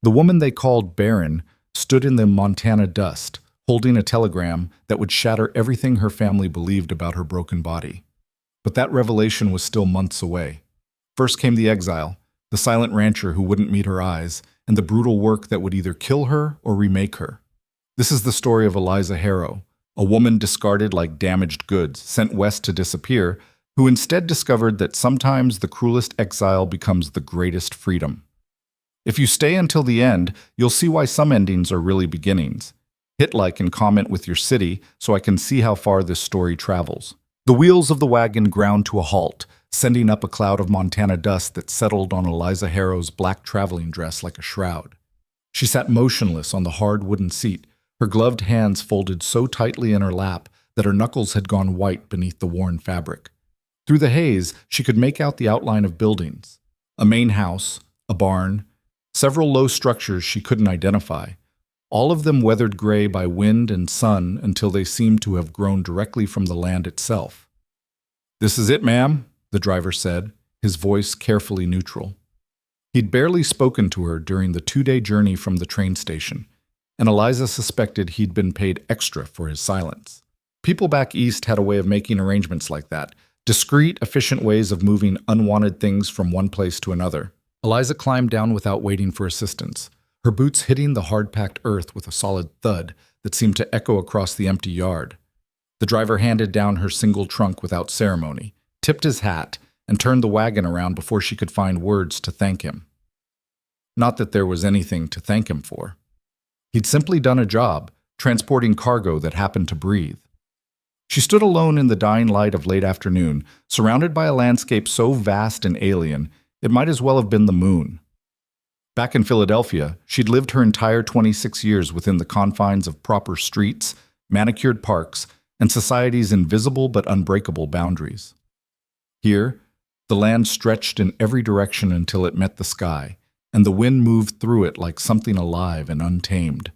The woman they called Baron stood in the Montana dust, holding a telegram that would shatter everything her family believed about her broken body. But that revelation was still months away. First came the exile, the silent rancher who wouldn't meet her eyes, and the brutal work that would either kill her or remake her. This is the story of Eliza Harrow, a woman discarded like damaged goods, sent west to disappear, who instead discovered that sometimes the cruelest exile becomes the greatest freedom. If you stay until the end, you'll see why some endings are really beginnings. Hit like and comment with your city so I can see how far this story travels. The wheels of the wagon ground to a halt, sending up a cloud of Montana dust that settled on Eliza Harrow's black traveling dress like a shroud. She sat motionless on the hard wooden seat, her gloved hands folded so tightly in her lap that her knuckles had gone white beneath the worn fabric. Through the haze, she could make out the outline of buildings. A main house, a barn, several low structures she couldn't identify, all of them weathered gray by wind and sun until they seemed to have grown directly from the land itself. "This is it, ma'am," the driver said, his voice carefully neutral. He'd barely spoken to her during the 2-day journey from the train station, and Eliza suspected he'd been paid extra for his silence. People back east had a way of making arrangements like that, discreet, efficient ways of moving unwanted things from one place to another. Eliza climbed down without waiting for assistance, her boots hitting the hard-packed earth with a solid thud that seemed to echo across the empty yard. The driver handed down her single trunk without ceremony, tipped his hat, and turned the wagon around before she could find words to thank him. Not that there was anything to thank him for. He'd simply done a job, transporting cargo that happened to breathe. She stood alone in the dying light of late afternoon, surrounded by a landscape so vast and alien, it might as well have been the moon. Back in Philadelphia, she'd lived her entire 26 years within the confines of proper streets, manicured parks, and society's invisible but unbreakable boundaries. Here, the land stretched in every direction until it met the sky, and the wind moved through it like something alive and untamed.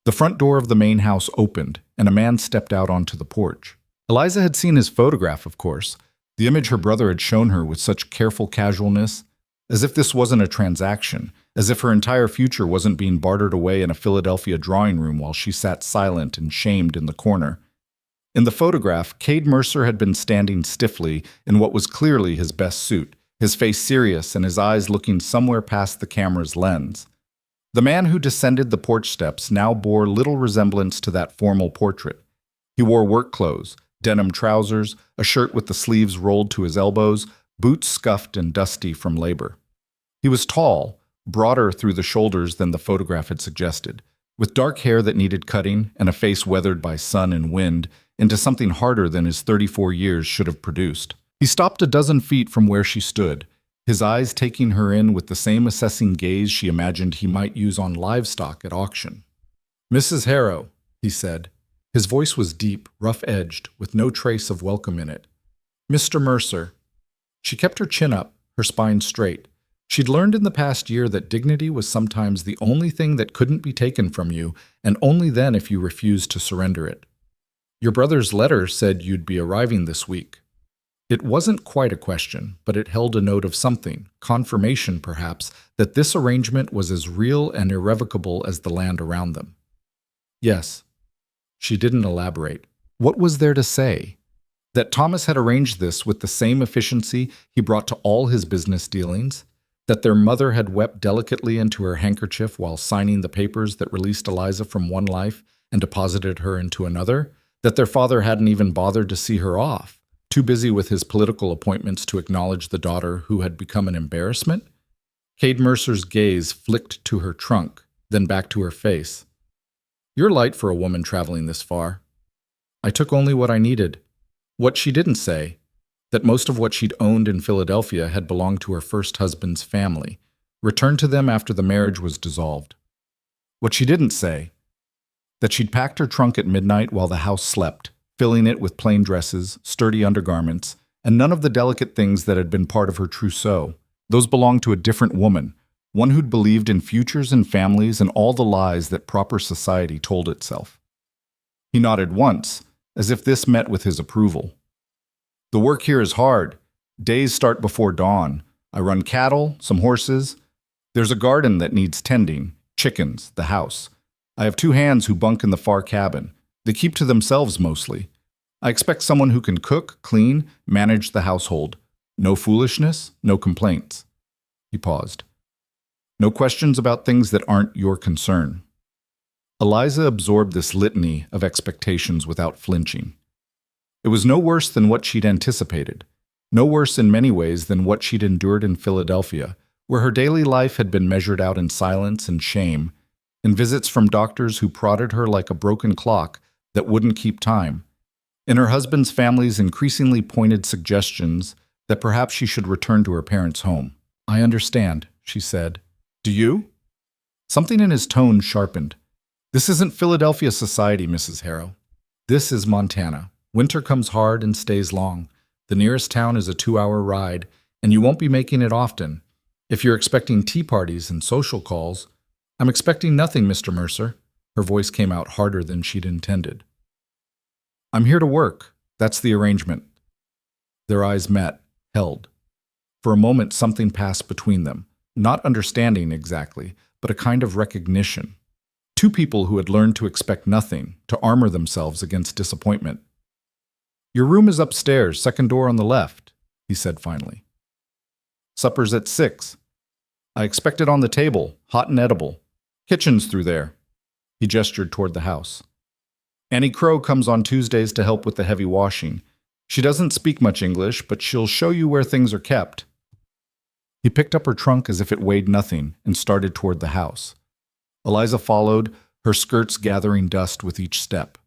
The front door of the main house opened, and a man stepped out onto the porch. Eliza had seen his photograph, of course, the image her brother had shown her with such careful casualness, as if this wasn't a transaction, as if her entire future wasn't being bartered away in a Philadelphia drawing room while she sat silent and shamed in the corner. In the photograph, Cade Mercer had been standing stiffly in what was clearly his best suit, his face serious and his eyes looking somewhere past the camera's lens. The man who descended the porch steps now bore little resemblance to that formal portrait. He wore work clothes, denim trousers, a shirt with the sleeves rolled to his elbows, boots scuffed and dusty from labor. He was tall, broader through the shoulders than the photograph had suggested, with dark hair that needed cutting and a face weathered by sun and wind into something harder than his 34 years should have produced. He stopped a dozen feet from where she stood, his eyes taking her in with the same assessing gaze she imagined he might use on livestock at auction. "Mrs. Harrow," he said. His voice was deep, rough-edged, with no trace of welcome in it. "Mr. Mercer." She kept her chin up, her spine straight. She'd learned in the past year that dignity was sometimes the only thing that couldn't be taken from you, and only then if you refused to surrender it. "Your brother's letter said you'd be arriving this week." It wasn't quite a question, but it held a note of something, confirmation perhaps, that this arrangement was as real and irrevocable as the land around them. "Yes." She didn't elaborate. What was there to say? That Thomas had arranged this with the same efficiency he brought to all his business dealings? That their mother had wept delicately into her handkerchief while signing the papers that released Eliza from one life and deposited her into another? That their father hadn't even bothered to see her off, too busy with his political appointments to acknowledge the daughter who had become an embarrassment? Cade Mercer's gaze flicked to her trunk, then back to her face. "You're light for a woman traveling this far." "I took only what I needed." What she didn't say, that most of what she'd owned in Philadelphia had belonged to her first husband's family, returned to them after the marriage was dissolved. What she didn't say, that she'd packed her trunk at midnight while the house slept, filling it with plain dresses, sturdy undergarments, and none of the delicate things that had been part of her trousseau. Those belonged to a different woman, one who'd believed in futures and families and all the lies that proper society told itself. He nodded once, as if this met with his approval. "The work here is hard. Days start before dawn. I run cattle, some horses. There's a garden that needs tending, chickens, the house. I have two hands who bunk in the far cabin. They keep to themselves mostly. I expect someone who can cook, clean, manage the household. No foolishness, no complaints." He paused. "No questions about things that aren't your concern." Eliza absorbed this litany of expectations without flinching. It was no worse than what she'd anticipated, no worse in many ways than what she'd endured in Philadelphia, where her daily life had been measured out in silence and shame, in visits from doctors who prodded her like a broken clock that wouldn't keep time, in her husband's family's increasingly pointed suggestions that perhaps she should return to her parents' home. "I understand," she said. "Do you?" Something in his tone sharpened. "This isn't Philadelphia society, Mrs. Harrow. This is Montana. Winter comes hard and stays long. The nearest town is a 2-hour ride, and you won't be making it often. If you're expecting tea parties and social calls—" "I'm expecting nothing, Mr. Mercer." Her voice came out harder than she'd intended. "I'm here to work. That's the arrangement." Their eyes met, held. For a moment something passed between them, not understanding exactly, but a kind of recognition. Two people who had learned to expect nothing, to armor themselves against disappointment. "Your room is upstairs, second door on the left," he said finally. "Supper's at 6. I expect it on the table, hot and edible. Kitchen's through there." He gestured toward the house. "Annie Crow comes on Tuesdays to help with the heavy washing. She doesn't speak much English, but she'll show you where things are kept." He picked up her trunk as if it weighed nothing and started toward the house. Eliza followed, her skirts gathering dust with each step.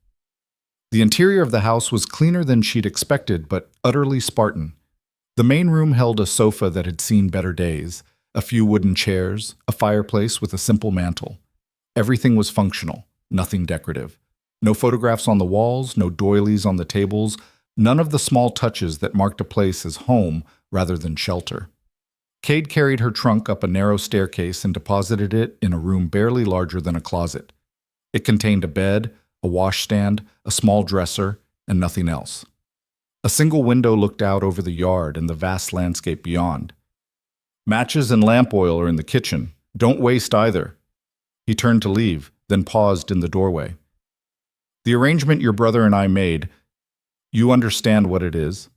The interior of the house was cleaner than she'd expected, but utterly Spartan. The main room held a sofa that had seen better days, a few wooden chairs, a fireplace with a simple mantel. Everything was functional, nothing decorative. No photographs on the walls, no doilies on the tables, none of the small touches that marked a place as home rather than shelter. Cade carried her trunk up a narrow staircase and deposited it in a room barely larger than a closet. It contained a bed, a washstand, a small dresser, and nothing else. A single window looked out over the yard and the vast landscape beyond. "Matches and lamp oil are in the kitchen. Don't waste either." He turned to leave, then paused in the doorway. "The arrangement your brother and I made, you understand what it is?"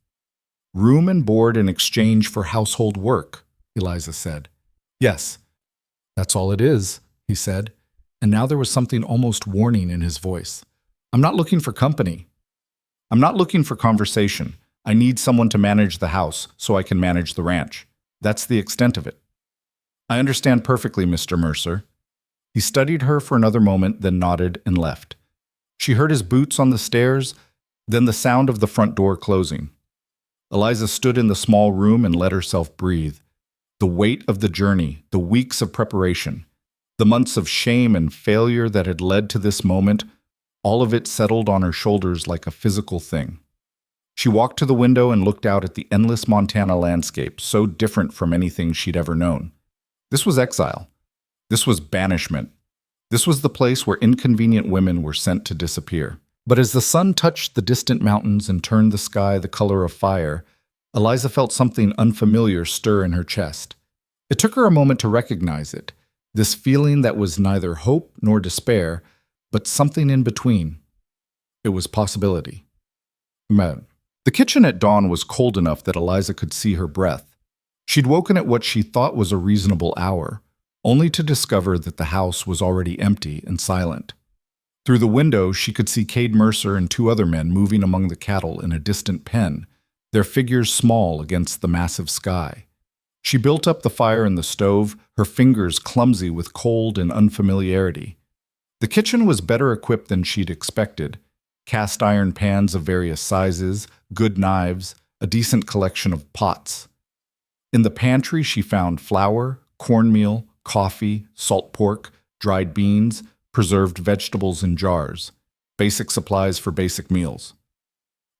"Room and board in exchange for household work," Eliza said. "Yes, that's all it is," he said, and now there was something almost warning in his voice. "I'm not looking for company. I'm not looking for conversation. I need someone to manage the house so I can manage the ranch. That's the extent of it." "I understand perfectly, Mr. Mercer." He studied her for another moment, then nodded and left. She heard his boots on the stairs, then the sound of the front door closing. Eliza stood in the small room and let herself breathe. The weight of the journey, the weeks of preparation, the months of shame and failure that had led to this moment, all of it settled on her shoulders like a physical thing. She walked to the window and looked out at the endless Montana landscape, so different from anything she'd ever known. This was exile. This was banishment. This was the place where inconvenient women were sent to disappear. But as the sun touched the distant mountains and turned the sky the color of fire, Eliza felt something unfamiliar stir in her chest. It took her a moment to recognize it, this feeling that was neither hope nor despair, but something in between. It was possibility. The kitchen at dawn was cold enough that Eliza could see her breath. She'd woken at what she thought was a reasonable hour, only to discover that the house was already empty and silent. Through the window, she could see Cade Mercer and two other men moving among the cattle in a distant pen, their figures small against the massive sky. She built up the fire in the stove, her fingers clumsy with cold and unfamiliarity. The kitchen was better equipped than she'd expected. Cast iron pans of various sizes, good knives, a decent collection of pots. In the pantry, she found flour, cornmeal, coffee, salt pork, dried beans, preserved vegetables in jars, basic supplies for basic meals.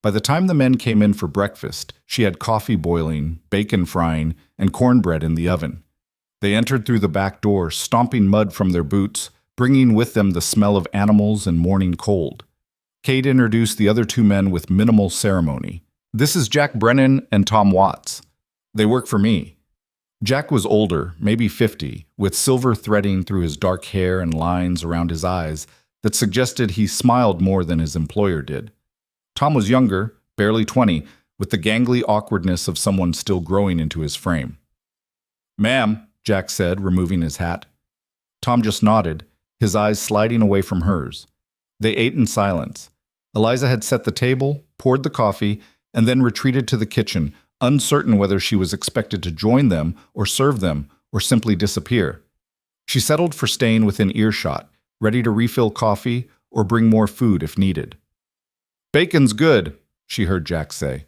By the time the men came in for breakfast, she had coffee boiling, bacon frying, and cornbread in the oven. They entered through the back door, stomping mud from their boots, bringing with them the smell of animals and morning cold. Cade introduced the other two men with minimal ceremony. "This is Jack Brennan and Tom Watts. They work for me." Jack was older, maybe 50, with silver threading through his dark hair and lines around his eyes that suggested he smiled more than his employer did. Tom was younger, barely 20, with the gangly awkwardness of someone still growing into his frame. "Ma'am," Jack said, removing his hat. Tom just nodded, his eyes sliding away from hers. They ate in silence. Eliza had set the table, poured the coffee, and then retreated to the kitchen, uncertain whether she was expected to join them or serve them or simply disappear. She settled for staying within earshot, ready to refill coffee or bring more food if needed. "Bacon's good," she heard Jack say.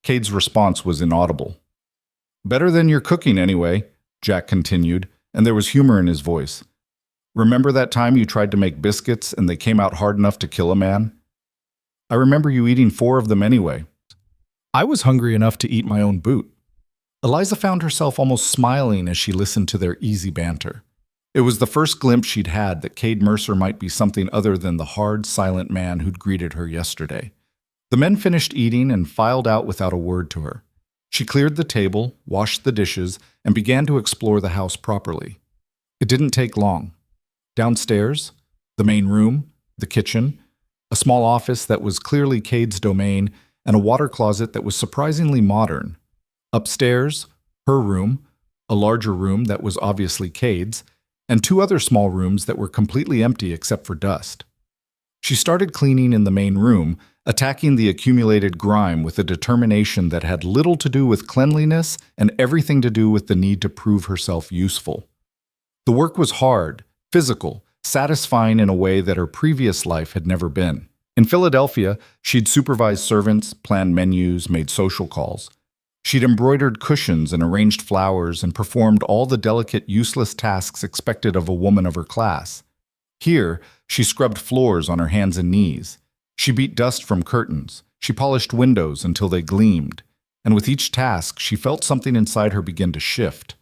Cade's response was inaudible. "Better than your cooking anyway," Jack continued, and there was humor in his voice. "Remember that time you tried to make biscuits and they came out hard enough to kill a man? I remember you eating 4 of them anyway. I was hungry enough to eat my own boot." Eliza found herself almost smiling as she listened to their easy banter. It was the first glimpse she'd had that Cade Mercer might be something other than the hard, silent man who'd greeted her yesterday. The men finished eating and filed out without a word to her. She cleared the table, washed the dishes, and began to explore the house properly. It didn't take long. Downstairs, the main room, the kitchen, a small office that was clearly Cade's domain, and a water closet that was surprisingly modern. Upstairs, her room, a larger room that was obviously Cade's, and 2 other small rooms that were completely empty except for dust. She started cleaning in the main room, attacking the accumulated grime with a determination that had little to do with cleanliness and everything to do with the need to prove herself useful. The work was hard, physical, satisfying in a way that her previous life had never been. In Philadelphia, she'd supervised servants, planned menus, made social calls. She'd embroidered cushions and arranged flowers and performed all the delicate, useless tasks expected of a woman of her class. Here, she scrubbed floors on her hands and knees. She beat dust from curtains. She polished windows until they gleamed. And with each task, she felt something inside her begin to shift.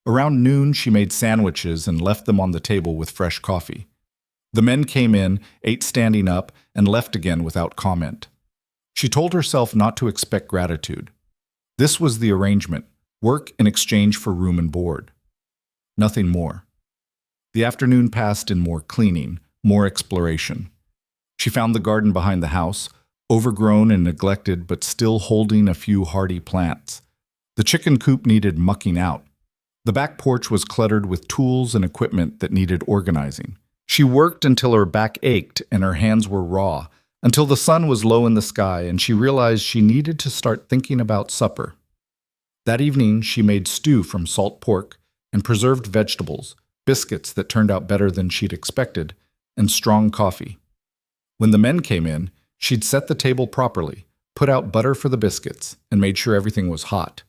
Around noon, she made sandwiches and left them on the table with fresh coffee. The men came in, ate standing up, and left again without comment. She told herself not to expect gratitude. This was the arrangement, work in exchange for room and board. Nothing more. The afternoon passed in more cleaning, more exploration. She found the garden behind the house, overgrown and neglected but still holding a few hardy plants. The chicken coop needed mucking out. The back porch was cluttered with tools and equipment that needed organizing. She worked until her back ached and her hands were raw, until the sun was low in the sky and she realized she needed to start thinking about supper. That evening, she made stew from salt pork and preserved vegetables, biscuits that turned out better than she'd expected, and strong coffee. When the men came in, she'd set the table properly, put out butter for the biscuits, and made sure everything was hot.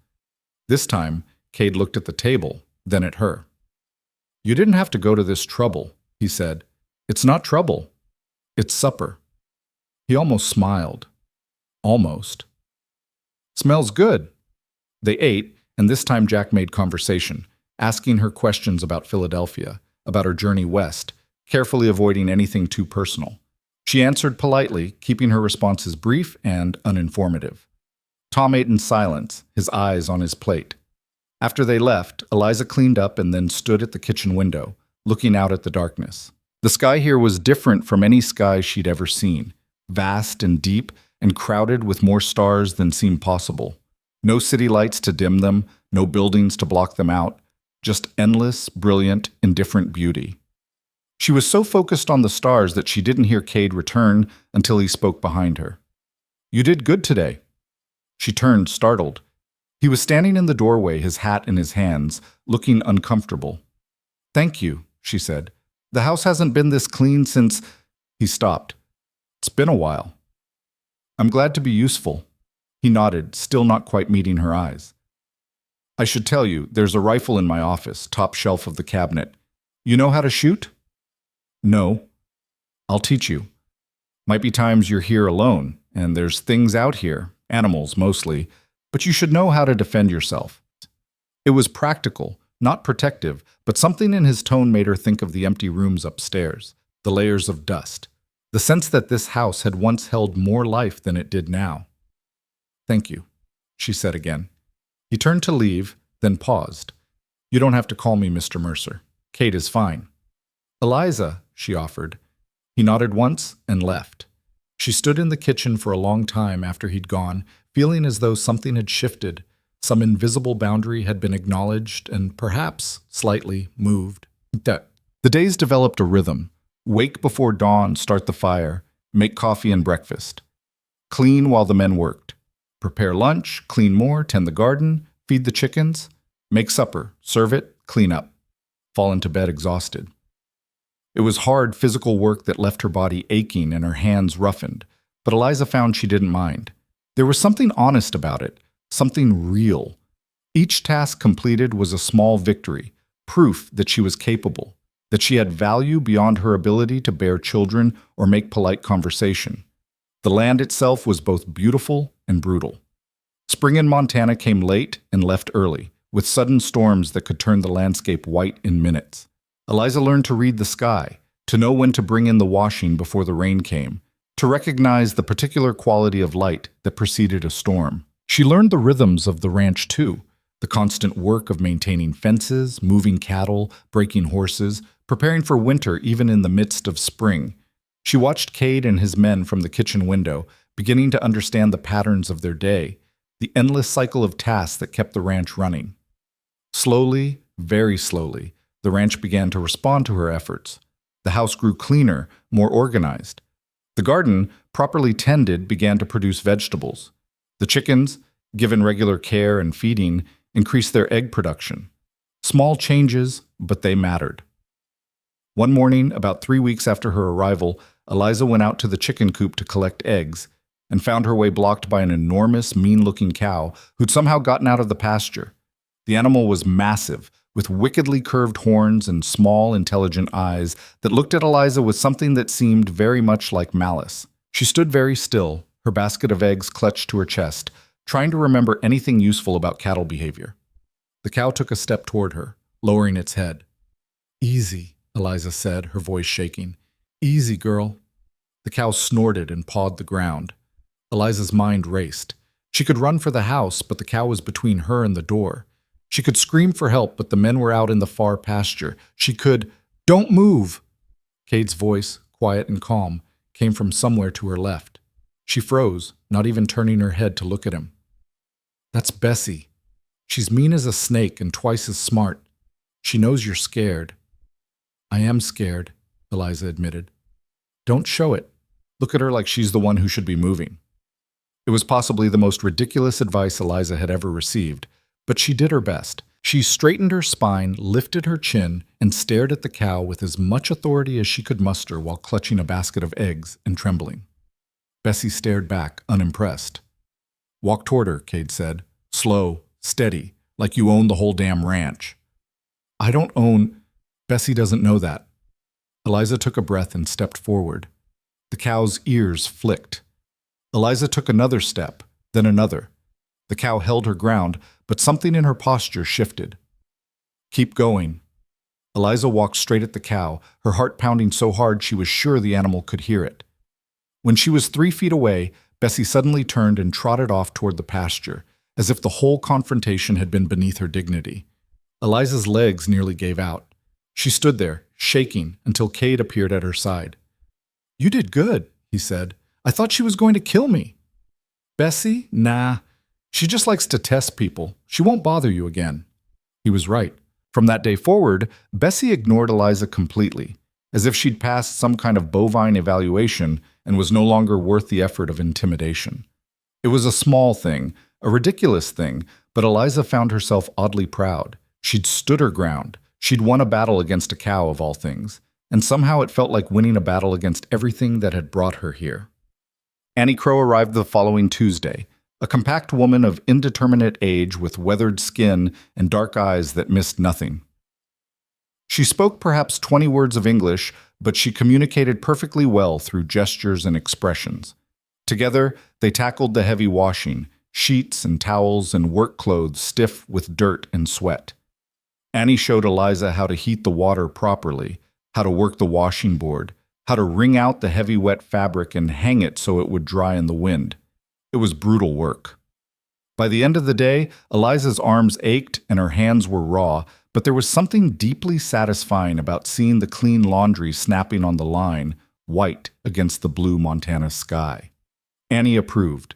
This time, Cade looked at the table, then at her. "You didn't have to go to this trouble," he said. "It's not trouble. It's supper." He almost smiled. Almost. "Smells good." They ate, and this time Jack made conversation, asking her questions about Philadelphia, about her journey west, carefully avoiding anything too personal. She answered politely, keeping her responses brief and uninformative. Tom ate in silence, his eyes on his plate. After they left, Eliza cleaned up and then stood at the kitchen window, looking out at the darkness. The sky here was different from any sky she'd ever seen, vast and deep and crowded with more stars than seemed possible. No city lights to dim them, no buildings to block them out, just endless, brilliant, indifferent beauty. She was so focused on the stars that she didn't hear Cade return until he spoke behind her. "You did good today." She turned, startled. He was standing in the doorway, his hat in his hands, looking uncomfortable. "Thank you," she said. "The house hasn't been this clean since—" He stopped. "It's been a while." "I'm glad to be useful." He nodded, still not quite meeting her eyes. "I should tell you, there's a rifle in my office, top shelf of the cabinet. You know how to shoot?" "No." "I'll teach you. Might be times you're here alone, and there's things out here, animals mostly, but you should know how to defend yourself." It was practical, not protective, but something in his tone made her think of the empty rooms upstairs, the layers of dust, the sense that this house had once held more life than it did now. "Thank you," she said again. He turned to leave, then paused. "You don't have to call me Mr. Mercer. Kate is fine." "Eliza," she offered. He nodded once and left. She stood in the kitchen for a long time after he'd gone, feeling as though something had shifted, some invisible boundary had been acknowledged and perhaps slightly moved. The days developed a rhythm. Wake before dawn, start the fire, make coffee and breakfast. Clean while the men worked. Prepare lunch, clean more, tend the garden, feed the chickens. Make supper, serve it, clean up. Fall into bed exhausted. It was hard physical work that left her body aching and her hands roughened, but Eliza found she didn't mind. There was something honest about it, something real. Each task completed was a small victory, proof that she was capable, that she had value beyond her ability to bear children or make polite conversation. The land itself was both beautiful and brutal. Spring in Montana came late and left early, with sudden storms that could turn the landscape white in minutes. Eliza learned to read the sky, to know when to bring in the washing before the rain came, to recognize the particular quality of light that preceded a storm. She learned the rhythms of the ranch too, the constant work of maintaining fences, moving cattle, breaking horses, preparing for winter even in the midst of spring. She watched Cade and his men from the kitchen window, beginning to understand the patterns of their day, the endless cycle of tasks that kept the ranch running. Slowly, very slowly, the ranch began to respond to her efforts. The house grew cleaner, more organized. The garden, properly tended, began to produce vegetables. The chickens, given regular care and feeding, increased their egg production. Small changes, but they mattered. One morning, about 3 weeks after her arrival, Eliza went out to the chicken coop to collect eggs and found her way blocked by an enormous, mean-looking cow who'd somehow gotten out of the pasture. The animal was massive, with wickedly curved horns and small, intelligent eyes that looked at Eliza with something that seemed very much like malice. She stood very still, her basket of eggs clutched to her chest, trying to remember anything useful about cattle behavior. The cow took a step toward her, lowering its head. "Easy," Eliza said, her voice shaking. "Easy, girl." The cow snorted and pawed the ground. Eliza's mind raced. She could run for the house, but the cow was between her and the door. She could scream for help, but the men were out in the far pasture. She could, "Don't move!" Cade's voice, quiet and calm, came from somewhere to her left. She froze, not even turning her head to look at him. "That's Bessie. She's mean as a snake and twice as smart. She knows you're scared." "I am scared," Eliza admitted. "Don't show it. Look at her like she's the one who should be moving." It was possibly the most ridiculous advice Eliza had ever received, but she did her best. She straightened her spine, lifted her chin, and stared at the cow with as much authority as she could muster while clutching a basket of eggs and trembling. Bessie stared back, unimpressed. "Walk toward her," Cade said. "Slow, steady, like you own the whole damn ranch." "I don't own—" "Bessie doesn't know that." Eliza took a breath and stepped forward. The cow's ears flicked. Eliza took another step, then another. The cow held her ground, but something in her posture shifted. "Keep going." Eliza walked straight at the cow, her heart pounding so hard she was sure the animal could hear it. When she was 3 feet away, Bessie suddenly turned and trotted off toward the pasture, as if the whole confrontation had been beneath her dignity. Eliza's legs nearly gave out. She stood there, shaking, until Cade appeared at her side. "You did good," he said. "I thought she was going to kill me." "Bessie? Nah. She just likes to test people. She won't bother you again." He was right. From that day forward, Bessie ignored Eliza completely, as if she'd passed some kind of bovine evaluation and was no longer worth the effort of intimidation. It was a small thing, a ridiculous thing, but Eliza found herself oddly proud. She'd stood her ground. She'd won a battle against a cow, of all things, and somehow it felt like winning a battle against everything that had brought her here. Annie Crow arrived the following Tuesday, a compact woman of indeterminate age with weathered skin and dark eyes that missed nothing. She spoke perhaps 20 words of English, but she communicated perfectly well through gestures and expressions. Together, they tackled the heavy washing, sheets and towels and work clothes stiff with dirt and sweat. Annie showed Eliza how to heat the water properly, how to work the washing board, how to wring out the heavy wet fabric and hang it so it would dry in the wind. It was brutal work. By the end of the day, Eliza's arms ached and her hands were raw, but there was something deeply satisfying about seeing the clean laundry snapping on the line, white against the blue Montana sky. Annie approved.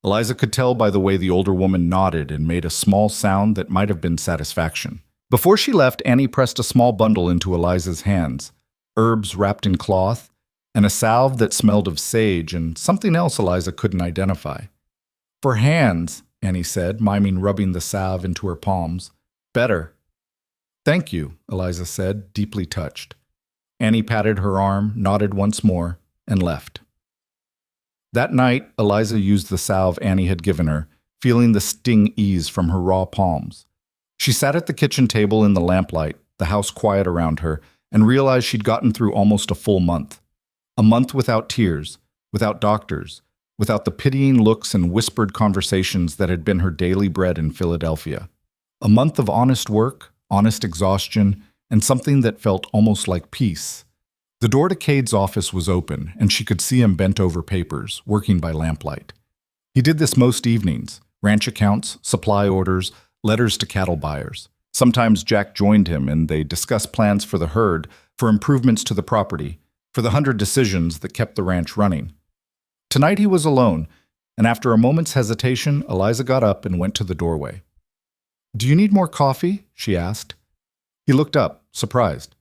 Eliza could tell by the way the older woman nodded and made a small sound that might have been satisfaction. Before she left, Annie pressed a small bundle into Eliza's hands, herbs wrapped in cloth, and a salve that smelled of sage and something else Eliza couldn't identify. "For hands," Annie said, miming rubbing the salve into her palms. "Better." "Thank you," Eliza said, deeply touched. Annie patted her arm, nodded once more, and left. That night, Eliza used the salve Annie had given her, feeling the sting ease from her raw palms. She sat at the kitchen table in the lamplight, the house quiet around her, and realized she'd gotten through almost a full month. A month without tears, without doctors, without the pitying looks and whispered conversations that had been her daily bread in Philadelphia. A month of honest work, honest exhaustion, and something that felt almost like peace. The door to Cade's office was open, and she could see him bent over papers, working by lamplight. He did this most evenings: ranch accounts, supply orders, letters to cattle buyers. Sometimes Jack joined him, and they discussed plans for the herd, for improvements to the property, for the 100 decisions that kept the ranch running. Tonight he was alone, and after a moment's hesitation, Eliza got up and went to the doorway. "Do you need more coffee?" she asked. He looked up, surprised.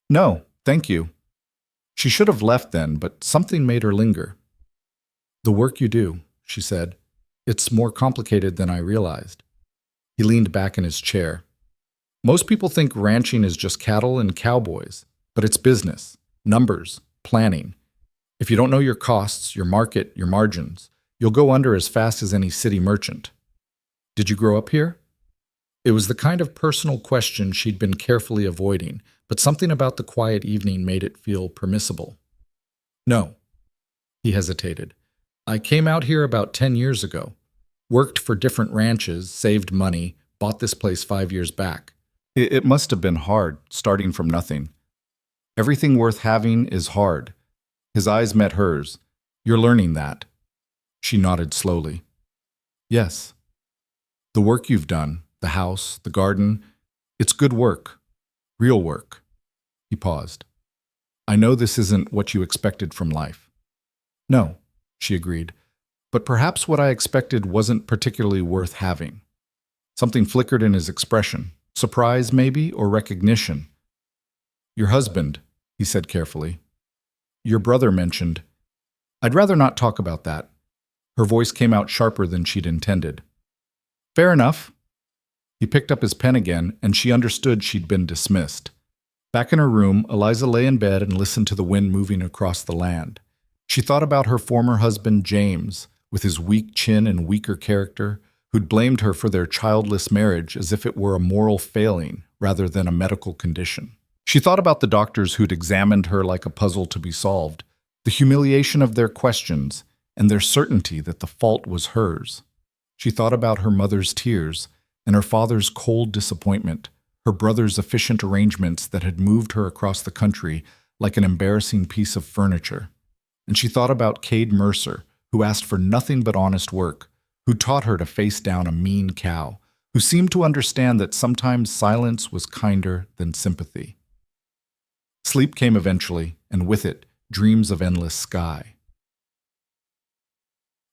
"No, thank you." She should have left then, but something made her linger. "The work you do," she said, "it's more complicated than I realized." He leaned back in his chair. "Most people think ranching is just cattle and cowboys, but it's business, numbers, planning. If you don't know your costs, your market, your margins, you'll go under as fast as any city merchant." "Did you grow up here?" It was the kind of personal question she'd been carefully avoiding, but something about the quiet evening made it feel permissible. "No." He hesitated. "I came out here about 10 years ago. Worked for different ranches, saved money, bought this place 5 years back. It must have been hard, starting from nothing." "Everything worth having is hard." His eyes met hers. "You're learning that." She nodded slowly. "Yes. The work you've done, the house, the garden, it's good work. Real work." He paused. "I know this isn't what you expected from life." "No," she agreed. "But perhaps what I expected wasn't particularly worth having." Something flickered in his expression. Surprise, maybe, or recognition. "Your husband," he said carefully. "Your brother mentioned—" "I'd rather not talk about that." Her voice came out sharper than she'd intended. "Fair enough." He picked up his pen again, and she understood she'd been dismissed. Back in her room, Eliza lay in bed and listened to the wind moving across the land. She thought about her former husband, James, with his weak chin and weaker character, who'd blamed her for their childless marriage as if it were a moral failing rather than a medical condition. She thought about the doctors who'd examined her like a puzzle to be solved, the humiliation of their questions, and their certainty that the fault was hers. She thought about her mother's tears, and her father's cold disappointment, her brother's efficient arrangements that had moved her across the country like an embarrassing piece of furniture. And she thought about Cade Mercer, who asked for nothing but honest work, who taught her to face down a mean cow, who seemed to understand that sometimes silence was kinder than sympathy. Sleep came eventually, and with it, dreams of endless sky.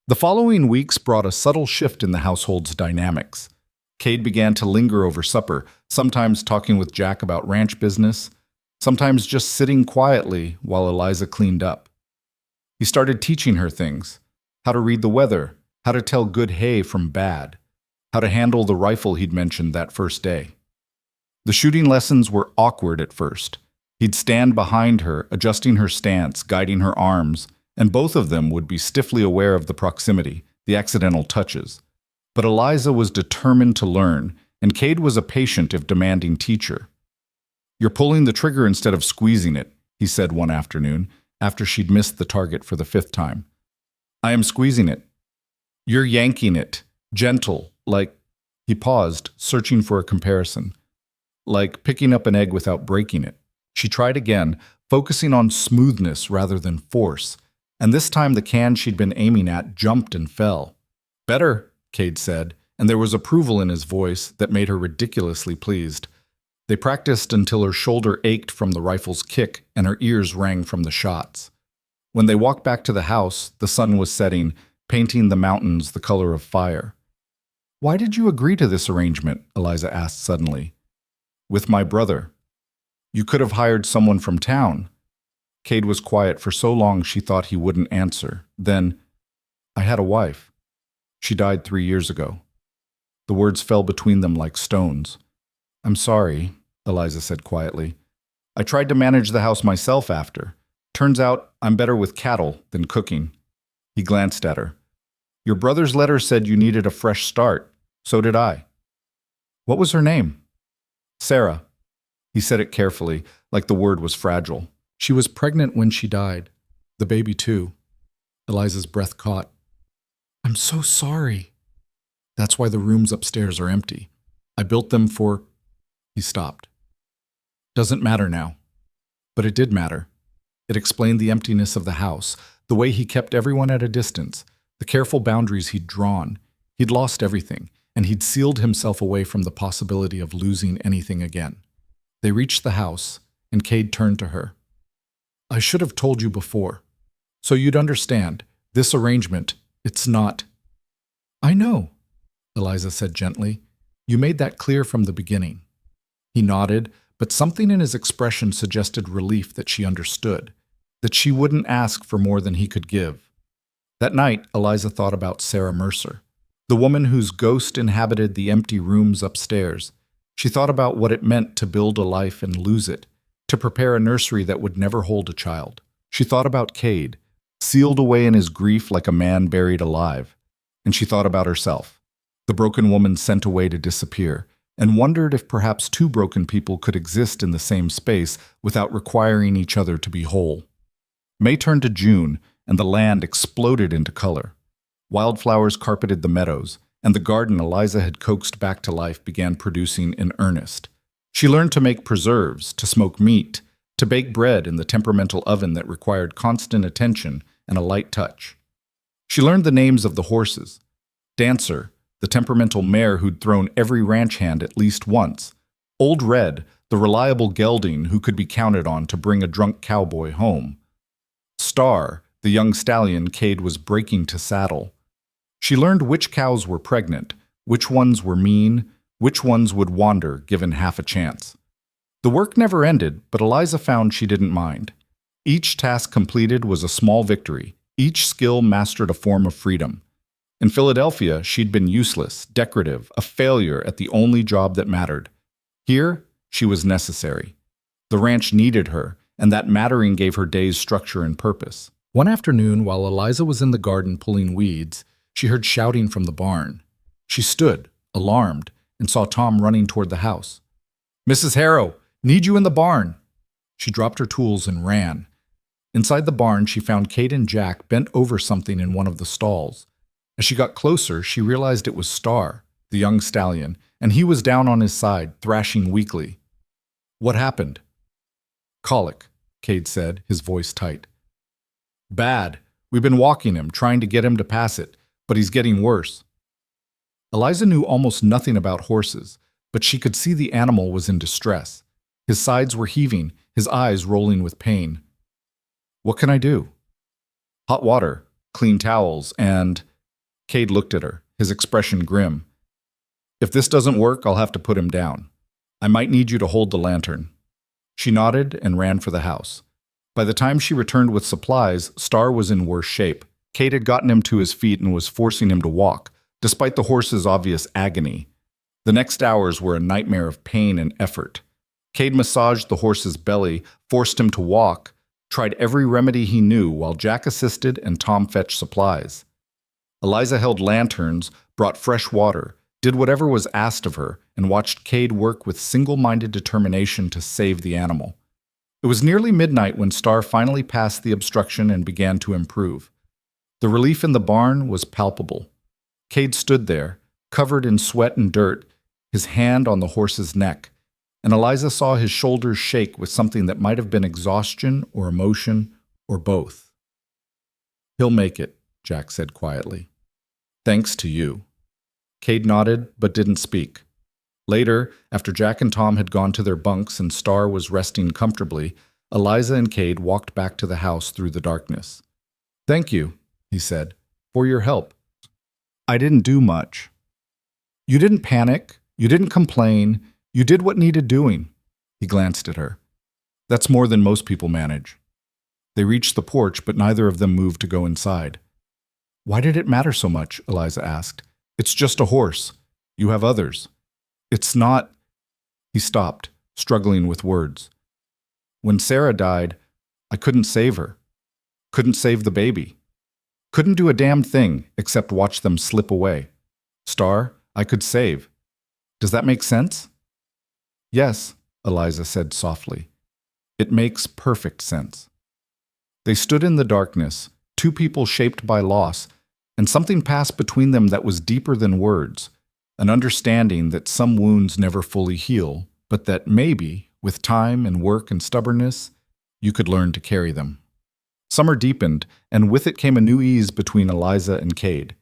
The following weeks brought a subtle shift in the household's dynamics. Cade began to linger over supper, sometimes talking with Jack about ranch business, sometimes just sitting quietly while Eliza cleaned up. He started teaching her things: how to read the weather, how to tell good hay from bad, how to handle the rifle he'd mentioned that first day. The shooting lessons were awkward at first. He'd stand behind her, adjusting her stance, guiding her arms, and both of them would be stiffly aware of the proximity, the accidental touches. But Eliza was determined to learn, and Cade was a patient if demanding teacher. "You're pulling the trigger instead of squeezing it," he said one afternoon, after she'd missed the target for the 5th time. "I am squeezing it." "You're yanking it. Gentle, like—" He paused, searching for a comparison. "Like picking up an egg without breaking it." She tried again, focusing on smoothness rather than force, and this time the can she'd been aiming at jumped and fell. "Better," Cade said, and there was approval in his voice that made her ridiculously pleased. They practiced until her shoulder ached from the rifle's kick and her ears rang from the shots. When they walked back to the house, the sun was setting, painting the mountains the color of fire. "Why did you agree to this arrangement?" Eliza asked suddenly. "With my brother." "You could have hired someone from town." Cade was quiet for so long she thought he wouldn't answer. Then, "I had a wife. She died 3 years ago." The words fell between them like stones. "I'm sorry," Eliza said quietly. "I tried to manage the house myself after. Turns out I'm better with cattle than cooking." He glanced at her. "Your brother's letter said you needed a fresh start. So did I." "What was her name?" "Sarah." He said it carefully, like the word was fragile. "She was pregnant when she died. The baby, too." Eliza's breath caught. "I'm so sorry." "That's why the rooms upstairs are empty. I built them for—" He stopped. "Doesn't matter now." But it did matter. It explained the emptiness of the house, the way he kept everyone at a distance, the careful boundaries he'd drawn. He'd lost everything, and he'd sealed himself away from the possibility of losing anything again. They reached the house, and Cade turned to her. "I should have told you before. So you'd understand. This arrangement, it's not—" "I know," Eliza said gently. "You made that clear from the beginning." He nodded, but something in his expression suggested relief that she understood, that she wouldn't ask for more than he could give. That night, Eliza thought about Sarah Mercer, the woman whose ghost inhabited the empty rooms upstairs. She thought about what it meant to build a life and lose it, to prepare a nursery that would never hold a child. She thought about Cade, sealed away in his grief like a man buried alive. And she thought about herself, the broken woman sent away to disappear, and wondered if perhaps two broken people could exist in the same space without requiring each other to be whole. May turned to June, and the land exploded into color. Wildflowers carpeted the meadows, and the garden Eliza had coaxed back to life began producing in earnest. She learned to make preserves, to smoke meat, to bake bread in the temperamental oven that required constant attention and a light touch. She learned the names of the horses. Dancer, the temperamental mare who'd thrown every ranch hand at least once. Old Red, the reliable gelding who could be counted on to bring a drunk cowboy home. Star, the young stallion Cade was breaking to saddle. She learned which cows were pregnant, which ones were mean, which ones would wander given half a chance. The work never ended, but Eliza found she didn't mind. Each task completed was a small victory. Each skill mastered a form of freedom. In Philadelphia, she'd been useless, decorative, a failure at the only job that mattered. Here, she was necessary. The ranch needed her, and that mattering gave her days structure and purpose. One afternoon, while Eliza was in the garden pulling weeds, she heard shouting from the barn. She stood, alarmed, and saw Tom running toward the house. "Mrs. Harrow, need you in the barn." She dropped her tools and ran. Inside the barn, she found Cade and Jack bent over something in one of the stalls. As she got closer, she realized it was Star, the young stallion, and he was down on his side, thrashing weakly. "What happened?" "Colic," Cade said, his voice tight. "Bad. We've been walking him, trying to get him to pass it, but he's getting worse." Eliza knew almost nothing about horses, but she could see the animal was in distress. His sides were heaving, his eyes rolling with pain. "What can I do?" "Hot water, clean towels, and—" Cade looked at her, his expression grim. "If this doesn't work, I'll have to put him down. I might need you to hold the lantern." She nodded and ran for the house. By the time she returned with supplies, Star was in worse shape. Cade had gotten him to his feet and was forcing him to walk, despite the horse's obvious agony. The next hours were a nightmare of pain and effort. Cade massaged the horse's belly, forced him to walk, tried every remedy he knew while Jack assisted and Tom fetched supplies. Eliza held lanterns, brought fresh water, did whatever was asked of her, and watched Cade work with single-minded determination to save the animal. It was nearly midnight when Star finally passed the obstruction and began to improve. The relief in the barn was palpable. Cade stood there, covered in sweat and dirt, his hand on the horse's neck, and Eliza saw his shoulders shake with something that might have been exhaustion or emotion or both. "He'll make it," Jack said quietly. "Thanks to you." Cade nodded, but didn't speak. Later, after Jack and Tom had gone to their bunks and Star was resting comfortably, Eliza and Cade walked back to the house through the darkness. "Thank you," he said, "for your help. I didn't do much." "You didn't panic. You didn't complain. You did what needed doing." He glanced at her. "That's more than most people manage." They reached the porch, but neither of them moved to go inside. "Why did it matter so much?" Eliza asked. "It's just a horse. You have others." "It's not—" He stopped, struggling with words. "When Sarah died, I couldn't save her. Couldn't save the baby. Couldn't do a damn thing except watch them slip away. Star, I could save. Does that make sense?" "Yes," Eliza said softly. "It makes perfect sense." They stood in the darkness, two people shaped by loss, and something passed between them that was deeper than words, an understanding that some wounds never fully heal, but that maybe, with time and work and stubbornness, you could learn to carry them. Summer deepened, and with it came a new ease between Eliza and Cade.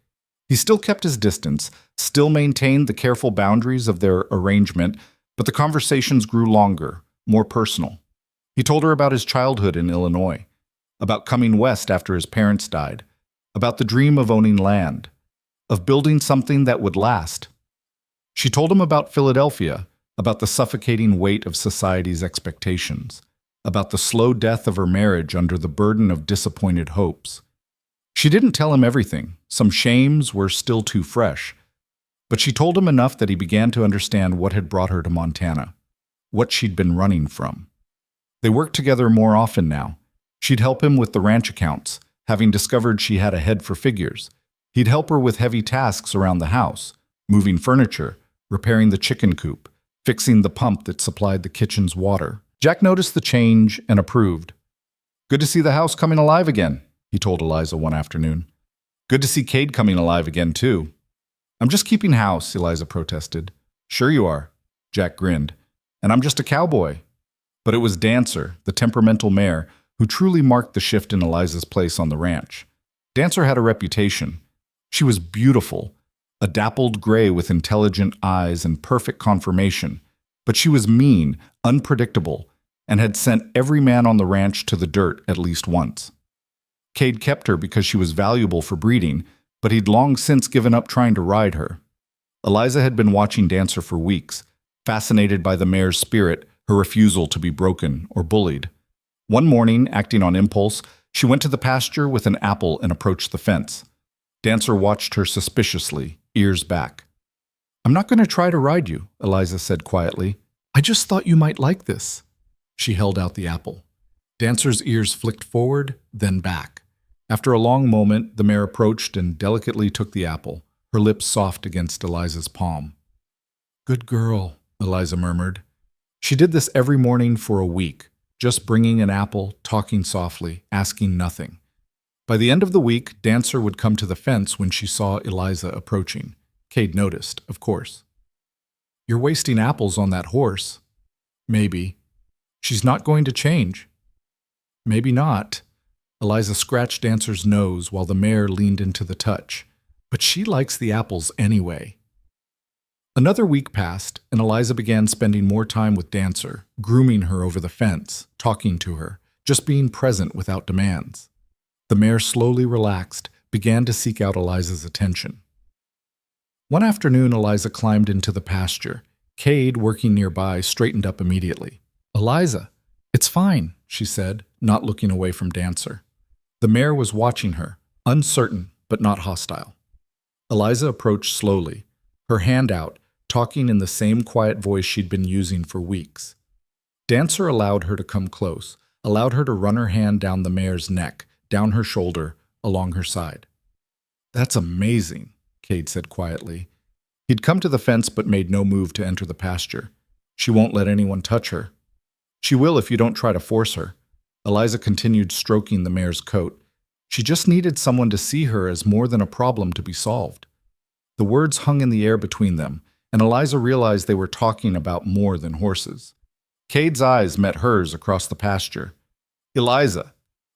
He still kept his distance, still maintained the careful boundaries of their arrangement, but the conversations grew longer, more personal. He told her about his childhood in Illinois, about coming west after his parents died, about the dream of owning land, of building something that would last. She told him about Philadelphia, about the suffocating weight of society's expectations, about the slow death of her marriage under the burden of disappointed hopes. She didn't tell him everything. Some shames were still too fresh. But she told him enough that he began to understand what had brought her to Montana, what she'd been running from. They worked together more often now. She'd help him with the ranch accounts, having discovered she had a head for figures. He'd help her with heavy tasks around the house, moving furniture, repairing the chicken coop, fixing the pump that supplied the kitchen's water. Jack noticed the change and approved. "Good to see the house coming alive again," he told Eliza one afternoon. "Good to see Cade coming alive again, too." "I'm just keeping house," Eliza protested. "Sure you are," Jack grinned. "And I'm just a cowboy." But it was Dancer, the temperamental mare, who truly marked the shift in Eliza's place on the ranch. Dancer had a reputation. She was beautiful, a dappled gray with intelligent eyes and perfect conformation, but she was mean, unpredictable, and had sent every man on the ranch to the dirt at least once. Cade kept her because she was valuable for breeding, but he'd long since given up trying to ride her. Eliza had been watching Dancer for weeks, fascinated by the mare's spirit, her refusal to be broken or bullied. One morning, acting on impulse, she went to the pasture with an apple and approached the fence. Dancer watched her suspiciously, ears back. "I'm not going to try to ride you," Eliza said quietly. "I just thought you might like this." She held out the apple. Dancer's ears flicked forward, then back. After a long moment, the mare approached and delicately took the apple, her lips soft against Eliza's palm. "Good girl," Eliza murmured. She did this every morning for a week, just bringing an apple, talking softly, asking nothing. By the end of the week, Dancer would come to the fence when she saw Eliza approaching. Cade noticed, of course. "You're wasting apples on that horse." "Maybe." "She's not going to change." "Maybe not." Eliza scratched Dancer's nose while the mare leaned into the touch. "But she likes the apples anyway." Another week passed, and Eliza began spending more time with Dancer, grooming her over the fence, talking to her, just being present without demands. The mare slowly relaxed, began to seek out Eliza's attention. One afternoon, Eliza climbed into the pasture. Cade, working nearby, straightened up immediately. "Eliza, it's fine," she said, not looking away from Dancer. The mare was watching her, uncertain but not hostile. Eliza approached slowly, her hand out, talking in the same quiet voice she'd been using for weeks. Dancer allowed her to come close, allowed her to run her hand down the mare's neck, down her shoulder, along her side. "That's amazing," Cade said quietly. He'd come to the fence but made no move to enter the pasture. "She won't let anyone touch her." "She will if you don't try to force her." Eliza continued stroking the mare's coat. She just needed someone to see her as more than a problem to be solved. The words hung in the air between them, and Eliza realized they were talking about more than horses. Cade's eyes met hers across the pasture. "Eliza,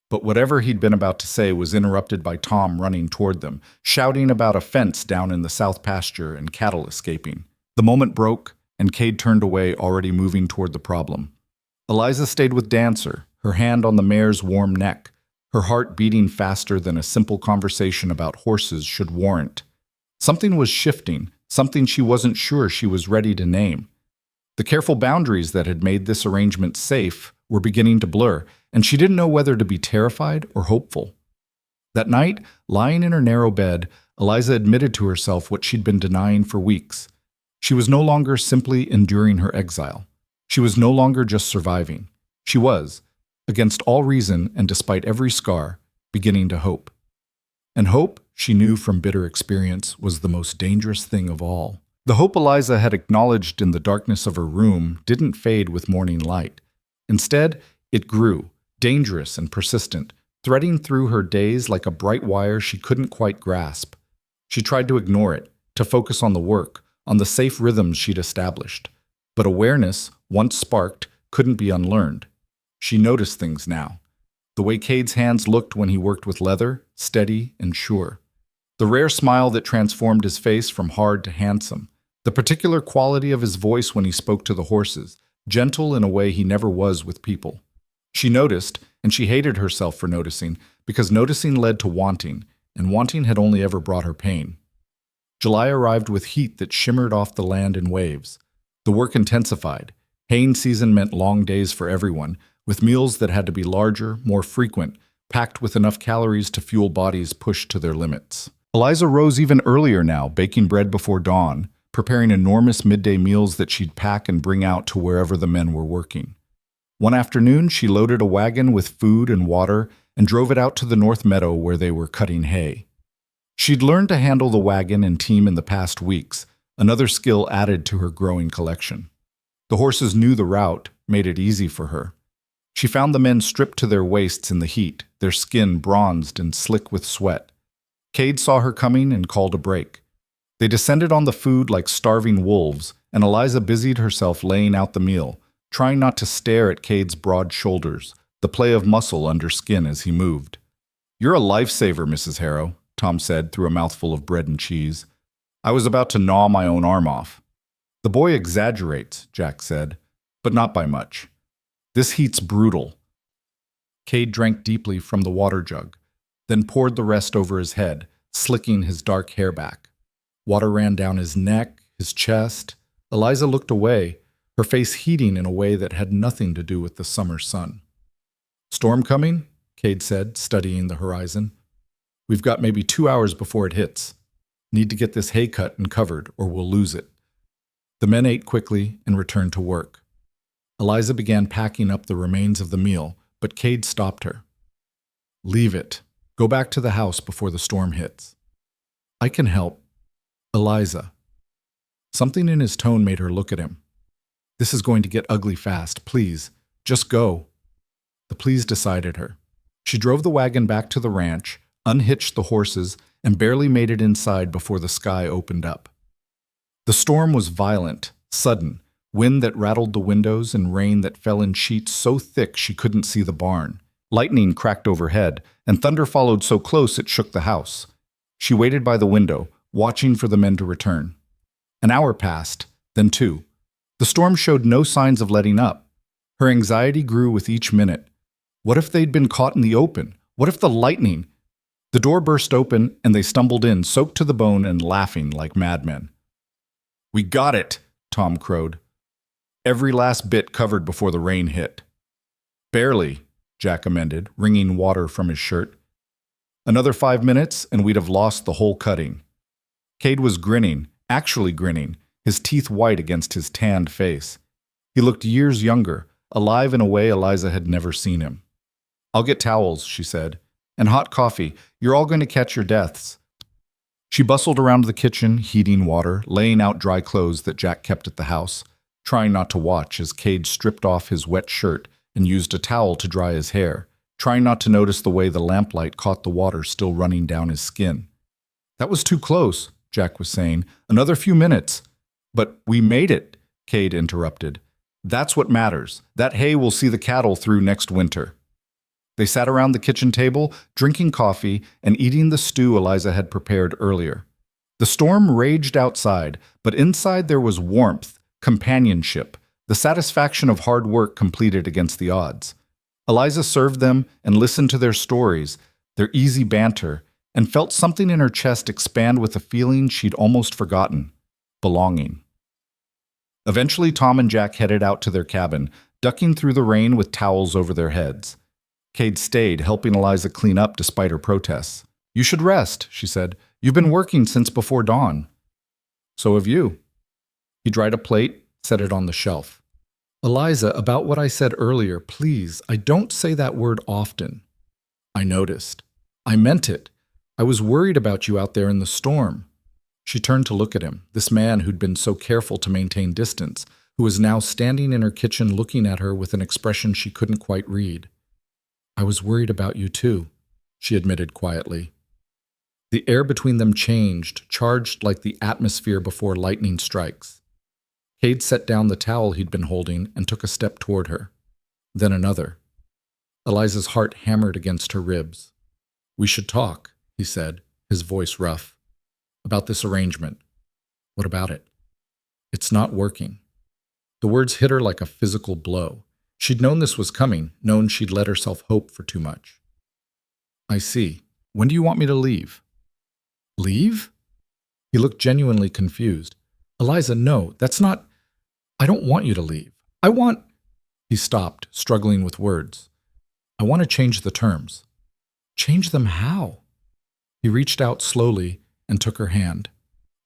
But whatever he'd been about to say was interrupted by Tom running toward them, shouting about a fence down in the south pasture and cattle escaping. The moment broke, and Cade turned away, already moving toward the problem. Eliza stayed with Dancer, her hand on the mare's warm neck, her heart beating faster than a simple conversation about horses should warrant. Something was shifting, something she wasn't sure she was ready to name. The careful boundaries that had made this arrangement safe were beginning to blur, and she didn't know whether to be terrified or hopeful. That night, lying in her narrow bed, Eliza admitted to herself what she'd been denying for weeks. She was no longer simply enduring her exile. She was no longer just surviving. She was, against all reason and despite every scar, beginning to hope. And hope, she knew from bitter experience, was the most dangerous thing of all. The hope Eliza had acknowledged in the darkness of her room didn't fade with morning light. Instead, it grew, dangerous and persistent, threading through her days like a bright wire she couldn't quite grasp. She tried to ignore it, to focus on the work, on the safe rhythms she'd established. But awareness, once sparked, couldn't be unlearned. She noticed things now. The way Cade's hands looked when he worked with leather, steady and sure. The rare smile that transformed his face from hard to handsome. The particular quality of his voice when he spoke to the horses, gentle in a way he never was with people. She noticed, and she hated herself for noticing, because noticing led to wanting, and wanting had only ever brought her pain. July arrived with heat that shimmered off the land in waves. The work intensified. Haying season meant long days for everyone, with meals that had to be larger, more frequent, packed with enough calories to fuel bodies pushed to their limits. Eliza rose even earlier now, baking bread before dawn, preparing enormous midday meals that she'd pack and bring out to wherever the men were working. One afternoon, she loaded a wagon with food and water and drove it out to the north meadow where they were cutting hay. She'd learned to handle the wagon and team in the past weeks, another skill added to her growing collection. The horses knew the route, made it easy for her. She found the men stripped to their waists in the heat, their skin bronzed and slick with sweat. Cade saw her coming and called a break. They descended on the food like starving wolves, and Eliza busied herself laying out the meal, trying not to stare at Cade's broad shoulders, the play of muscle under skin as he moved. "You're a lifesaver, Mrs. Harrow," Tom said through a mouthful of bread and cheese. "I was about to gnaw my own arm off." "The boy exaggerates," Jack said, "but not by much. This heat's brutal." Cade drank deeply from the water jug, then poured the rest over his head, slicking his dark hair back. Water ran down his neck, his chest. Eliza looked away, her face heating in a way that had nothing to do with the summer sun. "Storm coming?" Cade said, studying the horizon. "We've got maybe 2 hours before it hits. Need to get this hay cut and covered, or we'll lose it." The men ate quickly and returned to work. Eliza began packing up the remains of the meal, but Cade stopped her. "Leave it. Go back to the house before the storm hits." "I can help." "Eliza." Something in his tone made her look at him. "This is going to get ugly fast. Please, just go." The please decided her. She drove the wagon back to the ranch, unhitched the horses, and barely made it inside before the sky opened up. The storm was violent, sudden, wind that rattled the windows and rain that fell in sheets so thick she couldn't see the barn. Lightning cracked overhead, and thunder followed so close it shook the house. She waited by the window, watching for the men to return. An hour passed, then 2. The storm showed no signs of letting up. Her anxiety grew with each minute. What if they'd been caught in the open? What if the lightning? The door burst open, and they stumbled in, soaked to the bone and laughing like madmen. "We got it," Tom crowed. "Every last bit covered before the rain hit." "Barely," Jack amended, wringing water from his shirt. "Another 5 minutes, and we'd have lost the whole cutting." Cade was grinning, actually grinning, his teeth white against his tanned face. He looked years younger, alive in a way Eliza had never seen him. "I'll get towels," she said, "and hot coffee. You're all going to catch your deaths." She bustled around the kitchen, heating water, laying out dry clothes that Jack kept at the house, trying not to watch as Cade stripped off his wet shirt and used a towel to dry his hair, trying not to notice the way the lamplight caught the water still running down his skin. "That was too close," Jack was saying. "Another few minutes." "But we made it," Cade interrupted. "That's what matters. That hay will see the cattle through next winter." They sat around the kitchen table, drinking coffee and eating the stew Eliza had prepared earlier. The storm raged outside, but inside there was warmth, companionship, the satisfaction of hard work completed against the odds. Eliza served them and listened to their stories, their easy banter, and felt something in her chest expand with a feeling she'd almost forgotten: belonging. Eventually, Tom and Jack headed out to their cabin, ducking through the rain with towels over their heads. Cade stayed, helping Eliza clean up despite her protests. "You should rest," she said. "You've been working since before dawn." "So have you." He dried a plate, set it on the shelf. "Eliza, about what I said earlier, please, I don't say that word often." "I noticed. I meant it. I was worried about you out there in the storm." She turned to look at him, this man who'd been so careful to maintain distance, who was now standing in her kitchen looking at her with an expression she couldn't quite read. "I was worried about you too," she admitted quietly. The air between them changed, charged like the atmosphere before lightning strikes. Cade set down the towel he'd been holding and took a step toward her. Then another. Eliza's heart hammered against her ribs. "We should talk," he said, his voice rough. "About this arrangement." "What about it?" "It's not working." The words hit her like a physical blow. She'd known this was coming, known she'd let herself hope for too much. "I see. When do you want me to leave?" "Leave?" He looked genuinely confused. "Eliza, no, that's not... I don't want you to leave. I want..." He stopped, struggling with words. "I want to change the terms." "Change them how?" He reached out slowly and took her hand.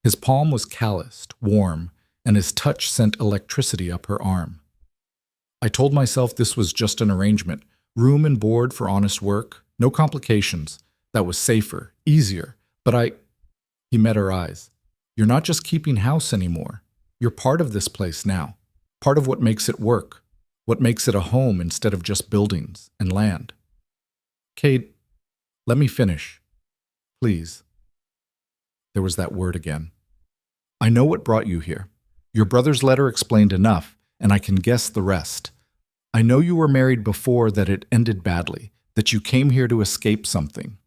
His palm was calloused, warm, and his touch sent electricity up her arm. "I told myself this was just an arrangement, room and board for honest work, no complications. That was safer, easier, but I..." He met her eyes. "You're not just keeping house anymore. You're part of this place now, part of what makes it work, what makes it a home instead of just buildings and land." "Cade, let me finish. Please." There was that word again. "I know what brought you here. Your brother's letter explained enough, and I can guess the rest. I know you were married before, that it ended badly, that you came here to escape something.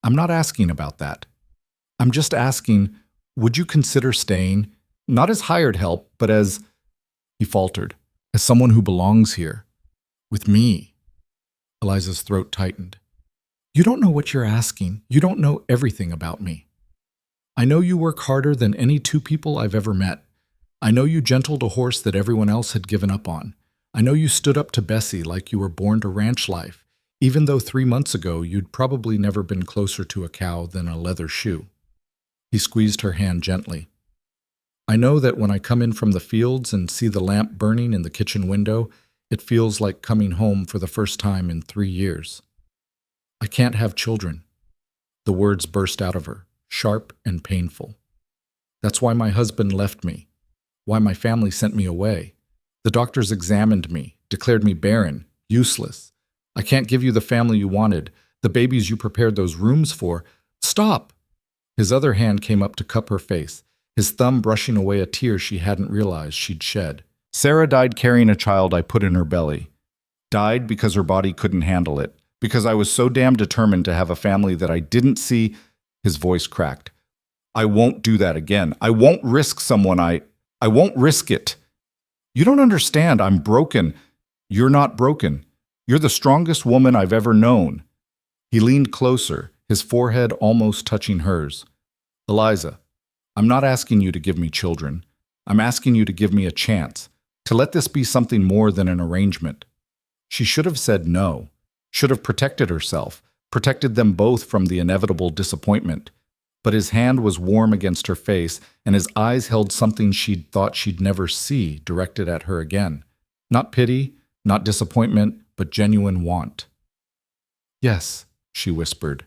I'm not asking about that. I'm just asking, would you consider staying, not as hired help, but as..." He faltered, "as someone who belongs here. With me." Eliza's throat tightened. "You don't know what you're asking. You don't know everything about me. I know you work harder than any two people I've ever met. I know you gentled a horse that everyone else had given up on. I know you stood up to Bessie like you were born to ranch life, even though 3 months ago you'd probably never been closer to a cow than a leather shoe." He squeezed her hand gently. "I know that when I come in from the fields and see the lamp burning in the kitchen window, it feels like coming home for the first time in 3 years. I can't have children." The words burst out of her, sharp and painful. "That's why my husband left me, why my family sent me away. The doctors examined me, declared me barren, useless. I can't give you the family you wanted, the babies you prepared those rooms for." "Stop!" His other hand came up to cup her face, his thumb brushing away a tear she hadn't realized she'd shed. "Sarah died carrying a child I put in her belly. Died because her body couldn't handle it, because I was so damn determined to have a family that I didn't see..." His voice cracked. "I won't do that again. I won't risk someone I won't risk it. You don't understand. I'm broken. You're not broken. You're the strongest woman I've ever known." He leaned closer, his forehead almost touching hers. "Eliza, I'm not asking you to give me children. I'm asking you to give me a chance, to let this be something more than an arrangement." She should have said no, should have protected herself, protected them both from the inevitable disappointment. But his hand was warm against her face, and his eyes held something she'd thought she'd never see directed at her again. Not pity, not disappointment, but genuine want. "Yes," she whispered.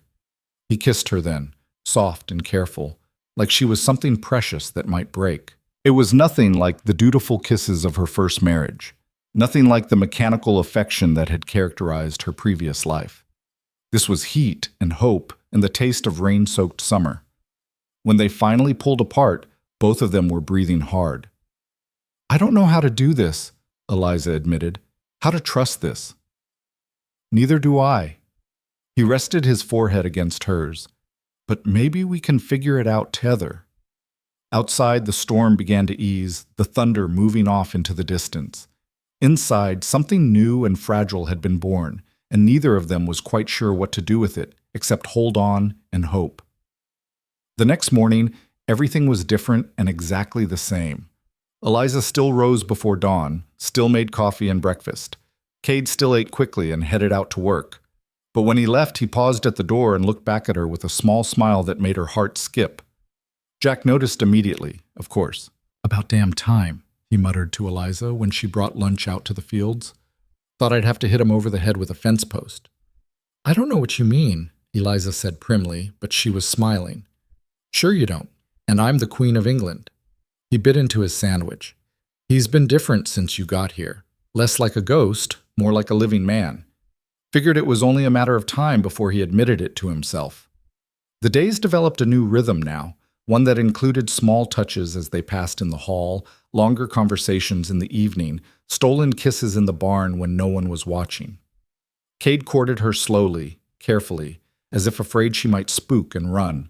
He kissed her then, soft and careful, like she was something precious that might break. It was nothing like the dutiful kisses of her first marriage, nothing like the mechanical affection that had characterized her previous life. This was heat and hope and the taste of rain-soaked summer. When they finally pulled apart, both of them were breathing hard. "I don't know how to do this," Eliza admitted. "How to trust this." "Neither do I," He rested his forehead against hers. But maybe we can figure it out together. Outside, the storm began to ease, the thunder moving off into the distance. Inside, something new and fragile had been born, and neither of them was quite sure what to do with it, except hold on and hope. The next morning, everything was different and exactly the same. Eliza still rose before dawn, still made coffee and breakfast. Cade still ate quickly and headed out to work. But when he left, he paused at the door and looked back at her with a small smile that made her heart skip. Jack noticed immediately, of course. "About damn time," he muttered to Eliza when she brought lunch out to the fields. "Thought I'd have to hit him over the head with a fence post." "I don't know what you mean," Eliza said primly, but she was smiling. "Sure you don't, and I'm the Queen of England." He bit into his sandwich. "He's been different since you got here. Less like a ghost, more like a living man." Figured it was only a matter of time before he admitted it to himself. The days developed a new rhythm now, one that included small touches as they passed in the hall, longer conversations in the evening, stolen kisses in the barn when no one was watching. Cade courted her slowly, carefully, as if afraid she might spook and run.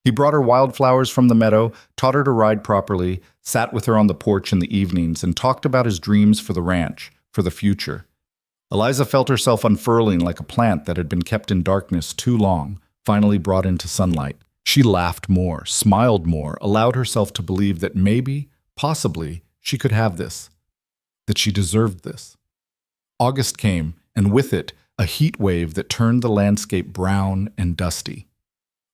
He brought her wildflowers from the meadow, taught her to ride properly, sat with her on the porch in the evenings, and talked about his dreams for the ranch, for the future. Eliza felt herself unfurling like a plant that had been kept in darkness too long, finally brought into sunlight. She laughed more, smiled more, allowed herself to believe that maybe, possibly, she could have this, that she deserved this. August came, and with it, a heat wave that turned the landscape brown and dusty.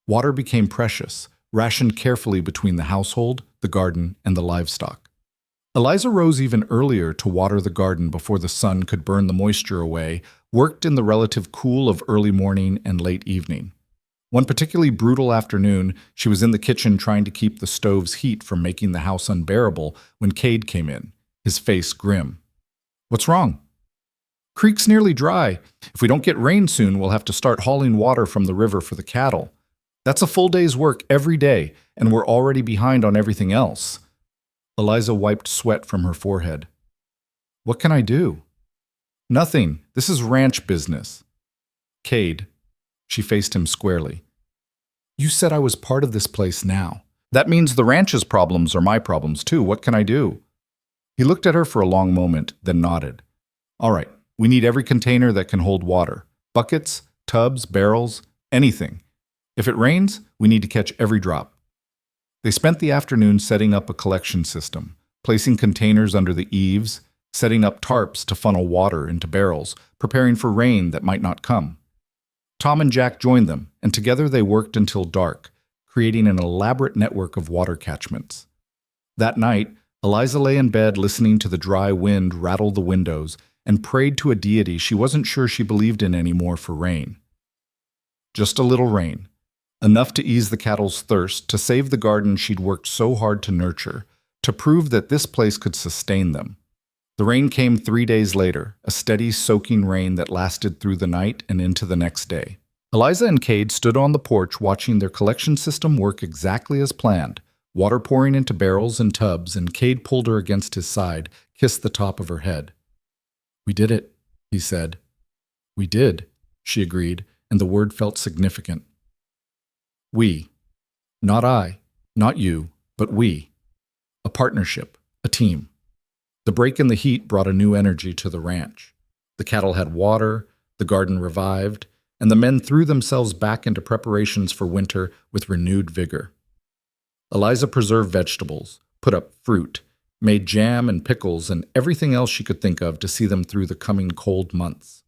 Water became precious, rationed carefully between the household, the garden, and the livestock. Eliza rose even earlier to water the garden before the sun could burn the moisture away, worked in the relative cool of early morning and late evening. One particularly brutal afternoon, she was in the kitchen trying to keep the stove's heat from making the house unbearable when Cade came in, his face grim. "What's wrong?" "Creek's nearly dry. If we don't get rain soon, we'll have to start hauling water from the river for the cattle. That's a full day's work every day, and we're already behind on everything else." Eliza wiped sweat from her forehead. "What can I do?" "Nothing. This is ranch business." "Cade." She faced him squarely. "You said I was part of this place now. That means the ranch's problems are my problems too. What can I do?" He looked at her for a long moment, then nodded. "All right, we need every container that can hold water. Buckets, tubs, barrels, anything. If it rains, we need to catch every drop." They spent the afternoon setting up a collection system, placing containers under the eaves, setting up tarps to funnel water into barrels, preparing for rain that might not come. Tom and Jack joined them, and together they worked until dark, creating an elaborate network of water catchments. That night, Eliza lay in bed listening to the dry wind rattle the windows and prayed to a deity she wasn't sure she believed in anymore for rain. Just a little rain. Enough to ease the cattle's thirst, to save the garden she'd worked so hard to nurture, to prove that this place could sustain them. The rain came 3 days later, a steady, soaking rain that lasted through the night and into the next day. Eliza and Cade stood on the porch watching their collection system work exactly as planned, water pouring into barrels and tubs, and Cade pulled her against his side, kissed the top of her head. "We did it," he said. "We did," she agreed, and the word felt significant. We. Not I, not you, but we. A partnership, a team. The break in the heat brought a new energy to the ranch. The cattle had water, the garden revived, and the men threw themselves back into preparations for winter with renewed vigor. Eliza preserved vegetables, put up fruit, made jam and pickles and everything else she could think of to see them through the coming cold months.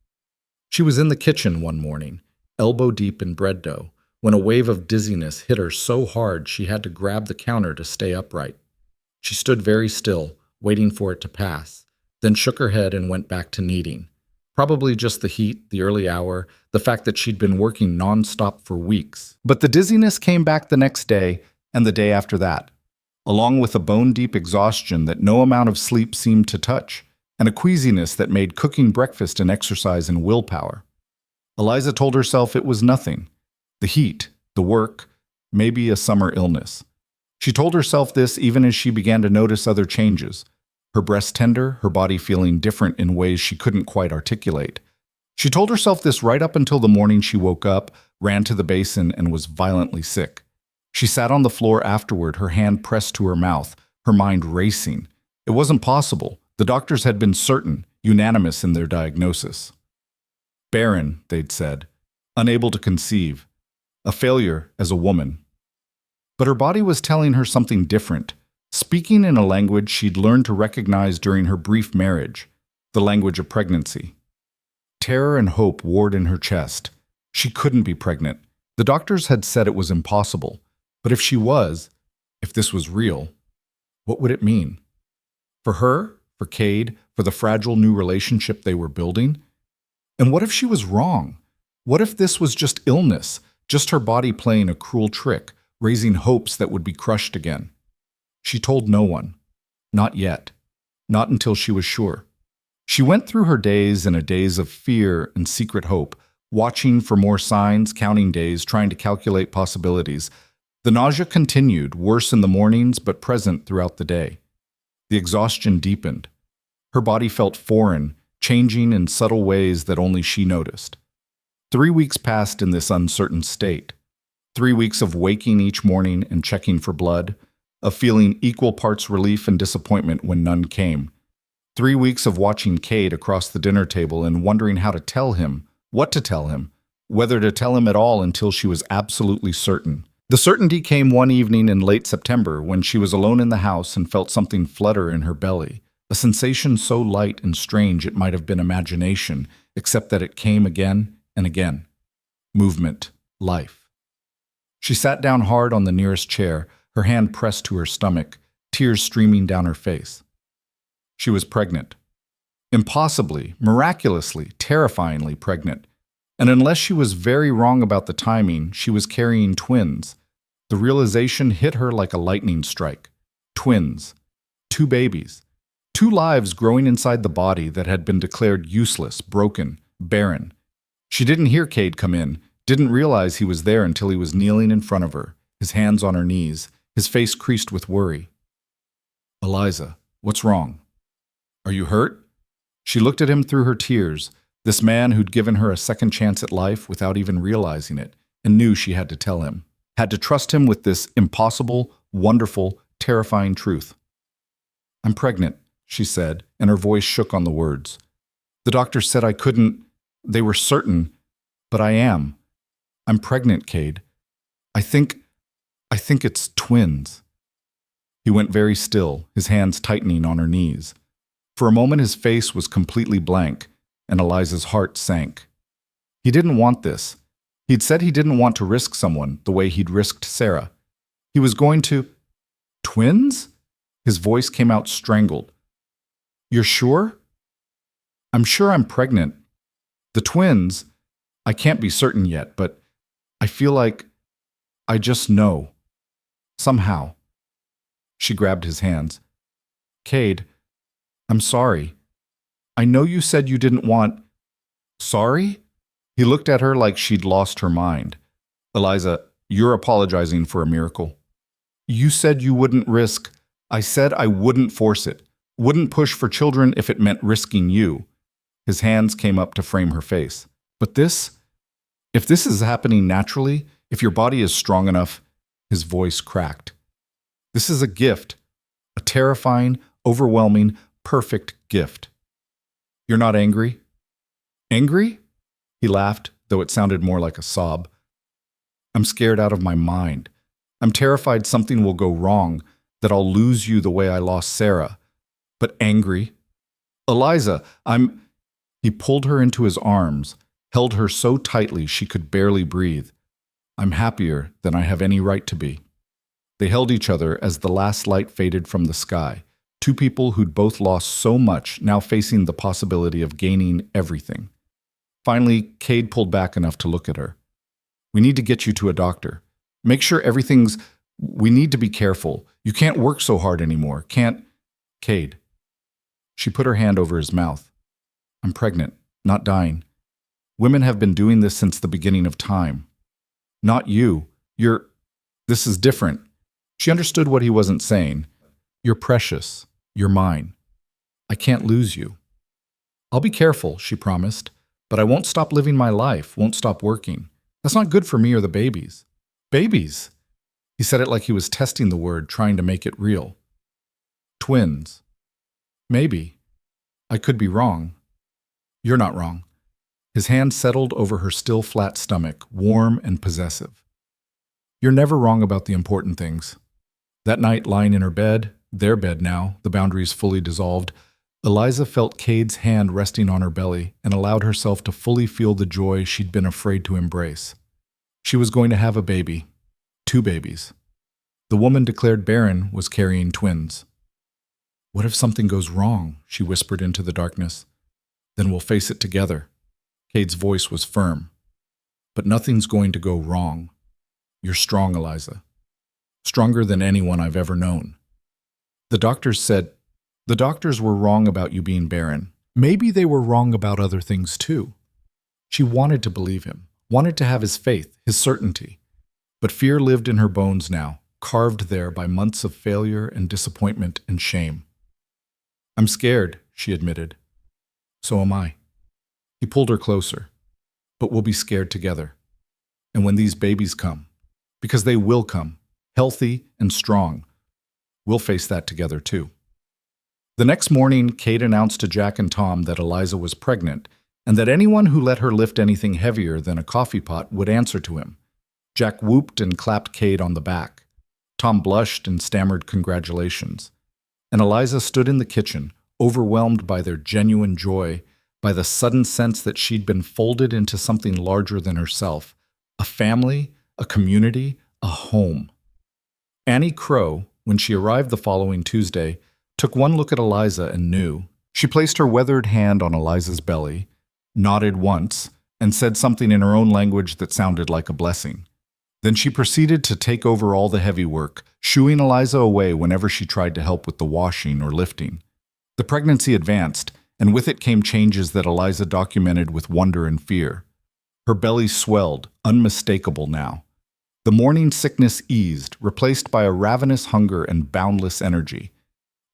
She was in the kitchen one morning, elbow deep in bread dough, when a wave of dizziness hit her so hard she had to grab the counter to stay upright. She stood very still, waiting for it to pass, then shook her head and went back to kneading. Probably just the heat, the early hour, the fact that she'd been working nonstop for weeks. But the dizziness came back the next day and the day after that, along with a bone-deep exhaustion that no amount of sleep seemed to touch, and a queasiness that made cooking breakfast an exercise in willpower. Eliza told herself it was nothing. The heat, the work, maybe a summer illness. She told herself this even as she began to notice other changes. Her breast tender, her body feeling different in ways she couldn't quite articulate. She told herself this right up until the morning she woke up, ran to the basin, and was violently sick. She sat on the floor afterward, her hand pressed to her mouth, her mind racing. It wasn't possible. The doctors had been certain, unanimous in their diagnosis. Barren, they'd said, unable to conceive, a failure as a woman. But her body was telling her something different, speaking in a language she'd learned to recognize during her brief marriage, the language of pregnancy. Terror and hope warred in her chest. She couldn't be pregnant. The doctors had said it was impossible. But if she was, if this was real, what would it mean? For her, for Cade, for the fragile new relationship they were building? And what if she was wrong? What if this was just illness, just her body playing a cruel trick, raising hopes that would be crushed again? She told no one. Not yet. Not until she was sure. She went through her days in a daze of fear and secret hope, watching for more signs, counting days, trying to calculate possibilities. The nausea continued, worse in the mornings, but present throughout the day. The exhaustion deepened. Her body felt foreign, changing in subtle ways that only she noticed. 3 weeks passed in this uncertain state. 3 weeks of waking each morning and checking for blood, of feeling equal parts relief and disappointment when none came. 3 weeks of watching Cade across the dinner table and wondering how to tell him, what to tell him, whether to tell him at all until she was absolutely certain. The certainty came one evening in late September when she was alone in the house and felt something flutter in her belly, a sensation so light and strange it might have been imagination, except that it came again and again. Movement, life. She sat down hard on the nearest chair, her hand pressed to her stomach, tears streaming down her face. She was pregnant. Impossibly, miraculously, terrifyingly pregnant. And unless she was very wrong about the timing, she was carrying twins. The realization hit her like a lightning strike. Twins. 2 babies. 2 lives growing inside the body that had been declared useless, broken, barren. She didn't hear Cade come in, didn't realize he was there until he was kneeling in front of her, his hands on her knees, his face creased with worry. "Eliza, what's wrong? Are you hurt?" She looked at him through her tears, this man who'd given her a second chance at life without even realizing it, and knew she had to tell him, had to trust him with this impossible, wonderful, terrifying truth. "I'm pregnant," she said, and her voice shook on the words. "The doctor said I couldn't. They were certain, but I am. I'm pregnant, Cade. I think it's twins." He went very still, his hands tightening on her knees. For a moment his face was completely blank, and Eliza's heart sank. He didn't want this. He'd said he didn't want to risk someone the way he'd risked Sarah. He was going to... Twins? His voice came out strangled. "You're sure?" "I'm sure I'm pregnant. The twins, I can't be certain yet, but I feel like I just know. Somehow." She grabbed his hands. "Cade, I'm sorry. I know you said you didn't want..." "Sorry?" He looked at her like she'd lost her mind. "Eliza, you're apologizing for a miracle. You said you wouldn't risk. I said I wouldn't force it, wouldn't push for children if it meant risking you." His hands came up to frame her face. "But this? If this is happening naturally, if your body is strong enough..." His voice cracked. "This is a gift, a terrifying, overwhelming, perfect gift. You're not angry?" "Angry?" He laughed, though it sounded more like a sob. "I'm scared out of my mind. I'm terrified something will go wrong, that I'll lose you the way I lost Sarah. But angry? Eliza, I'm..." He pulled her into his arms, held her so tightly she could barely breathe. "I'm happier than I have any right to be." They held each other as the last light faded from the sky. 2 people who'd both lost so much, now facing the possibility of gaining everything. Finally, Cade pulled back enough to look at her. "We need to get you to a doctor. Make sure everything's... We need to be careful. You can't work so hard anymore. Can't..." "Cade." She put her hand over his mouth. "I'm pregnant, not dying. Women have been doing this since the beginning of time. Not you. You're... This is different." She understood what he wasn't saying. "You're precious. You're mine. I can't lose you." "I'll be careful," she promised. But I won't stop living my life, won't stop working. That's not good for me or the babies. Babies? He said it like he was testing the word, trying to make it real. Twins. Maybe. I could be wrong. You're not wrong. His hand settled over her still flat stomach, warm and possessive. You're never wrong about the important things. That night, lying in her bed, their bed now, the boundaries fully dissolved, Eliza felt Cade's hand resting on her belly and allowed herself to fully feel the joy she'd been afraid to embrace. She was going to have a baby. 2 babies. The woman declared barren was carrying twins. What if something goes wrong? She whispered into the darkness. Then we'll face it together. Cade's voice was firm. But nothing's going to go wrong. You're strong, Eliza. Stronger than anyone I've ever known. The doctors said, the doctors were wrong about you being barren. Maybe they were wrong about other things too. She wanted to believe him, wanted to have his faith, his certainty. But fear lived in her bones now, carved there by months of failure and disappointment and shame. I'm scared, she admitted. So am I. He pulled her closer. But we'll be scared together. And when these babies come, because they will come, healthy and strong, we'll face that together too. The next morning, Kate announced to Jack and Tom that Eliza was pregnant and that anyone who let her lift anything heavier than a coffee pot would answer to him. Jack whooped and clapped Kate on the back. Tom blushed and stammered congratulations. And Eliza stood in the kitchen, overwhelmed by their genuine joy, by the sudden sense that she'd been folded into something larger than herself, a family, a community, a home. Annie Crow, when she arrived the following Tuesday, took one look at Eliza and knew. She placed her weathered hand on Eliza's belly, nodded once, and said something in her own language that sounded like a blessing. Then she proceeded to take over all the heavy work, shooing Eliza away whenever she tried to help with the washing or lifting. The pregnancy advanced, and with it came changes that Eliza documented with wonder and fear. Her belly swelled, unmistakable now. The morning sickness eased, replaced by a ravenous hunger and boundless energy.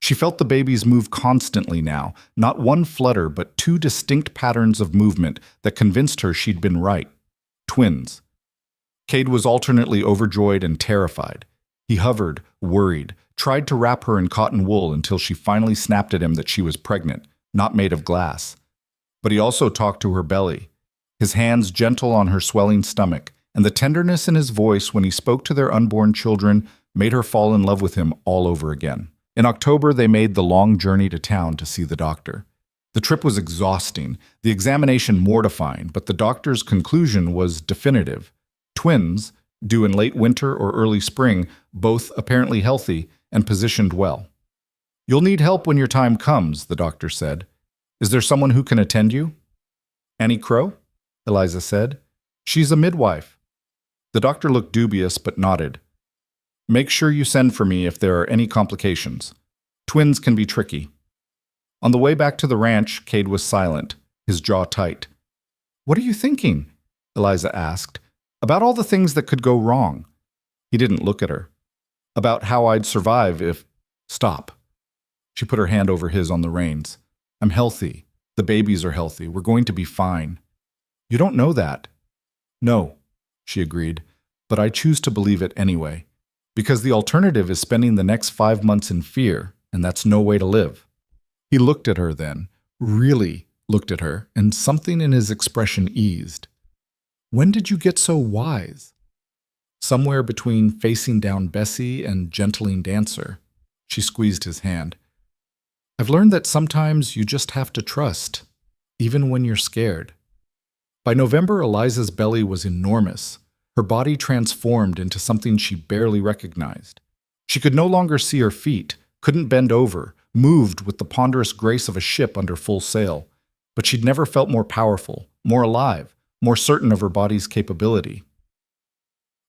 She felt the babies move constantly now, not one flutter but 2 distinct patterns of movement that convinced her she'd been right. Twins. Cade was alternately overjoyed and terrified. He hovered, worried, tried to wrap her in cotton wool until she finally snapped at him that she was pregnant, not made of glass. But he also talked to her belly, his hands gentle on her swelling stomach, and the tenderness in his voice when he spoke to their unborn children made her fall in love with him all over again. In October, they made the long journey to town to see the doctor. The trip was exhausting, the examination mortifying, but the doctor's conclusion was definitive. Twins, due in late winter or early spring, both apparently healthy and positioned well. You'll need help when your time comes, the doctor said. Is there someone who can attend you? Annie Crow? Eliza said. She's a midwife. The doctor looked dubious but nodded. Make sure you send for me if there are any complications. Twins can be tricky. On the way back to the ranch, Cade was silent, his jaw tight. What are you thinking? Eliza asked. About all the things that could go wrong. He didn't look at her. About how I'd survive if... Stop. She put her hand over his on the reins. I'm healthy. The babies are healthy. We're going to be fine. You don't know that. No, she agreed, but I choose to believe it anyway. Because the alternative is spending the next 5 months in fear, and that's no way to live. He looked at her then, really looked at her, and something in his expression eased. When did you get so wise? Somewhere between facing down Bessie and gentling Dancer. She squeezed his hand. I've learned that sometimes you just have to trust, even when you're scared. By November, Eliza's belly was enormous. Her body transformed into something she barely recognized. She could no longer see her feet, couldn't bend over, moved with the ponderous grace of a ship under full sail. But she'd never felt more powerful, more alive, more certain of her body's capability.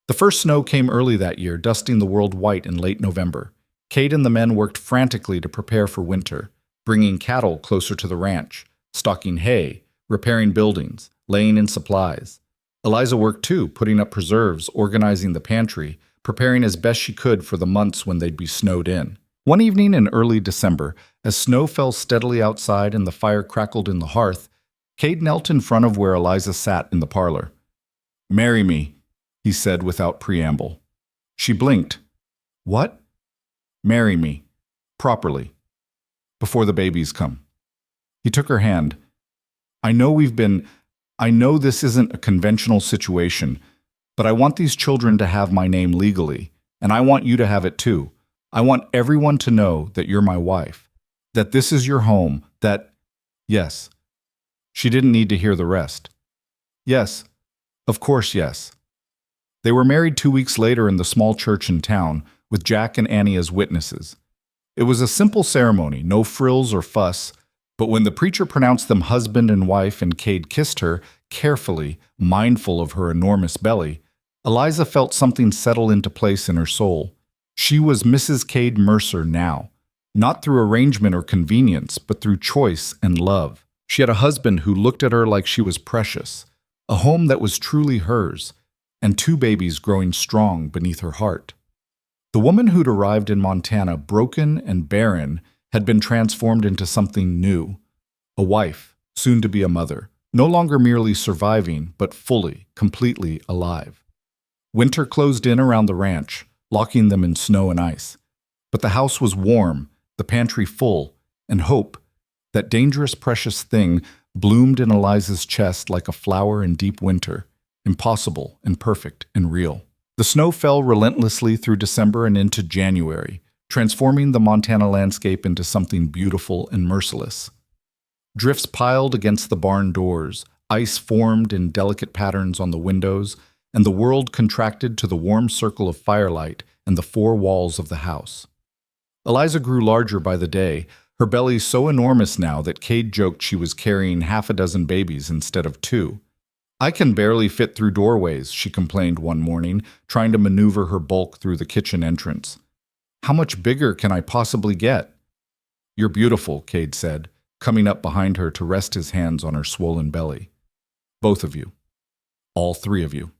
The first snow came early that year, dusting the world white in late November. Cade and the men worked frantically to prepare for winter, bringing cattle closer to the ranch, stocking hay, repairing buildings, laying in supplies. Eliza worked too, putting up preserves, organizing the pantry, preparing as best she could for the months when they'd be snowed in. One evening in early December, as snow fell steadily outside and the fire crackled in the hearth, Cade knelt in front of where Eliza sat in the parlor. "Marry me," he said without preamble. She blinked. "What?" "Marry me. Properly. Before the babies come." He took her hand. I know this isn't a conventional situation, but I want these children to have my name legally, and I want you to have it too. I want everyone to know that you're my wife, that this is your home, that, yes." She didn't need to hear the rest. "Yes, of course, yes." They were married 2 weeks later in the small church in town, with Jack and Annie as witnesses. It was a simple ceremony, no frills or fuss, but when the preacher pronounced them husband and wife and Cade kissed her, carefully, mindful of her enormous belly, Eliza felt something settle into place in her soul. She was Mrs. Cade Mercer now, not through arrangement or convenience, but through choice and love. She had a husband who looked at her like she was precious, a home that was truly hers, and 2 babies growing strong beneath her heart. The woman who'd arrived in Montana broken and barren had been transformed into something new. A wife, soon to be a mother, no longer merely surviving, but fully, completely alive. Winter closed in around the ranch, locking them in snow and ice. But the house was warm, the pantry full, and hope, that dangerous, precious thing, bloomed in Eliza's chest like a flower in deep winter, impossible and perfect and real. The snow fell relentlessly through December and into January, transforming the Montana landscape into something beautiful and merciless. Drifts piled against the barn doors, ice formed in delicate patterns on the windows, and the world contracted to the warm circle of firelight and the 4 walls of the house. Eliza grew larger by the day, her belly so enormous now that Cade joked she was carrying 6 babies instead of 2. "I can barely fit through doorways," she complained one morning, trying to maneuver her bulk through the kitchen entrance. "How much bigger can I possibly get?" "You're beautiful," Cade said, coming up behind her to rest his hands on her swollen belly. "Both of you. All 3 of you."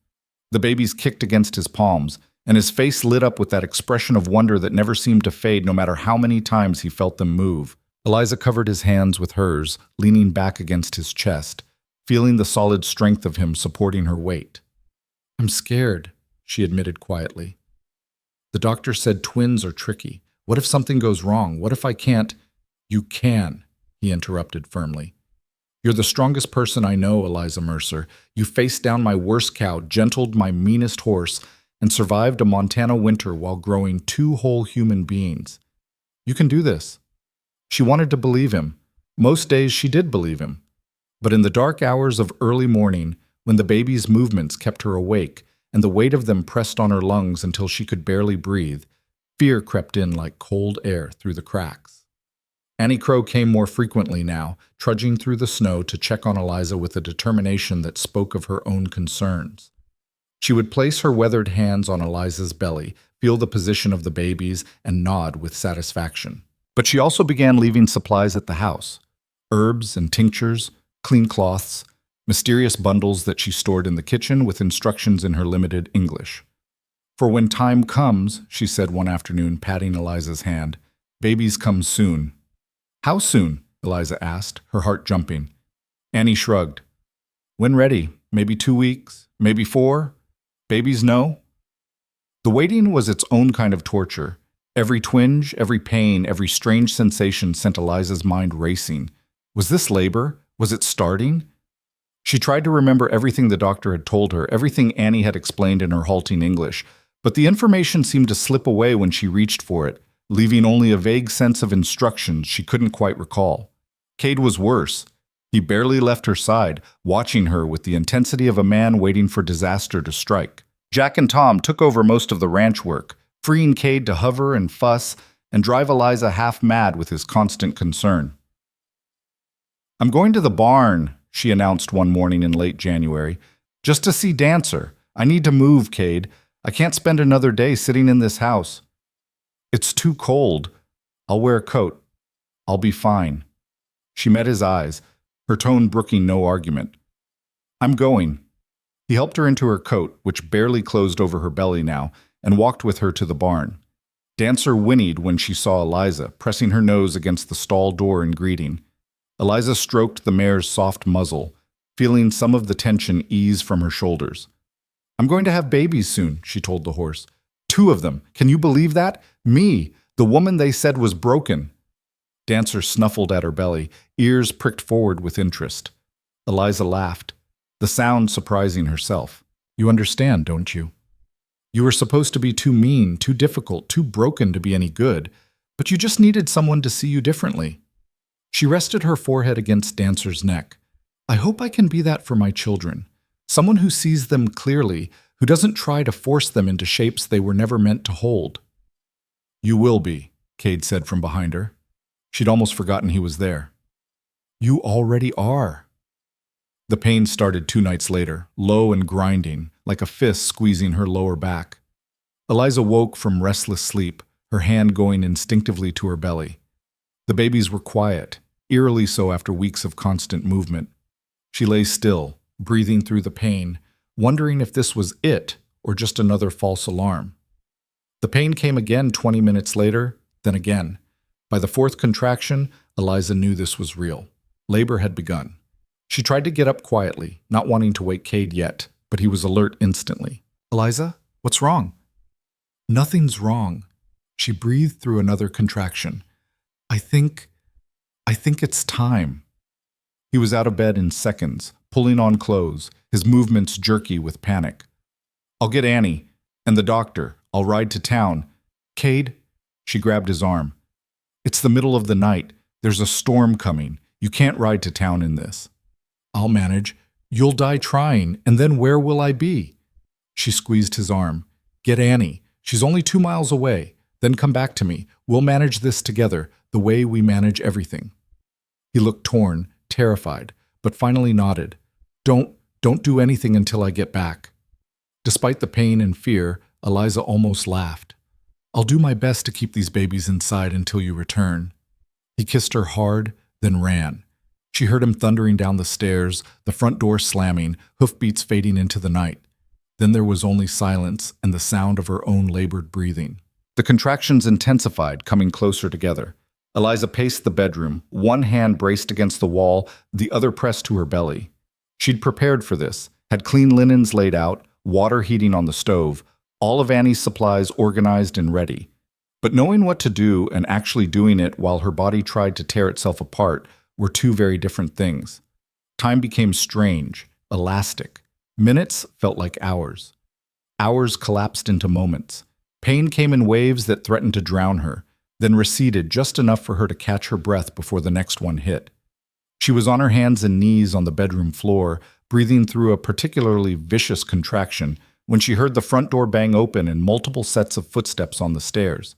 The babies kicked against his palms, and his face lit up with that expression of wonder that never seemed to fade no matter how many times he felt them move. Eliza covered his hands with hers, leaning back against his chest, feeling the solid strength of him supporting her weight. "I'm scared," she admitted quietly. "The doctor said twins are tricky. What if something goes wrong? What if I can't—" "You can," he interrupted firmly. "You're the strongest person I know, Eliza Mercer. You faced down my worst cow, gentled my meanest horse, and survived a Montana winter while growing 2 whole human beings. You can do this." She wanted to believe him. Most days she did believe him. But in the dark hours of early morning, when the baby's movements kept her awake and the weight of them pressed on her lungs until she could barely breathe, fear crept in like cold air through the cracks. Annie Crow came more frequently now, trudging through the snow to check on Eliza with a determination that spoke of her own concerns. She would place her weathered hands on Eliza's belly, feel the position of the babies, and nod with satisfaction. But she also began leaving supplies at the house: herbs and tinctures, clean cloths, mysterious bundles that she stored in the kitchen with instructions in her limited English. "For when time comes," she said one afternoon, patting Eliza's hand, "babies come soon." "How soon?" Eliza asked, her heart jumping. Annie shrugged. "When ready. Maybe 2 weeks, maybe 4. Babies know." The waiting was its own kind of torture. Every twinge, every pain, every strange sensation sent Eliza's mind racing. Was this labor? Was it starting? She tried to remember everything the doctor had told her, everything Annie had explained in her halting English, but the information seemed to slip away when she reached for it, leaving only a vague sense of instructions she couldn't quite recall. Cade was worse. He barely left her side, watching her with the intensity of a man waiting for disaster to strike. Jack and Tom took over most of the ranch work, freeing Cade to hover and fuss and drive Eliza half mad with his constant concern. "I'm going to the barn," she announced one morning in late January, "just to see Dancer. I need to move, Cade. I can't spend another day sitting in this house." "It's too cold. I'll wear a coat. I'll be fine." She met his eyes, her tone brooking no argument. "I'm going." He helped her into her coat, which barely closed over her belly now, and walked with her to the barn. Dancer whinnied when she saw Eliza, pressing her nose against the stall door in greeting. Eliza stroked the mare's soft muzzle, feeling some of the tension ease from her shoulders. I'm going to have babies soon, she told the horse. 2 of them. Can you believe that? Me, the woman they said was broken. Dancer snuffled at her belly, ears pricked forward with interest. Eliza laughed, the sound surprising herself. You understand, don't you? You were supposed to be too mean, too difficult, too broken to be any good, but you just needed someone to see you differently. She rested her forehead against Dancer's neck. I hope I can be that for my children. Someone who sees them clearly, who doesn't try to force them into shapes they were never meant to hold. You will be, Cade said from behind her. She'd almost forgotten he was there. You already are. The pain started 2 nights later, low and grinding, like a fist squeezing her lower back. Eliza woke from restless sleep, her hand going instinctively to her belly. The babies were quiet, eerily so after weeks of constant movement. She lay still, breathing through the pain, wondering if this was it or just another false alarm. The pain came again 20 minutes later, then again. By the 4th contraction, Eliza knew this was real. Labor had begun. She tried to get up quietly, not wanting to wake Cade yet, but he was alert instantly. Eliza, what's wrong? Nothing's wrong. She breathed through another contraction. I think it's time. He was out of bed in seconds, pulling on clothes, his movements jerky with panic. I'll get Annie and the doctor. I'll ride to town. Cade, she grabbed his arm. It's the middle of the night. There's a storm coming. You can't ride to town in this. I'll manage. You'll die trying, and then where will I be? She squeezed his arm. Get Annie. She's only 2 miles away. Then come back to me. We'll manage this together, the way we manage everything. He looked torn, terrified, but finally nodded. Don't do anything until I get back. Despite the pain and fear, Eliza almost laughed. I'll do my best to keep these babies inside until you return. He kissed her hard, then ran. She heard him thundering down the stairs, the front door slamming, hoofbeats fading into the night. Then there was only silence and the sound of her own labored breathing. The contractions intensified, coming closer together. Eliza paced the bedroom, one hand braced against the wall, the other pressed to her belly. She'd prepared for this, had clean linens laid out, water heating on the stove, all of Annie's supplies organized and ready. But knowing what to do and actually doing it while her body tried to tear itself apart were 2 very different things. Time became strange, elastic. Minutes felt like hours. Hours collapsed into moments. Pain came in waves that threatened to drown her, then receded just enough for her to catch her breath before the next one hit. She was on her hands and knees on the bedroom floor, breathing through a particularly vicious contraction, when she heard the front door bang open and multiple sets of footsteps on the stairs.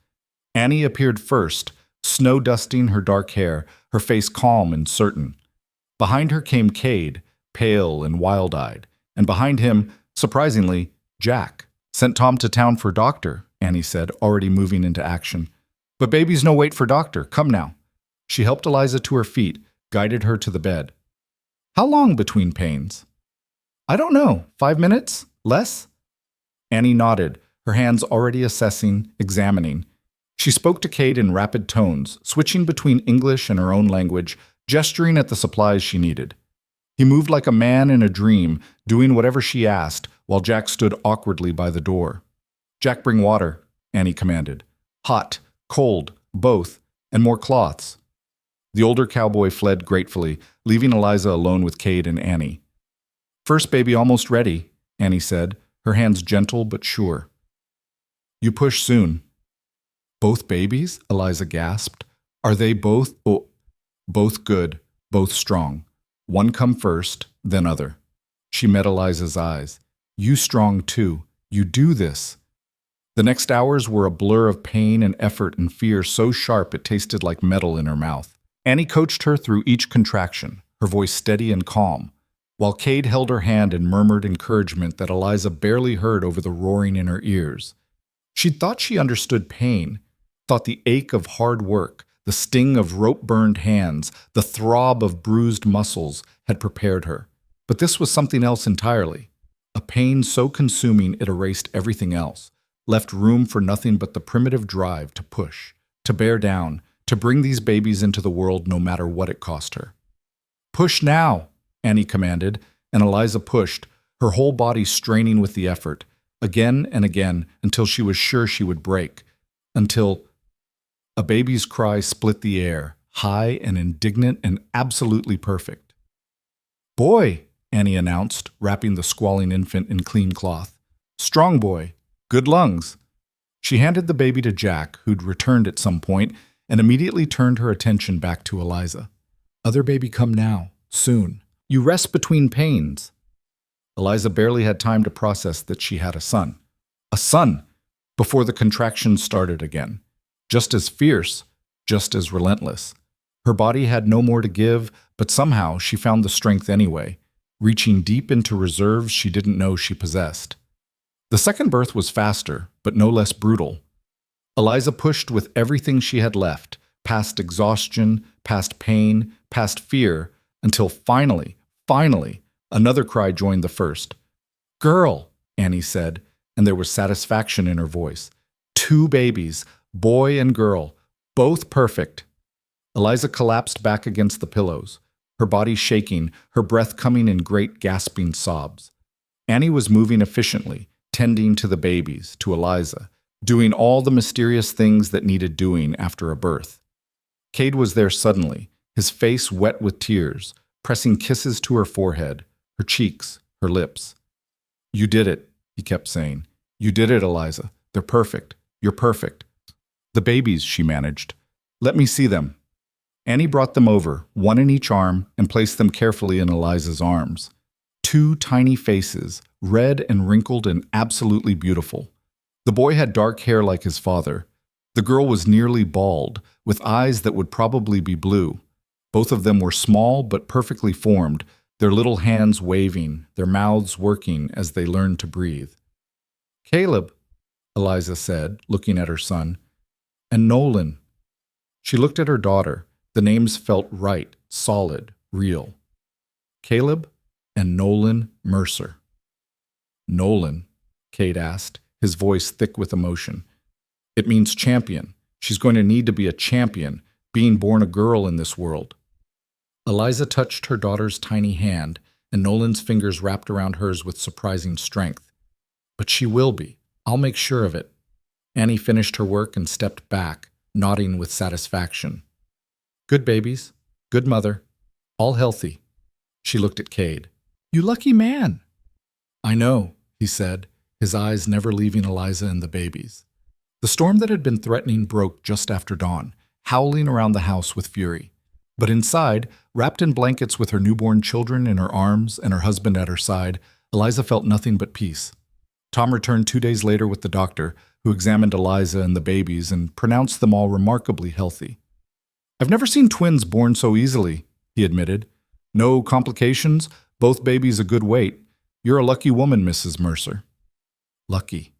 Annie appeared first, snow dusting her dark hair, her face calm and certain. Behind her came Cade, pale and wild-eyed, and behind him, surprisingly, Jack. Sent Tom to town for doctor, Annie said, already moving into action. But babies no wait for doctor. Come now. She helped Eliza to her feet, guided her to the bed. How long between pains? I don't know. 5 minutes? Less? Annie nodded, her hands already assessing, examining. She spoke to Cade in rapid tones, switching between English and her own language, gesturing at the supplies she needed. He moved like a man in a dream, doing whatever she asked, while Jack stood awkwardly by the door. Jack, bring water, Annie commanded. Hot, cold, both, and more cloths. The older cowboy fled gratefully, leaving Eliza alone with Cade and Annie. First baby almost ready, Annie said, her hands gentle but sure. You push soon. Both babies? Eliza gasped. Are they both? Oh, both good, both strong. One come first, then other. She met Eliza's eyes. You strong too. You do this. The next hours were a blur of pain and effort and fear so sharp it tasted like metal in her mouth. Annie coached her through each contraction, her voice steady and calm, while Cade held her hand and murmured encouragement that Eliza barely heard over the roaring in her ears. She'd thought she understood pain, thought the ache of hard work, the sting of rope-burned hands, the throb of bruised muscles had prepared her. But this was something else entirely. A pain so consuming it erased everything else, left room for nothing but the primitive drive to push, to bear down, to bring these babies into the world no matter what it cost her. Push now, Annie commanded, and Eliza pushed, her whole body straining with the effort, again and again until she was sure she would break, until a baby's cry split the air, high and indignant and absolutely perfect. Boy, Annie announced, wrapping the squalling infant in clean cloth. Strong boy. Good lungs. She handed the baby to Jack, who'd returned at some point, and immediately turned her attention back to Eliza. Other baby come now, soon. You rest between pains. Eliza barely had time to process that she had a son. A son! Before the contractions started again. Just as fierce, just as relentless. Her body had no more to give, but somehow she found the strength anyway, reaching deep into reserves she didn't know she possessed. The second birth was faster, but no less brutal. Eliza pushed with everything she had left, past exhaustion, past pain, past fear, until finally, another cry joined the first. Girl, Annie said, and there was satisfaction in her voice. 2 babies, boy and girl, both perfect. Eliza collapsed back against the pillows, her body shaking, her breath coming in great gasping sobs. Annie was moving efficiently, tending to the babies, to Eliza, doing all the mysterious things that needed doing after a birth. Cade was there suddenly, his face wet with tears, pressing kisses to her forehead, her cheeks, her lips. You did it, he kept saying. You did it, Eliza. They're perfect. You're perfect. The babies, she managed. Let me see them. Annie brought them over, one in each arm, and placed them carefully in Eliza's arms. 2 tiny faces, red and wrinkled and absolutely beautiful. The boy had dark hair like his father. The girl was nearly bald, with eyes that would probably be blue. Both of them were small but perfectly formed, their little hands waving, their mouths working as they learned to breathe. Caleb, Eliza said, looking at her son. And Nolan. She looked at her daughter. The names felt right, solid, real. Caleb and Nolan Mercer. Nolan, Cade asked, his voice thick with emotion. It means champion. She's going to need to be a champion, being born a girl in this world. Eliza touched her daughter's tiny hand, and Nolan's fingers wrapped around hers with surprising strength. But she will be. I'll make sure of it. Annie finished her work and stepped back, nodding with satisfaction. Good babies. Good mother. All healthy. She looked at Cade. You lucky man. I know, he said, his eyes never leaving Eliza and the babies. The storm that had been threatening broke just after dawn, howling around the house with fury. But inside, wrapped in blankets with her newborn children in her arms and her husband at her side, Eliza felt nothing but peace. Tom returned 2 days later with the doctor, who examined Eliza and the babies and pronounced them all remarkably healthy. I've never seen twins born so easily, he admitted. No complications, both babies a good weight. You're a lucky woman, Mrs. Mercer. Lucky.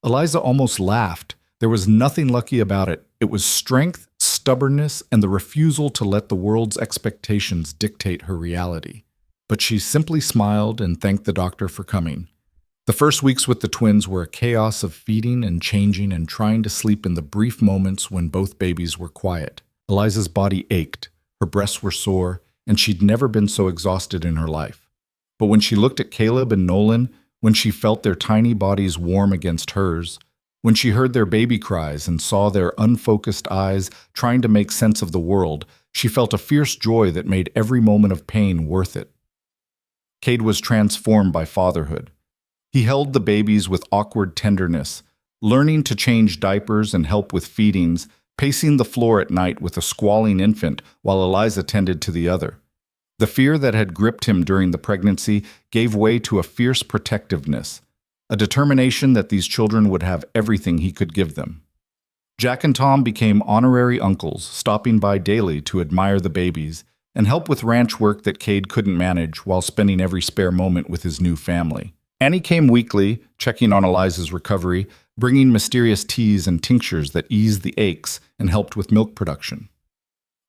Eliza almost laughed. There was nothing lucky about it. It was strength, stubbornness, and the refusal to let the world's expectations dictate her reality. But she simply smiled and thanked the doctor for coming. The first weeks with the twins were a chaos of feeding and changing and trying to sleep in the brief moments when both babies were quiet. Eliza's body ached, her breasts were sore, and she'd never been so exhausted in her life. But when she looked at Caleb and Nolan, when she felt their tiny bodies warm against hers, when she heard their baby cries and saw their unfocused eyes trying to make sense of the world, she felt a fierce joy that made every moment of pain worth it. Cade was transformed by fatherhood. He held the babies with awkward tenderness, learning to change diapers and help with feedings, pacing the floor at night with a squalling infant while Eliza tended to the other. The fear that had gripped him during the pregnancy gave way to a fierce protectiveness, a determination that these children would have everything he could give them. Jack and Tom became honorary uncles, stopping by daily to admire the babies and help with ranch work that Cade couldn't manage while spending every spare moment with his new family. Annie came weekly, checking on Eliza's recovery, bringing mysterious teas and tinctures that eased the aches and helped with milk production.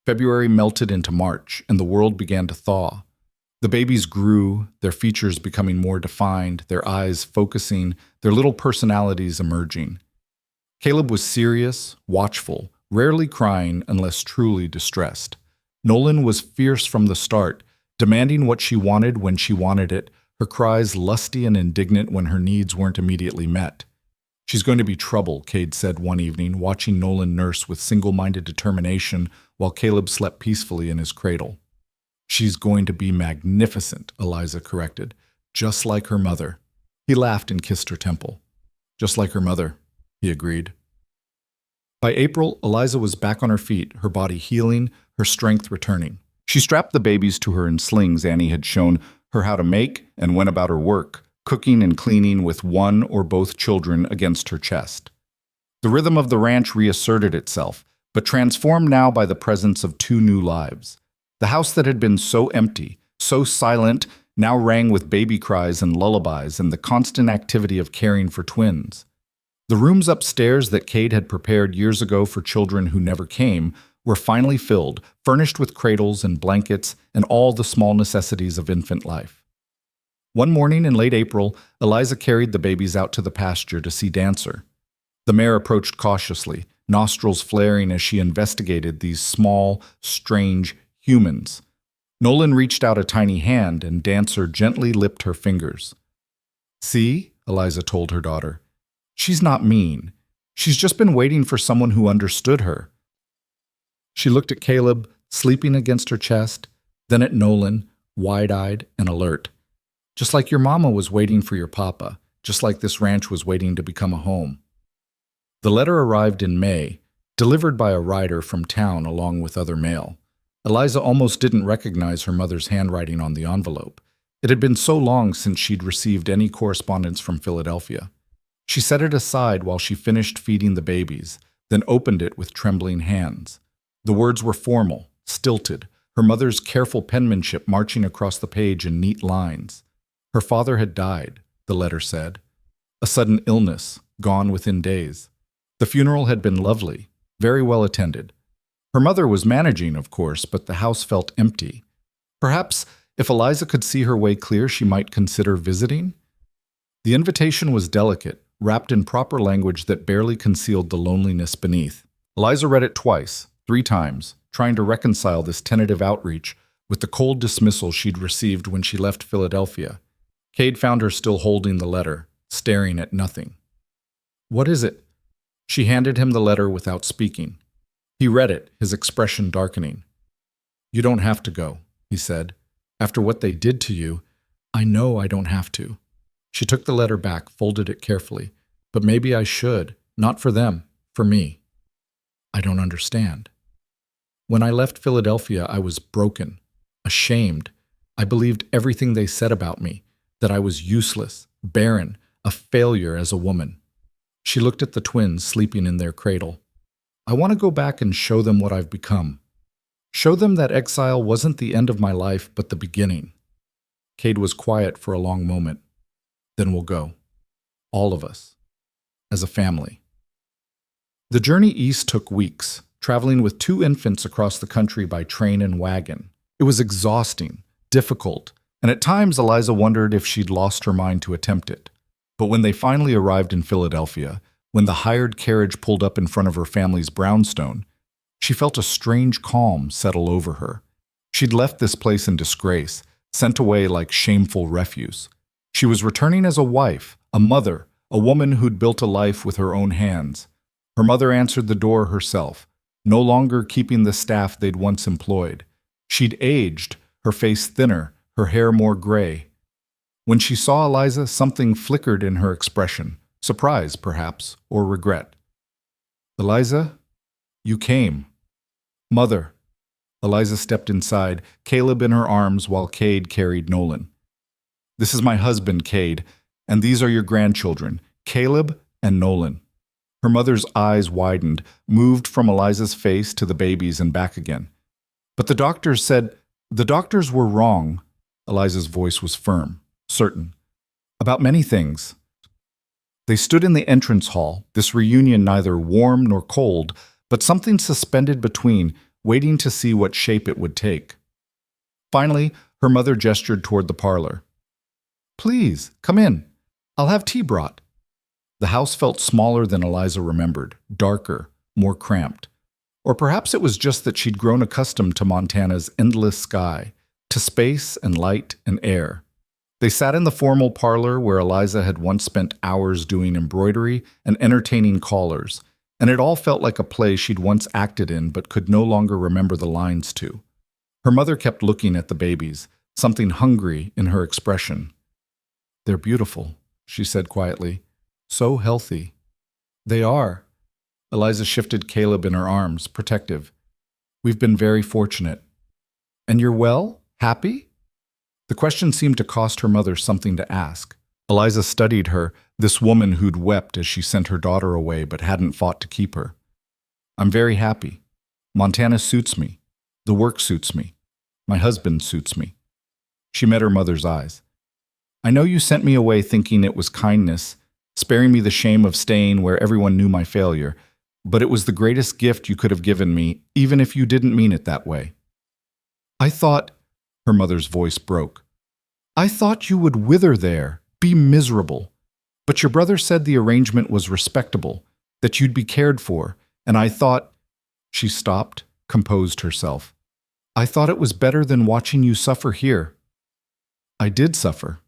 February melted into March, and the world began to thaw. The babies grew, their features becoming more defined, their eyes focusing, their little personalities emerging. Caleb was serious, watchful, rarely crying unless truly distressed. Nolan was fierce from the start, demanding what she wanted when she wanted it, her cries lusty and indignant when her needs weren't immediately met. "She's going to be trouble," Cade said one evening, watching Nolan nurse with single-minded determination while Caleb slept peacefully in his cradle. "She's going to be magnificent," Eliza corrected, "just like her mother." He laughed and kissed her temple. "Just like her mother," he agreed. By April, Eliza was back on her feet, her body healing, her strength returning. She strapped the babies to her in slings Annie had shown her how to make and went about her work, cooking and cleaning with one or both children against her chest. The rhythm of the ranch reasserted itself, but transformed now by the presence of two new lives. The house that had been so empty, so silent, now rang with baby cries and lullabies and the constant activity of caring for twins. The rooms upstairs that Cade had prepared years ago for children who never came were finally filled, furnished with cradles and blankets and all the small necessities of infant life. One morning in late April, Eliza carried the babies out to the pasture to see Dancer. The mare approached cautiously, nostrils flaring as she investigated these small, strange humans. Nolan reached out a tiny hand, and Dancer gently lipped her fingers. "See," Eliza told her daughter, "she's not mean. She's just been waiting for someone who understood her." She looked at Caleb, sleeping against her chest, then at Nolan, wide-eyed and alert. "Just like your mama was waiting for your papa, just like this ranch was waiting to become a home." The letter arrived in May, delivered by a rider from town along with other mail. Eliza almost didn't recognize her mother's handwriting on the envelope. It had been so long since she'd received any correspondence from Philadelphia. She set it aside while she finished feeding the babies, then opened it with trembling hands. The words were formal, stilted, her mother's careful penmanship marching across the page in neat lines. Her father had died, the letter said. A sudden illness, gone within days. The funeral had been lovely, very well attended. Her mother was managing, of course, but the house felt empty. Perhaps, if Eliza could see her way clear, she might consider visiting? The invitation was delicate, wrapped in proper language that barely concealed the loneliness beneath. Eliza read it twice, 3 times, trying to reconcile this tentative outreach with the cold dismissal she'd received when she left Philadelphia. Cade found her still holding the letter, staring at nothing. "What is it?" She handed him the letter without speaking. He read it, his expression darkening. "You don't have to go," he said. "After what they did to you, I know I don't have to." She took the letter back, folded it carefully. "But maybe I should. Not for them, for me." "I don't understand." "When I left Philadelphia, I was broken, ashamed. I believed everything they said about me, that I was useless, barren, a failure as a woman." She looked at the twins sleeping in their cradle. "I want to go back and show them what I've become. Show them that exile wasn't the end of my life, but the beginning." Cade was quiet for a long moment. "Then we'll go. All of us. As a family." The journey east took weeks, traveling with 2 infants across the country by train and wagon. It was exhausting, difficult, and at times Eliza wondered if she'd lost her mind to attempt it. But when they finally arrived in Philadelphia, when the hired carriage pulled up in front of her family's brownstone, she felt a strange calm settle over her. She'd left this place in disgrace, sent away like shameful refuse. She was returning as a wife, a mother, a woman who'd built a life with her own hands. Her mother answered the door herself, no longer keeping the staff they'd once employed. She'd aged, her face thinner, her hair more gray. When she saw Eliza, something flickered in her expression, surprise, perhaps, or regret. "Eliza, you came." "Mother." Eliza stepped inside, Caleb in her arms while Cade carried Nolan. "This is my husband, Cade, and these are your grandchildren, Caleb and Nolan." Her mother's eyes widened, moved from Eliza's face to the babies and back again. "But the doctors said—" "The doctors were wrong." Eliza's voice was firm, certain. "About many things." They stood in the entrance hall, this reunion neither warm nor cold, but something suspended between, waiting to see what shape it would take. Finally, her mother gestured toward the parlor. "Please, come in. I'll have tea brought." The house felt smaller than Eliza remembered, darker, more cramped. Or perhaps it was just that she'd grown accustomed to Montana's endless sky, to space and light and air. They sat in the formal parlor where Eliza had once spent hours doing embroidery and entertaining callers, and it all felt like a play she'd once acted in but could no longer remember the lines to. Her mother kept looking at the babies, something hungry in her expression. "They're beautiful," she said quietly. "So healthy." "They are." Eliza shifted Caleb in her arms, protective. "We've been very fortunate." "And you're well? Happy?" The question seemed to cost her mother something to ask. Eliza studied her, this woman who'd wept as she sent her daughter away but hadn't fought to keep her. "I'm very happy. Montana suits me. The work suits me. My husband suits me." She met her mother's eyes. "I know you sent me away thinking it was kindness, sparing me the shame of staying where everyone knew my failure, but it was the greatest gift you could have given me, even if you didn't mean it that way." "I thought," her mother's voice broke, "I thought you would wither there, be miserable. But your brother said the arrangement was respectable, that you'd be cared for, and I thought—" She stopped, composed herself. "I thought it was better than watching you suffer here." "I did suffer.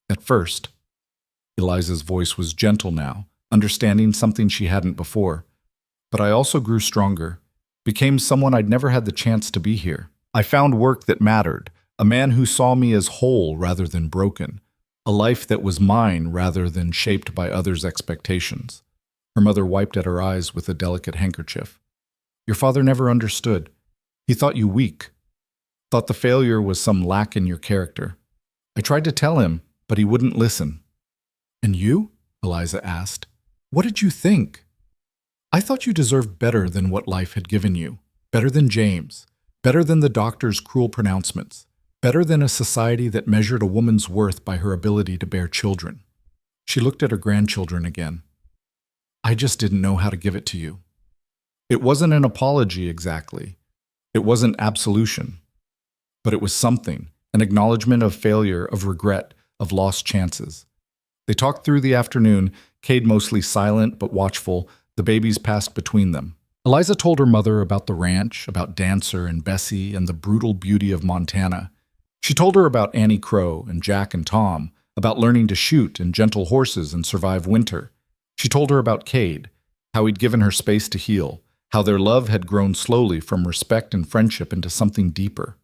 At first." Eliza's voice was gentle now, understanding something she hadn't before. "But I also grew stronger, became someone I'd never had the chance to be here. I found work that mattered, a man who saw me as whole rather than broken, a life that was mine rather than shaped by others' expectations." Her mother wiped at her eyes with a delicate handkerchief. "Your father never understood. He thought you weak, thought the failure was some lack in your character. I tried to tell him, but he wouldn't listen." "And you?" Eliza asked. "What did you think?" "I thought you deserved better than what life had given you, better than James, better than the doctor's cruel pronouncements, better than a society that measured a woman's worth by her ability to bear children." She looked at her grandchildren again. "I just didn't know how to give it to you." It wasn't an apology exactly. It wasn't absolution. But it was something, an acknowledgement of failure, of regret, of lost chances. They talked through the afternoon, Cade mostly silent but watchful. The babies passed between them. Eliza told her mother about the ranch, about Dancer and Bessie and the brutal beauty of Montana. She told her about Annie Crow and Jack and Tom, about learning to shoot and gentle horses and survive winter. She told her about Cade, how he'd given her space to heal, how their love had grown slowly from respect and friendship into something deeper.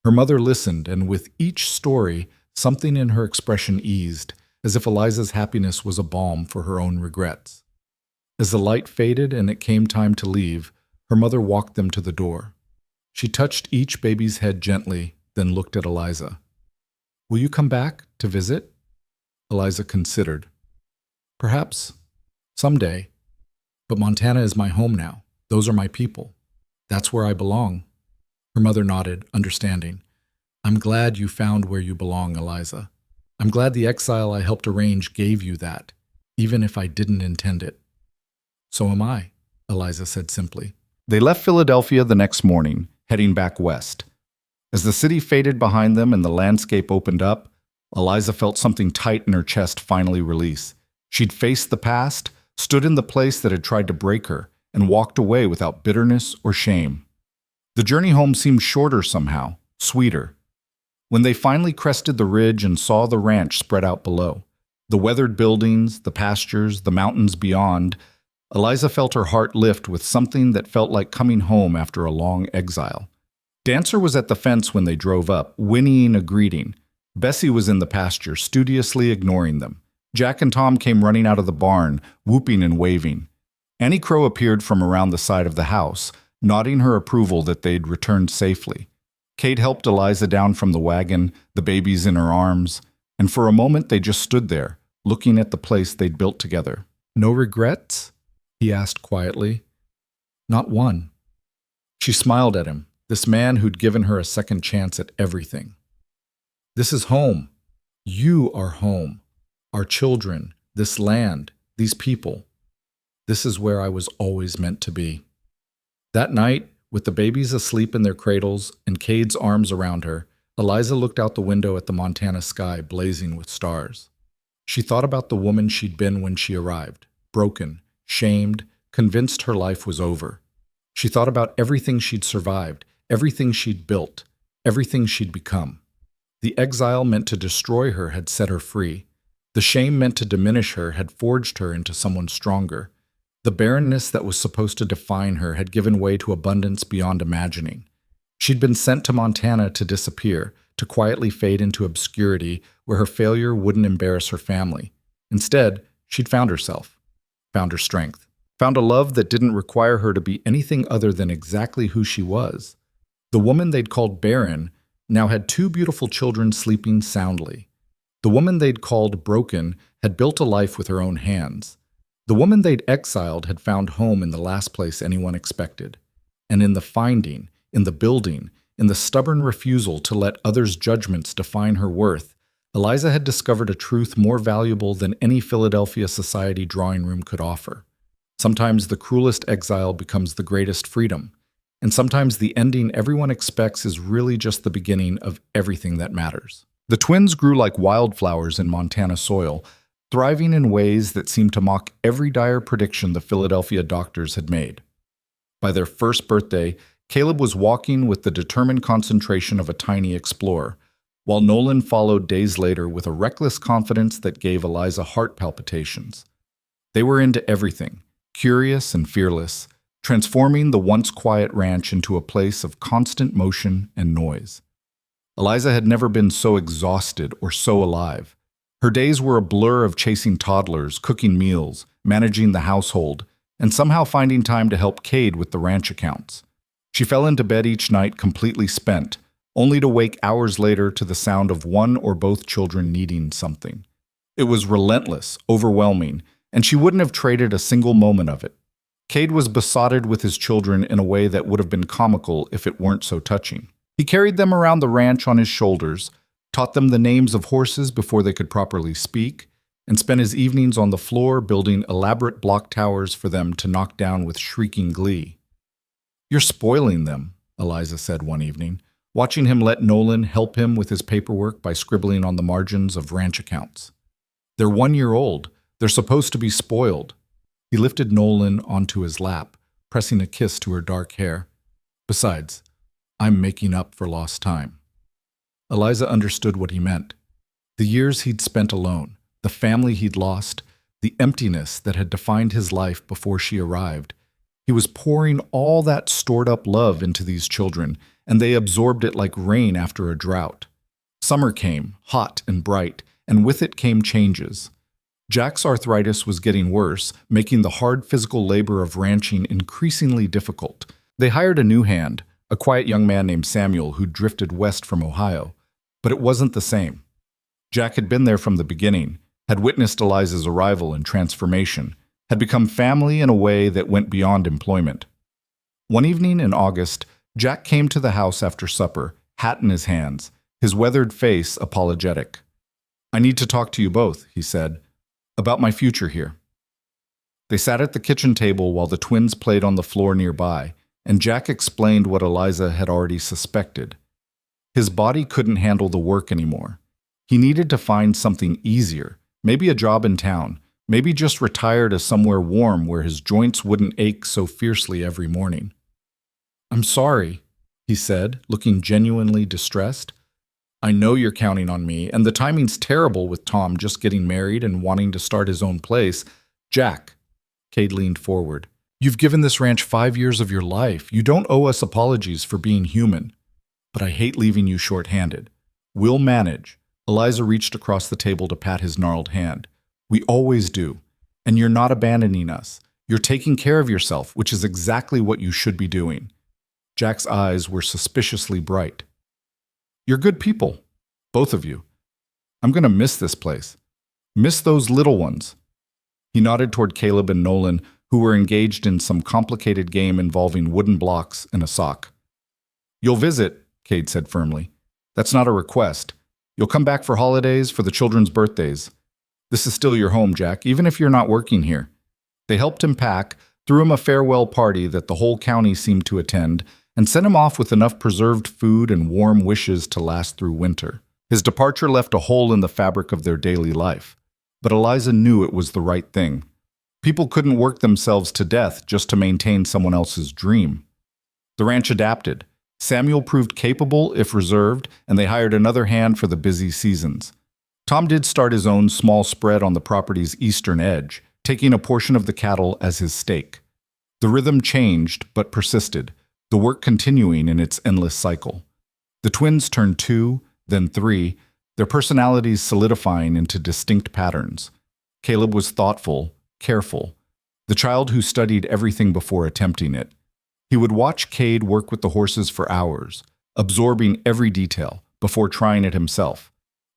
Her mother listened, and with each story, something in her expression eased, as if Eliza's happiness was a balm for her own regrets. As the light faded and it came time to leave, her mother walked them to the door. She touched each baby's head gently, then looked at Eliza. "Will you come back to visit?" Eliza considered. "Perhaps. Someday. But Montana is my home now. Those are my people. That's where I belong." Her mother nodded, understanding. "I'm glad you found where you belong, Eliza. I'm glad the exile I helped arrange gave you that, even if I didn't intend it." "So am I," Eliza said simply. They left Philadelphia the next morning, heading back west. As the city faded behind them and the landscape opened up, Eliza felt something tight in her chest finally release. She'd faced the past, stood in the place that had tried to break her, and walked away without bitterness or shame. The journey home seemed shorter somehow, sweeter. When they finally crested the ridge and saw the ranch spread out below, the weathered buildings, the pastures, the mountains beyond, Eliza felt her heart lift with something that felt like coming home after a long exile. Dancer was at the fence when they drove up, whinnying a greeting. Bessie was in the pasture, studiously ignoring them. Jack and Tom came running out of the barn, whooping and waving. Annie Crow appeared from around the side of the house, nodding her approval that they'd returned safely. Kate helped Eliza down from the wagon, the babies in her arms, and for a moment they just stood there, looking at the place they'd built together. "No regrets?" he asked quietly. "Not one." She smiled at him, this man who'd given her a second chance at everything. "This is home. You are home. Our children, this land, these people. This is where I was always meant to be." That night, with the babies asleep in their cradles and Cade's arms around her, Eliza looked out the window at the Montana sky blazing with stars. She thought about the woman she'd been when she arrived, broken, shamed, convinced her life was over. She thought about everything she'd survived, everything she'd built, everything she'd become. The exile meant to destroy her had set her free. The shame meant to diminish her had forged her into someone stronger. The barrenness that was supposed to define her had given way to abundance beyond imagining. She'd been sent to Montana to disappear, to quietly fade into obscurity where her failure wouldn't embarrass her family. Instead, she'd found herself, found her strength, found a love that didn't require her to be anything other than exactly who she was. The woman they'd called barren now had 2 beautiful children sleeping soundly. The woman they'd called broken had built a life with her own hands. The woman they'd exiled had found home in the last place anyone expected. And in the finding, in the building, in the stubborn refusal to let others' judgments define her worth, Eliza had discovered a truth more valuable than any Philadelphia society drawing room could offer. Sometimes the cruelest exile becomes the greatest freedom, and sometimes the ending everyone expects is really just the beginning of everything that matters. The twins grew like wildflowers in Montana soil, thriving in ways that seemed to mock every dire prediction the Philadelphia doctors had made. By their first birthday, Caleb was walking with the determined concentration of a tiny explorer, while Nolan followed days later with a reckless confidence that gave Eliza heart palpitations. They were into everything, curious and fearless, transforming the once quiet ranch into a place of constant motion and noise. Eliza had never been so exhausted or so alive. Her days were a blur of chasing toddlers, cooking meals, managing the household, and somehow finding time to help Cade with the ranch accounts. She fell into bed each night completely spent, only to wake hours later to the sound of one or both children needing something. It was relentless, overwhelming, and she wouldn't have traded a single moment of it. Cade was besotted with his children in a way that would have been comical if it weren't so touching. He carried them around the ranch on his shoulders, taught them the names of horses before they could properly speak, and spent his evenings on the floor building elaborate block towers for them to knock down with shrieking glee. "You're spoiling them," Eliza said one evening, watching him let Nolan help him with his paperwork by scribbling on the margins of ranch accounts. "They're 1 year old. They're supposed to be spoiled." He lifted Nolan onto his lap, pressing a kiss to her dark hair. "Besides, I'm making up for lost time." Eliza understood what he meant. The years he'd spent alone, the family he'd lost, the emptiness that had defined his life before she arrived. He was pouring all that stored-up love into these children, and they absorbed it like rain after a drought. Summer came, hot and bright, and with it came changes. Jack's arthritis was getting worse, making the hard physical labor of ranching increasingly difficult. They hired a new hand, a quiet young man named Samuel who'd drifted west from Ohio. But it wasn't the same. Jack had been there from the beginning, had witnessed Eliza's arrival and transformation, had become family in a way that went beyond employment. One evening in August, Jack came to the house after supper, hat in his hands, his weathered face apologetic. "I need to talk to you both," he said, "about my future here." They sat at the kitchen table while the twins played on the floor nearby, and Jack explained what Eliza had already suspected. His body couldn't handle the work anymore. He needed to find something easier, maybe a job in town, maybe just retire to somewhere warm where his joints wouldn't ache so fiercely every morning. "I'm sorry," he said, looking genuinely distressed. "I know you're counting on me, and the timing's terrible with Tom just getting married and wanting to start his own place." "Jack," Cade leaned forward, "you've given this ranch 5 years of your life. You don't owe us apologies for being human. But I hate leaving you short-handed. We'll manage." Eliza reached across the table to pat his gnarled hand. "We always do. And you're not abandoning us. You're taking care of yourself, which is exactly what you should be doing." Jack's eyes were suspiciously bright. "You're good people, both of you. I'm going to miss this place. Miss those little ones." He nodded toward Caleb and Nolan, who were engaged in some complicated game involving wooden blocks and a sock. "You'll visit," Cade said firmly. "That's not a request. You'll come back for holidays, for the children's birthdays. This is still your home, Jack, even if you're not working here." They helped him pack, threw him a farewell party that the whole county seemed to attend, and sent him off with enough preserved food and warm wishes to last through winter. His departure left a hole in the fabric of their daily life, but Eliza knew it was the right thing. People couldn't work themselves to death just to maintain someone else's dream. The ranch adapted. Samuel proved capable if reserved, and they hired another hand for the busy seasons. Tom did start his own small spread on the property's eastern edge, taking a portion of the cattle as his stake. The rhythm changed, but persisted, the work continuing in its endless cycle. The twins turned 2, then 3, their personalities solidifying into distinct patterns. Caleb was thoughtful, careful, the child who studied everything before attempting it. He would watch Cade work with the horses for hours, absorbing every detail before trying it himself.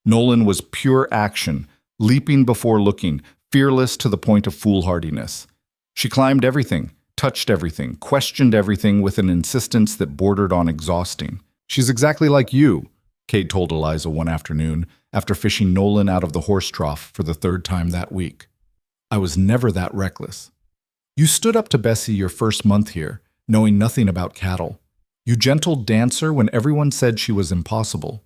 Nolan was pure action, leaping before looking, fearless to the point of foolhardiness. She climbed everything, touched everything, questioned everything with an insistence that bordered on exhausting. "She's exactly like you," Cade told Eliza one afternoon after fishing Nolan out of the horse trough for the 3rd time that week. "I was never that reckless. You stood up to Bessie your first month here, knowing nothing about cattle. You gentled dancer when everyone said she was impossible.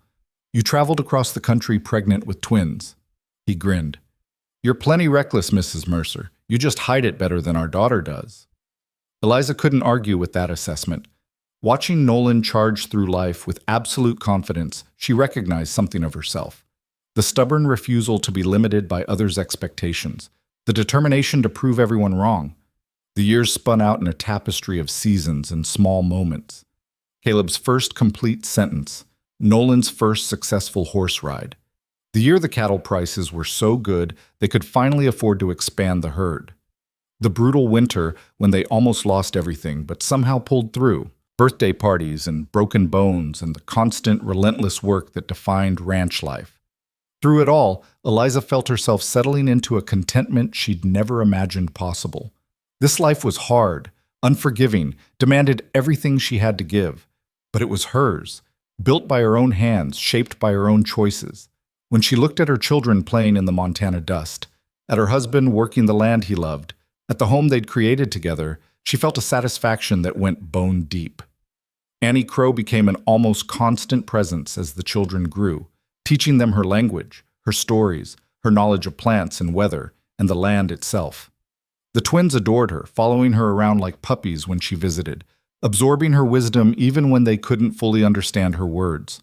You traveled across the country pregnant with twins." He grinned. "You're plenty reckless, Mrs. Mercer. You just hide it better than our daughter does." Eliza couldn't argue with that assessment. Watching Nolan charge through life with absolute confidence, she recognized something of herself. The stubborn refusal to be limited by others' expectations, the determination to prove everyone wrong. The years spun out in a tapestry of seasons and small moments. Caleb's first complete sentence, Nolan's first successful horse ride. The year the cattle prices were so good they could finally afford to expand the herd. The brutal winter when they almost lost everything but somehow pulled through. Birthday parties and broken bones and the constant, relentless work that defined ranch life. Through it all, Eliza felt herself settling into a contentment she'd never imagined possible. This life was hard, unforgiving, demanded everything she had to give. But it was hers, built by her own hands, shaped by her own choices. When she looked at her children playing in the Montana dust, at her husband working the land he loved, at the home they'd created together, she felt a satisfaction that went bone deep. Annie Crow became an almost constant presence as the children grew, teaching them her language, her stories, her knowledge of plants and weather, and the land itself. The twins adored her, following her around like puppies when she visited, absorbing her wisdom even when they couldn't fully understand her words.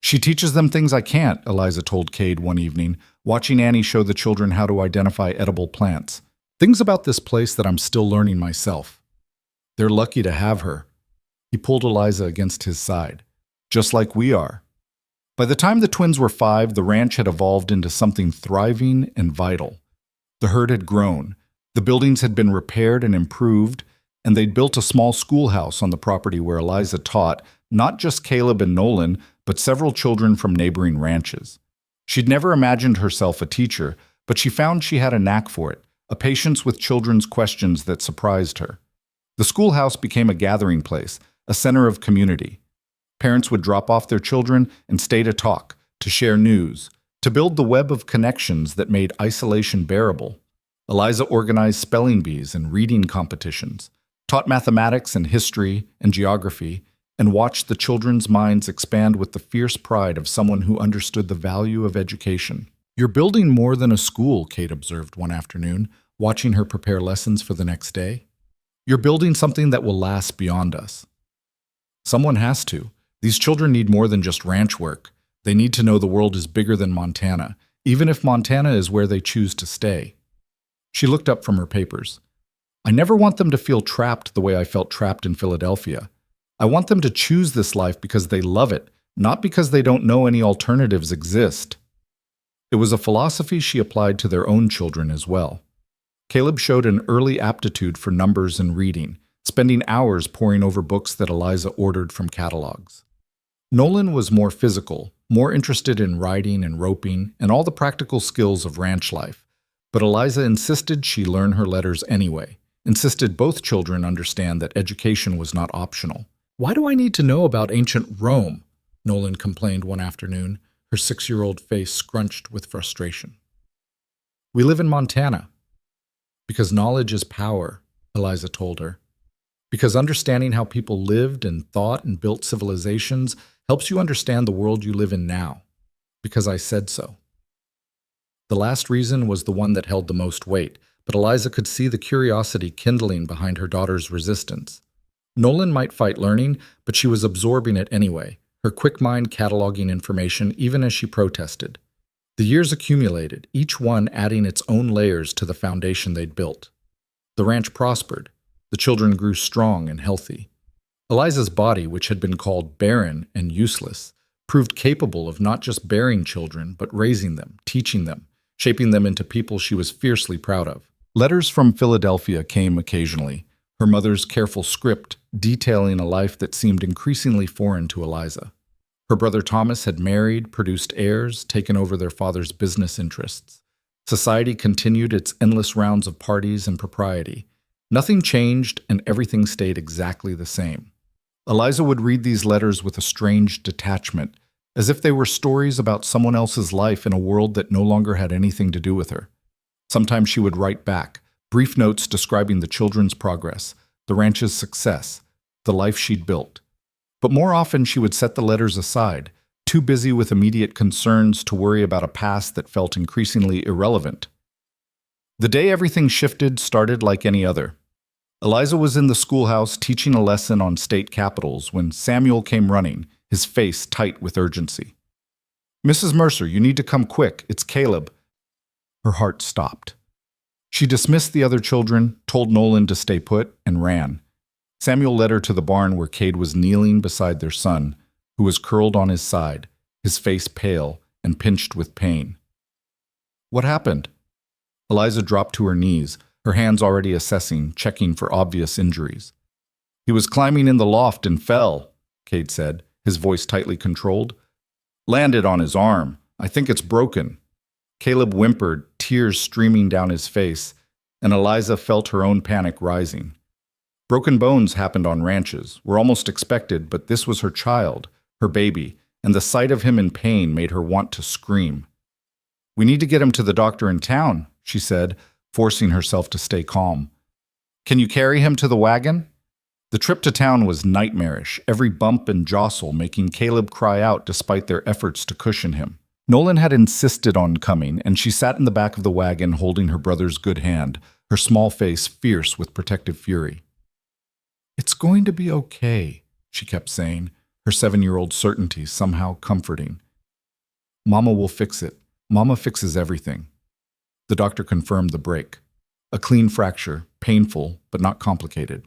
"She teaches them things I can't," Eliza told Cade one evening, watching Annie show the children how to identify edible plants. "Things about this place that I'm still learning myself." "They're lucky to have her." He pulled Eliza against his side. "Just like we are." By the time the twins were 5, the ranch had evolved into something thriving and vital. The herd had grown, the buildings had been repaired and improved, and they'd built a small schoolhouse on the property where Eliza taught not just Caleb and Nolan, but several children from neighboring ranches. She'd never imagined herself a teacher, but she found she had a knack for it, a patience with children's questions that surprised her. The schoolhouse became a gathering place, a center of community. Parents would drop off their children and stay to talk, to share news, to build the web of connections that made isolation bearable. Eliza organized spelling bees and reading competitions, taught mathematics and history and geography, and watched the children's minds expand with the fierce pride of someone who understood the value of education. "You're building more than a school," Kate observed one afternoon, watching her prepare lessons for the next day. "You're building something that will last beyond us." Someone has to. These children need more than just ranch work. They need to know the world is bigger than Montana, even if Montana is where they choose to stay. She looked up from her papers. "I never want them to feel trapped the way I felt trapped in Philadelphia. I want them to choose this life because they love it, not because they don't know any alternatives exist." It was a philosophy she applied to their own children as well. Caleb showed an early aptitude for numbers and reading, spending hours poring over books that Eliza ordered from catalogs. Nolan was more physical, more interested in riding and roping and all the practical skills of ranch life, but Eliza insisted she learn her letters anyway, insisted both children understand that education was not optional. "Why do I need to know about ancient Rome?" Nolan complained one afternoon, her 6-year-old face scrunched with frustration. "We live in Montana." "Because knowledge is power," Eliza told her. "Because understanding how people lived and thought and built civilizations helps you understand the world you live in now. Because I said so." The last reason was the one that held the most weight, but Eliza could see the curiosity kindling behind her daughter's resistance. Nolan might fight learning, but she was absorbing it anyway, her quick mind cataloging information even as she protested. The years accumulated, each one adding its own layers to the foundation they'd built. The ranch prospered. The children grew strong and healthy. Eliza's body, which had been called barren and useless, proved capable of not just bearing children, but raising them, teaching them, shaping them into people she was fiercely proud of. Letters from Philadelphia came occasionally, her mother's careful script detailing a life that seemed increasingly foreign to Eliza. Her brother Thomas had married, produced heirs, taken over their father's business interests. Society continued its endless rounds of parties and propriety. Nothing changed, and everything stayed exactly the same. Eliza would read these letters with a strange detachment, as if they were stories about someone else's life in a world that no longer had anything to do with her. Sometimes she would write back, brief notes describing the children's progress, the ranch's success, the life she'd built. But more often she would set the letters aside, too busy with immediate concerns to worry about a past that felt increasingly irrelevant. The day everything shifted started like any other. Eliza was in the schoolhouse teaching a lesson on state capitals when Samuel came running, his face tight with urgency. "Mrs. Mercer, you need to come quick. It's Caleb." Her heart stopped. She dismissed the other children, told Nolan to stay put, and ran. Samuel led her to the barn where Cade was kneeling beside their son, who was curled on his side, his face pale and pinched with pain. "What happened?" Eliza dropped to her knees, her hands already assessing, checking for obvious injuries. "He was climbing in the loft and fell," Cade said, his voice tightly controlled. "Landed on his arm. I think it's broken." Caleb whimpered, tears streaming down his face, and Eliza felt her own panic rising. Broken bones happened on ranches, were almost expected, but this was her child, her baby, and the sight of him in pain made her want to scream. "We need to get him to the doctor in town," she said, forcing herself to stay calm. "Can you carry him to the wagon?" The trip to town was nightmarish, every bump and jostle making Caleb cry out despite their efforts to cushion him. Nolan had insisted on coming, and she sat in the back of the wagon holding her brother's good hand, her small face fierce with protective fury. "It's going to be okay," she kept saying, her 7-year-old certainty somehow comforting. "Mama will fix it. Mama fixes everything." The doctor confirmed the break. A clean fracture, painful but not complicated.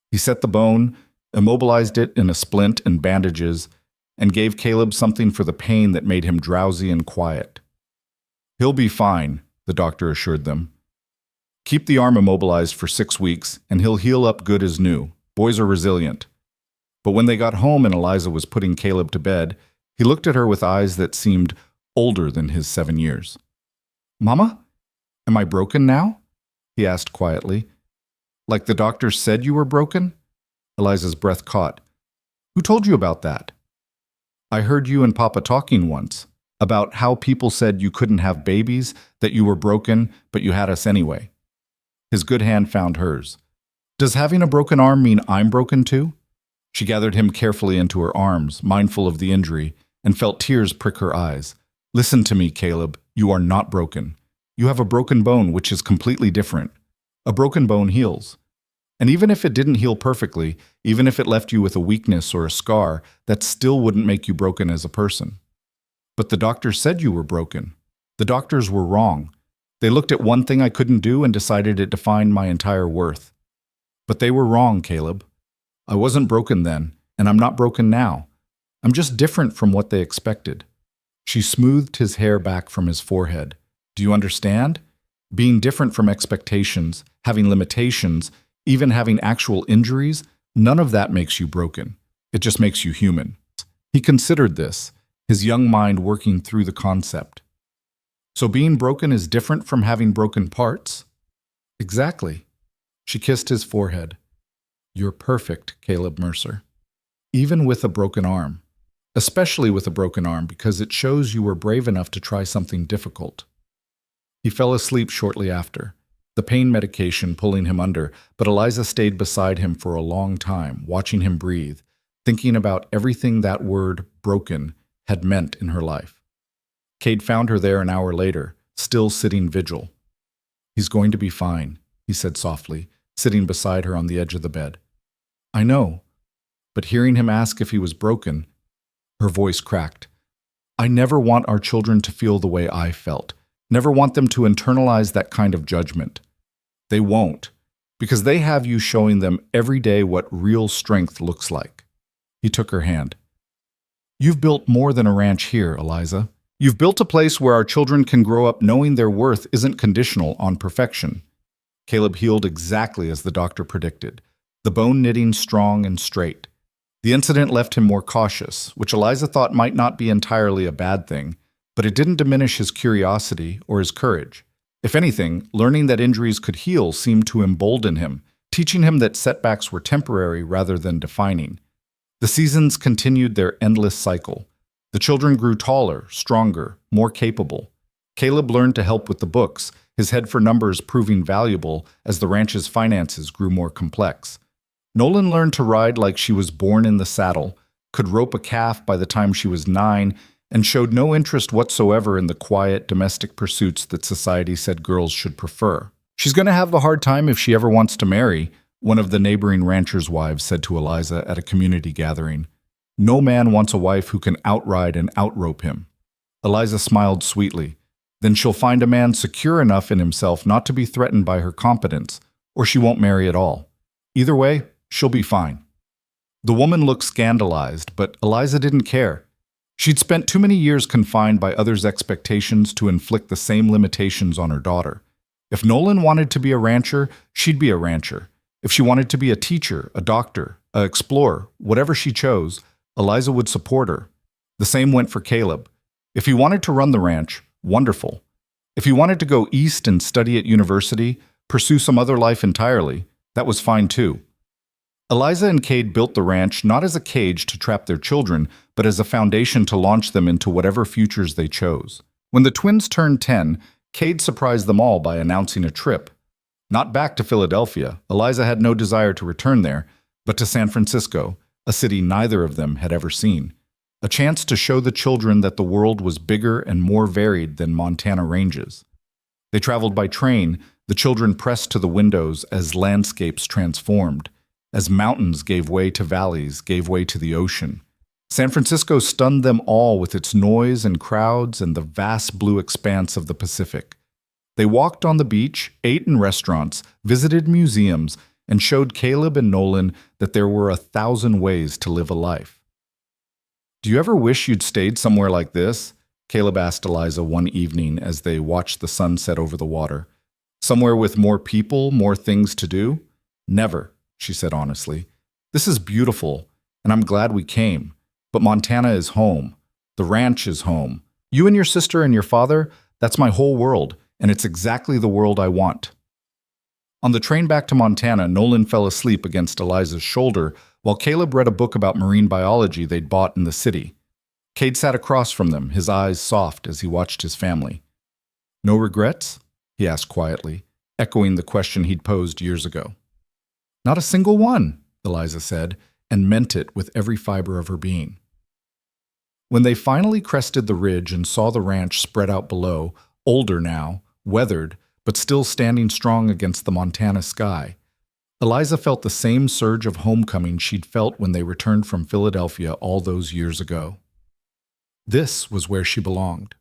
He set the bone, immobilized it in a splint and bandages, and gave Caleb something for the pain that made him drowsy and quiet. "He'll be fine," the doctor assured them. "Keep the arm immobilized for 6 weeks, and he'll heal up good as new. Boys are resilient." But when they got home and Eliza was putting Caleb to bed, he looked at her with eyes that seemed older than his 7 years. "Mama, am I broken now?" he asked quietly. "Like the doctor said you were broken?" Eliza's breath caught. "Who told you about that?" "I heard you and Papa talking once, about how people said you couldn't have babies, that you were broken, but you had us anyway." His good hand found hers. "Does having a broken arm mean I'm broken too?" She gathered him carefully into her arms, mindful of the injury, and felt tears prick her eyes. "Listen to me, Caleb. You are not broken. You have a broken bone, which is completely different. A broken bone heals. And even if it didn't heal perfectly, even if it left you with a weakness or a scar, that still wouldn't make you broken as a person." "But the doctors said you were broken." "The doctors were wrong. They looked at one thing I couldn't do and decided it defined my entire worth. But they were wrong, Caleb. I wasn't broken then, and I'm not broken now. I'm just different from what they expected." She smoothed his hair back from his forehead. "Do you understand? Being different from expectations, having limitations, even having actual injuries, none of that makes you broken. It just makes you human." He considered this, his young mind working through the concept. "So being broken is different from having broken parts?" "Exactly." She kissed his forehead. "You're perfect, Caleb Mercer. Even with a broken arm. Especially with a broken arm because it shows you were brave enough to try something difficult." He fell asleep shortly after, the pain medication pulling him under, but Eliza stayed beside him for a long time, watching him breathe, thinking about everything that word, broken, had meant in her life. Cade found her there an hour later, still sitting vigil. "He's going to be fine," he said softly, sitting beside her on the edge of the bed. I know, but hearing him ask if he was broken, her voice cracked. I never want our children to feel the way I felt. Never want them to internalize that kind of judgment. They won't, because they have you showing them every day what real strength looks like. He took her hand. You've built more than a ranch here, Eliza. You've built a place where our children can grow up knowing their worth isn't conditional on perfection. Caleb healed exactly as the doctor predicted, the bone knitting strong and straight. The incident left him more cautious, which Eliza thought might not be entirely a bad thing, but it didn't diminish his curiosity or his courage. If anything, learning that injuries could heal seemed to embolden him, teaching him that setbacks were temporary rather than defining. The seasons continued their endless cycle. The children grew taller, stronger, more capable. Caleb learned to help with the books, his head for numbers proving valuable as the ranch's finances grew more complex. Nolan learned to ride like she was born in the saddle, could rope a calf by the time she was 9, and showed no interest whatsoever in the quiet, domestic pursuits that society said girls should prefer. She's going to have a hard time if she ever wants to marry, one of the neighboring ranchers' wives said to Eliza at a community gathering. No man wants a wife who can outride and outrope him. Eliza smiled sweetly. Then she'll find a man secure enough in himself not to be threatened by her competence, or she won't marry at all. Either way, she'll be fine. The woman looked scandalized, but Eliza didn't care. She'd spent too many years confined by others' expectations to inflict the same limitations on her daughter. If Nolan wanted to be a rancher, she'd be a rancher. If she wanted to be a teacher, a doctor, an explorer, whatever she chose, Eliza would support her. The same went for Caleb. If he wanted to run the ranch, wonderful. If he wanted to go east and study at university, pursue some other life entirely, that was fine too. Eliza and Cade built the ranch not as a cage to trap their children, but as a foundation to launch them into whatever futures they chose. When the twins turned 10, Cade surprised them all by announcing a trip. Not back to Philadelphia, Eliza had no desire to return there, but to San Francisco, a city neither of them had ever seen. A chance to show the children that the world was bigger and more varied than Montana ranges. They traveled by train, the children pressed to the windows as landscapes transformed, as mountains gave way to valleys, gave way to the ocean. San Francisco stunned them all with its noise and crowds and the vast blue expanse of the Pacific. They walked on the beach, ate in restaurants, visited museums, and showed Caleb and Nolan that there were 1,000 ways to live a life. Do you ever wish you'd stayed somewhere like this? Caleb asked Eliza one evening as they watched the sun set over the water. Somewhere with more people, more things to do? Never, she said honestly. This is beautiful, and I'm glad we came. But Montana is home. The ranch is home. You and your sister and your father, that's my whole world, and it's exactly the world I want. On the train back to Montana, Nolan fell asleep against Eliza's shoulder while Caleb read a book about marine biology they'd bought in the city. Cade sat across from them, his eyes soft as he watched his family. No regrets? He asked quietly, echoing the question he'd posed years ago. Not a single one, Eliza said, and meant it with every fiber of her being. When they finally crested the ridge and saw the ranch spread out below, older now, weathered, but still standing strong against the Montana sky, Eliza felt the same surge of homecoming she'd felt when they returned from Philadelphia all those years ago. This was where she belonged.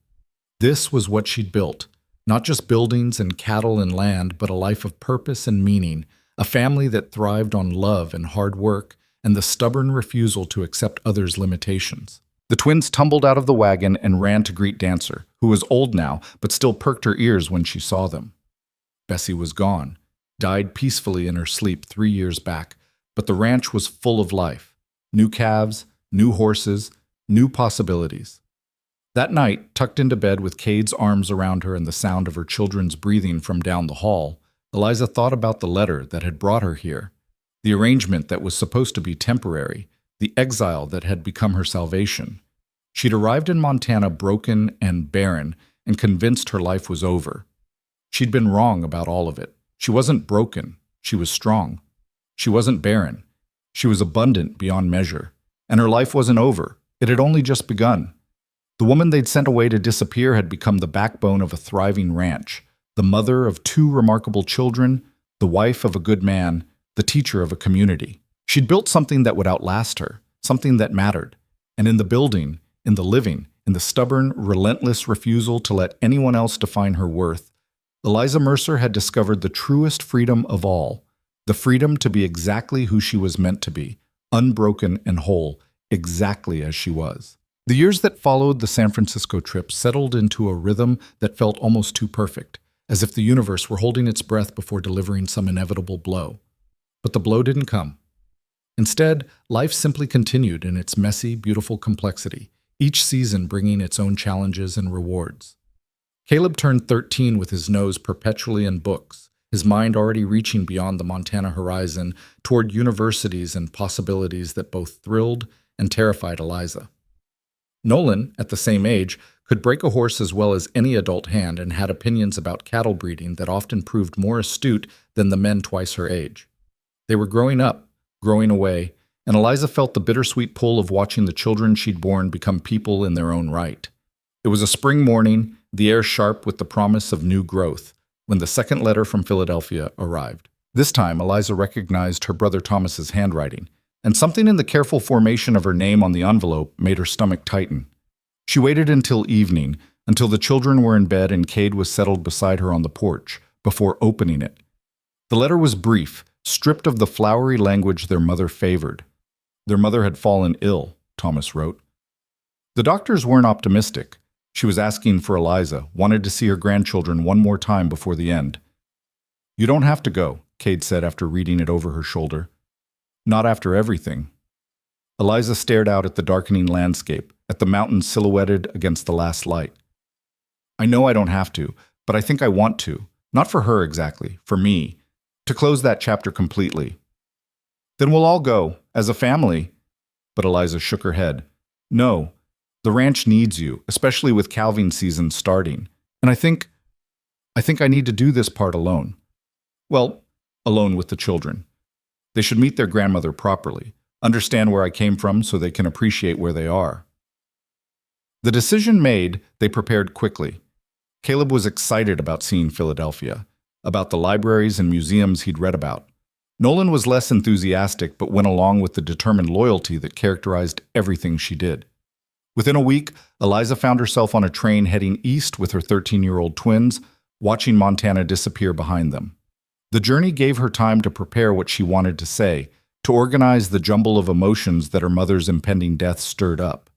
This was what she'd built, not just buildings and cattle and land, but a life of purpose and meaning, a family that thrived on love and hard work and the stubborn refusal to accept others' limitations. The twins tumbled out of the wagon and ran to greet Dancer, who was old now but still perked her ears when she saw them. Bessie was gone, died peacefully in her sleep 3 years back, but the ranch was full of life. New calves, new horses, new possibilities. That night, tucked into bed with Cade's arms around her and the sound of her children's breathing from down the hall, Eliza thought about the letter that had brought her here, the arrangement that was supposed to be temporary, the exile that had become her salvation. She'd arrived in Montana broken and barren and convinced her life was over. She'd been wrong about all of it. She wasn't broken. She was strong. She wasn't barren. She was abundant beyond measure. And her life wasn't over. It had only just begun. The woman they'd sent away to disappear had become the backbone of a thriving ranch, the mother of 2 remarkable children, the wife of a good man, the teacher of a community. She'd built something that would outlast her, something that mattered. And in the building, in the living, in the stubborn, relentless refusal to let anyone else define her worth, Eliza Mercer had discovered the truest freedom of all, the freedom to be exactly who she was meant to be, unbroken and whole, exactly as she was. The years that followed the San Francisco trip settled into a rhythm that felt almost too perfect, as if the universe were holding its breath before delivering some inevitable blow. But the blow didn't come. Instead, life simply continued in its messy, beautiful complexity, each season bringing its own challenges and rewards. Caleb turned 13 with his nose perpetually in books, his mind already reaching beyond the Montana horizon toward universities and possibilities that both thrilled and terrified Eliza. Nolan, at the same age, could break a horse as well as any adult hand and had opinions about cattle breeding that often proved more astute than the men twice her age. They were growing up, growing away, and Eliza felt the bittersweet pull of watching the children she'd born become people in their own right. It was a spring morning, the air sharp with the promise of new growth, when the second letter from Philadelphia arrived. This time, Eliza recognized her brother Thomas's handwriting, and something in the careful formation of her name on the envelope made her stomach tighten. She waited until evening, until the children were in bed and Cade was settled beside her on the porch, before opening it. The letter was brief, stripped of the flowery language their mother favored. Their mother had fallen ill, Thomas wrote. The doctors weren't optimistic. She was asking for Eliza, wanted to see her grandchildren one more time before the end. "You don't have to go," Cade said after reading it over her shoulder. "Not after everything." Eliza stared out at the darkening landscape, at the mountains silhouetted against the last light. "I know I don't have to, but I think I want to. Not for her exactly, for me. To close that chapter completely." "Then we'll all go, as a family." But Eliza shook her head. "No, the ranch needs you, especially with calving season starting. And I think I need to do this part alone. Well, alone with the children. They should meet their grandmother properly, understand where I came from so they can appreciate where they are." The decision made, they prepared quickly. Caleb was excited about seeing Philadelphia, about the libraries and museums he'd read about. Nolan was less enthusiastic but went along with the determined loyalty that characterized everything she did. Within a week, Eliza found herself on a train heading east with her 13-year-old twins, watching Montana disappear behind them. The journey gave her time to prepare what she wanted to say, to organize the jumble of emotions that her mother's impending death stirred up.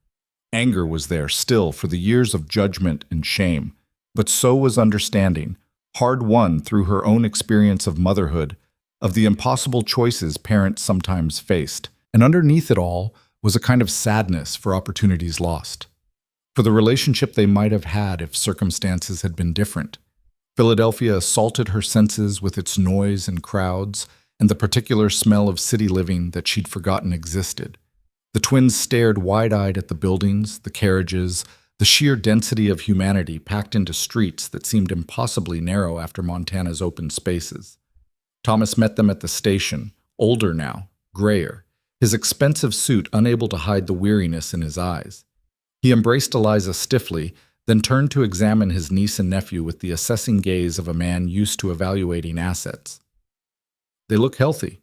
Anger was there still for the years of judgment and shame, but so was understanding, hard-won through her own experience of motherhood, of the impossible choices parents sometimes faced. And underneath it all was a kind of sadness for opportunities lost, for the relationship they might have had if circumstances had been different. Philadelphia assaulted her senses with its noise and crowds, and the particular smell of city living that she'd forgotten existed. The twins stared wide-eyed at the buildings, the carriages, the sheer density of humanity packed into streets that seemed impossibly narrow after Montana's open spaces. Thomas met them at the station, older now, grayer, his expensive suit unable to hide the weariness in his eyes. He embraced Eliza stiffly, then turned to examine his niece and nephew with the assessing gaze of a man used to evaluating assets. "They look healthy,"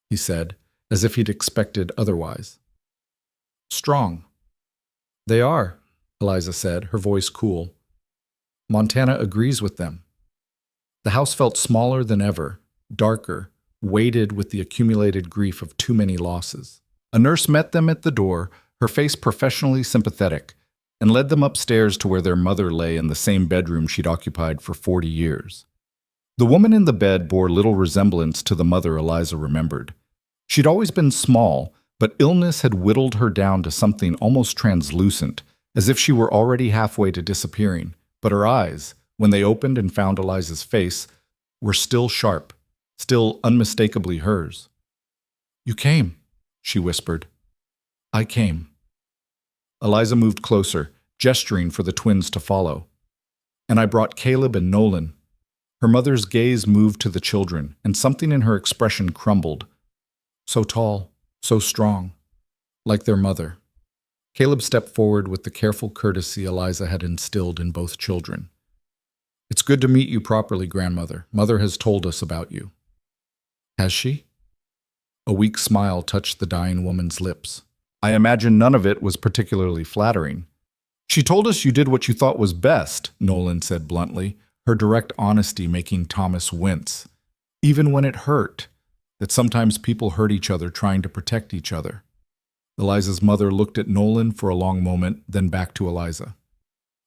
he said, as if he'd expected otherwise. "Strong." "They are," Eliza said, her voice cool. "Montana agrees with them." The house felt smaller than ever, darker, weighted with the accumulated grief of too many losses. A nurse met them at the door, her face professionally sympathetic, and led them upstairs to where their mother lay in the same bedroom she'd occupied for 40 years. The woman in the bed bore little resemblance to the mother Eliza remembered. She'd always been small, but illness had whittled her down to something almost translucent, as if she were already halfway to disappearing. But her eyes, when they opened and found Eliza's face, were still sharp, still unmistakably hers. "You came," she whispered. "I came." Eliza moved closer, gesturing for the twins to follow. "And I brought Caleb and Nolan." Her mother's gaze moved to the children, and something in her expression crumbled. So tall, so strong, like their mother. Caleb stepped forward with the careful courtesy Eliza had instilled in both children. "It's good to meet you properly, grandmother. Mother has told us about you." "Has she?" A weak smile touched the dying woman's lips. I imagine none of it was particularly flattering. She told us you did what you thought was best, Nolan said bluntly, her direct honesty making Thomas wince. Even when it hurt, that sometimes people hurt each other trying to protect each other. Eliza's mother looked at Nolan for a long moment, then back to Eliza.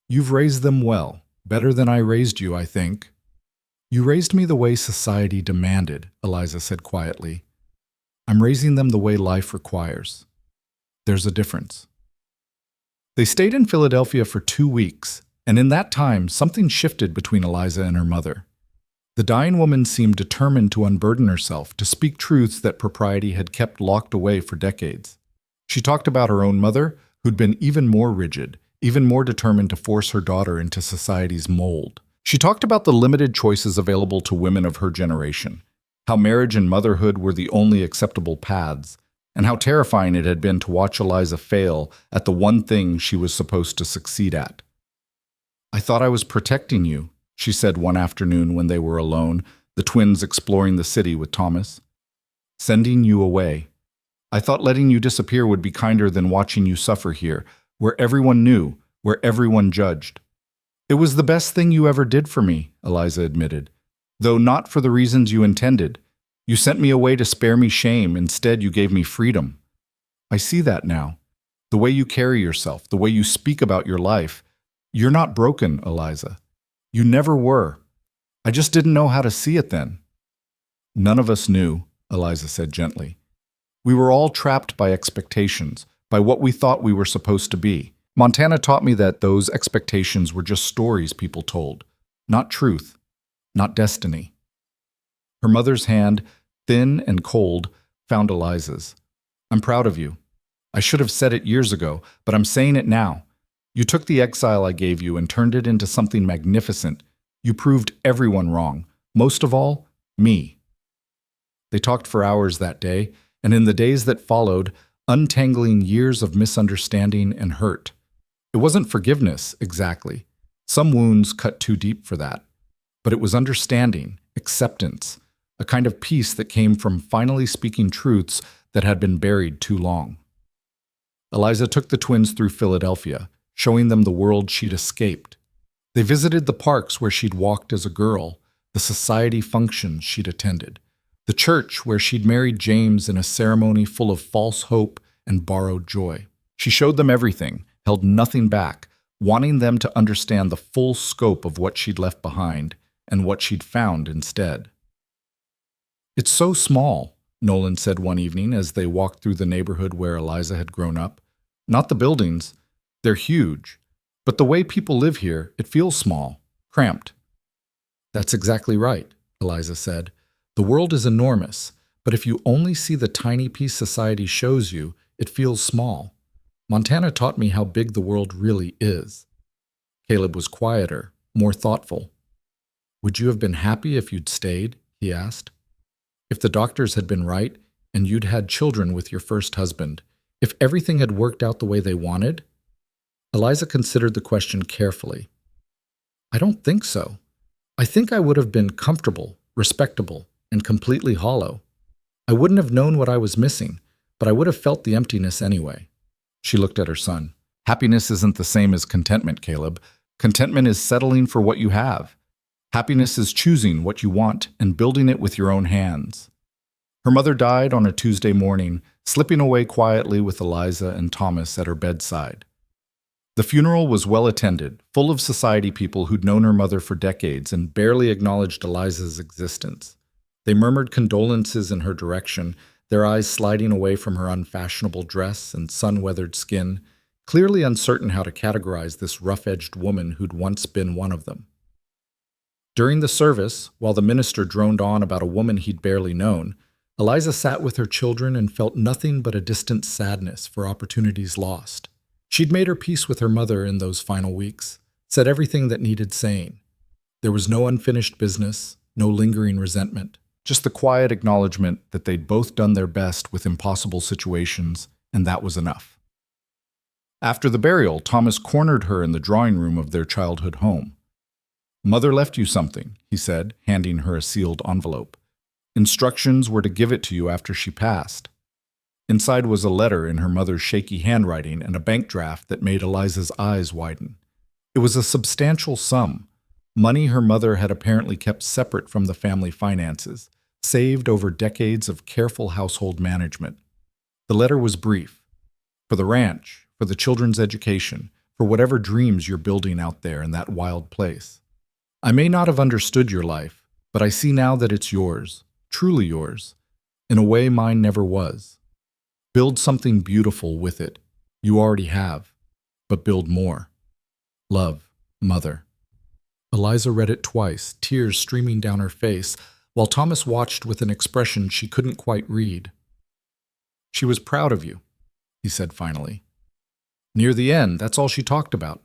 You've raised them well, better than I raised you, I think. You raised me the way society demanded, Eliza said quietly. I'm raising them the way life requires. There's a difference. They stayed in Philadelphia for 2 weeks, and in that time, something shifted between Eliza and her mother. The dying woman seemed determined to unburden herself, to speak truths that propriety had kept locked away for decades. She talked about her own mother, who'd been even more rigid, even more determined to force her daughter into society's mold. She talked about the limited choices available to women of her generation, how marriage and motherhood were the only acceptable paths, and how terrifying it had been to watch Eliza fail at the one thing she was supposed to succeed at. I thought I was protecting you, she said one afternoon when they were alone, the twins exploring the city with Thomas. Sending you away. I thought letting you disappear would be kinder than watching you suffer here, where everyone knew, where everyone judged. It was the best thing you ever did for me, Eliza admitted, though not for the reasons you intended. You sent me away to spare me shame. Instead, you gave me freedom. I see that now. The way you carry yourself, the way you speak about your life. You're not broken, Eliza. You never were. I just didn't know how to see it then. None of us knew, Eliza said gently. We were all trapped by expectations, by what we thought we were supposed to be. Montana taught me that those expectations were just stories people told, not truth, not destiny. Her mother's hand, thin and cold, found Eliza's. I'm proud of you. I should have said it years ago, but I'm saying it now. You took the exile I gave you and turned it into something magnificent. You proved everyone wrong, most of all, me. They talked for hours that day, and in the days that followed, untangling years of misunderstanding and hurt. It wasn't forgiveness, exactly. Some wounds cut too deep for that. But it was understanding, acceptance, a kind of peace that came from finally speaking truths that had been buried too long. Eliza took the twins through Philadelphia, showing them the world she'd escaped. They visited the parks where she'd walked as a girl, the society functions she'd attended, the church where she'd married James in a ceremony full of false hope and borrowed joy. She showed them everything, held nothing back, wanting them to understand the full scope of what she'd left behind and what she'd found instead. It's so small, Nolan said one evening as they walked through the neighborhood where Eliza had grown up. Not the buildings. They're huge. But the way people live here, it feels small, cramped. That's exactly right, Eliza said. The world is enormous, but if you only see the tiny piece society shows you, it feels small. Montana taught me how big the world really is. Caleb was quieter, more thoughtful. Would you have been happy if you'd stayed? He asked. If the doctors had been right, and you'd had children with your first husband, if everything had worked out the way they wanted? Eliza considered the question carefully. I don't think so. I think I would have been comfortable, respectable, and completely hollow. I wouldn't have known what I was missing, but I would have felt the emptiness anyway. She looked at her son. Happiness isn't the same as contentment, Caleb. Contentment is settling for what you have. Happiness is choosing what you want and building it with your own hands. Her mother died on a Tuesday morning, slipping away quietly with Eliza and Thomas at her bedside. The funeral was well attended, full of society people who'd known her mother for decades and barely acknowledged Eliza's existence. They murmured condolences in her direction, their eyes sliding away from her unfashionable dress and sun-weathered skin, clearly uncertain how to categorize this rough-edged woman who'd once been one of them. During the service, while the minister droned on about a woman he'd barely known, Eliza sat with her children and felt nothing but a distant sadness for opportunities lost. She'd made her peace with her mother in those final weeks, said everything that needed saying. There was no unfinished business, no lingering resentment, just the quiet acknowledgement that they'd both done their best with impossible situations, and that was enough. After the burial, Thomas cornered her in the drawing room of their childhood home. Mother left you something, he said, handing her a sealed envelope. Instructions were to give it to you after she passed. Inside was a letter in her mother's shaky handwriting and a bank draft that made Eliza's eyes widen. It was a substantial sum, money her mother had apparently kept separate from the family finances, saved over decades of careful household management. The letter was brief. For the ranch, for the children's education, for whatever dreams you're building out there in that wild place. I may not have understood your life, but I see now that it's yours, truly yours, in a way mine never was. Build something beautiful with it. You already have, but build more. Love, Mother. Eliza read it twice, tears streaming down her face, while Thomas watched with an expression she couldn't quite read. She was proud of you, he said finally. Near the end, that's all she talked about.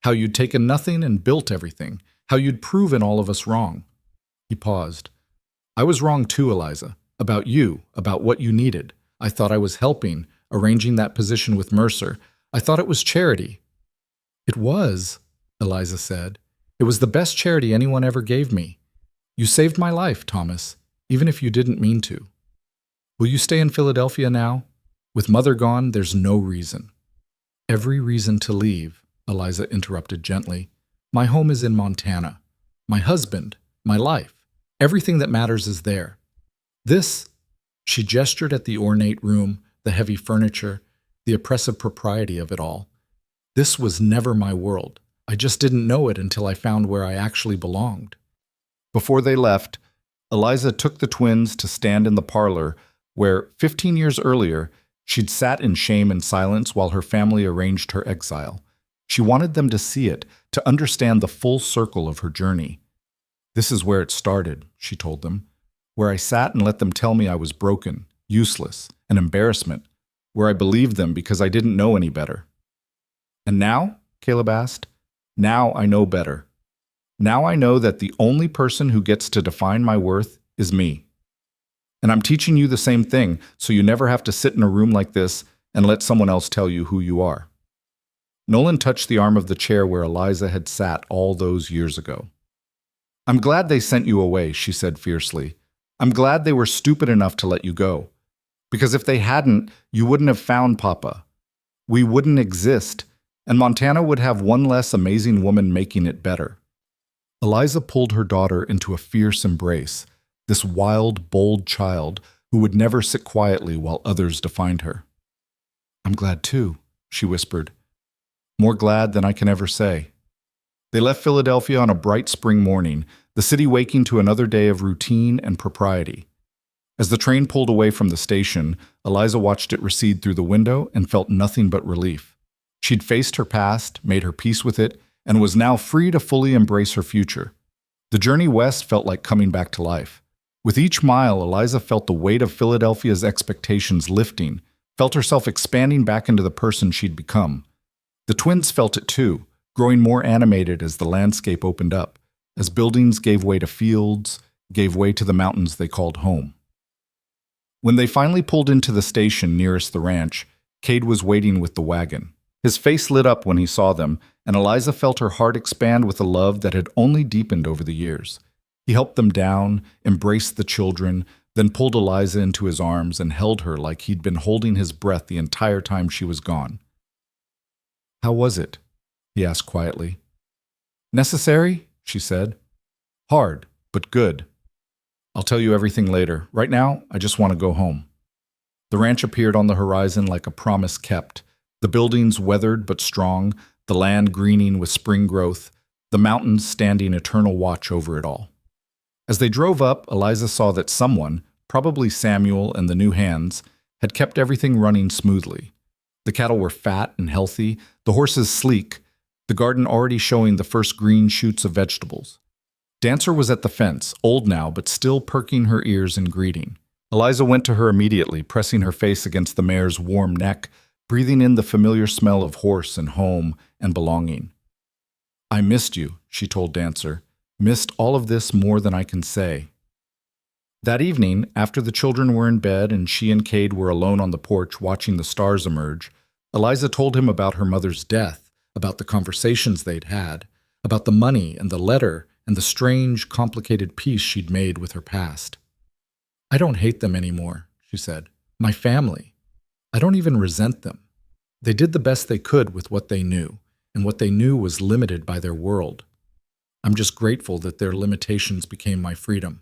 How you'd taken nothing and built everything. How you'd proven all of us wrong. He paused. I was wrong too, Eliza. About you, about what you needed. I thought I was helping, arranging that position with Mercer. I thought it was charity. It was, Eliza said. It was the best charity anyone ever gave me. You saved my life, Thomas, even if you didn't mean to. Will you stay in Philadelphia now? With Mother gone, there's no reason. Every reason to leave, Eliza interrupted gently. My home is in Montana. My husband, my life, everything that matters is there. This, she gestured at the ornate room, the heavy furniture, the oppressive propriety of it all. This was never my world. I just didn't know it until I found where I actually belonged. Before they left, Eliza took the twins to stand in the parlor where, 15 years earlier, she'd sat in shame and silence while her family arranged her exile. She wanted them to see it, to understand the full circle of her journey. This is where it started, she told them, where I sat and let them tell me I was broken, useless, an embarrassment, where I believed them because I didn't know any better. And now, Caleb asked, now I know better. Now I know that the only person who gets to define my worth is me. And I'm teaching you the same thing, so you never have to sit in a room like this and let someone else tell you who you are. Nolan touched the arm of the chair where Eliza had sat all those years ago. I'm glad they sent you away, she said fiercely. I'm glad they were stupid enough to let you go. Because if they hadn't, you wouldn't have found Papa. We wouldn't exist, and Montana would have one less amazing woman making it better. Eliza pulled her daughter into a fierce embrace, this wild, bold child who would never sit quietly while others defined her. I'm glad too, she whispered. More glad than I can ever say. They left Philadelphia on a bright spring morning, the city waking to another day of routine and propriety. As the train pulled away from the station, Eliza watched it recede through the window and felt nothing but relief. She'd faced her past, made her peace with it, and was now free to fully embrace her future. The journey west felt like coming back to life. With each mile, Eliza felt the weight of Philadelphia's expectations lifting, felt herself expanding back into the person she'd become. The twins felt it too, growing more animated as the landscape opened up, as buildings gave way to fields, gave way to the mountains they called home. When they finally pulled into the station nearest the ranch, Cade was waiting with the wagon. His face lit up when he saw them, and Eliza felt her heart expand with a love that had only deepened over the years. He helped them down, embraced the children, then pulled Eliza into his arms and held her like he'd been holding his breath the entire time she was gone. How was it? He asked quietly. Necessary, she said. Hard, but good. I'll tell you everything later. Right now, I just want to go home. The ranch appeared on the horizon like a promise kept. The buildings weathered but strong, the land greening with spring growth, the mountains standing eternal watch over it all. As they drove up, Eliza saw that someone, probably Samuel and the new hands, had kept everything running smoothly. The cattle were fat and healthy, the horses sleek, the garden already showing the first green shoots of vegetables. Dancer was at the fence, old now but still perking her ears in greeting. Eliza went to her immediately, pressing her face against the mare's warm neck, breathing in the familiar smell of horse and home and belonging. I missed you, she told Dancer. Missed all of this more than I can say. That evening, after the children were in bed and she and Cade were alone on the porch watching the stars emerge, Eliza told him about her mother's death, about the conversations they'd had, about the money and the letter and the strange, complicated peace she'd made with her past. I don't hate them anymore, she said. My family. I don't even resent them. They did the best they could with what they knew, and what they knew was limited by their world. I'm just grateful that their limitations became my freedom.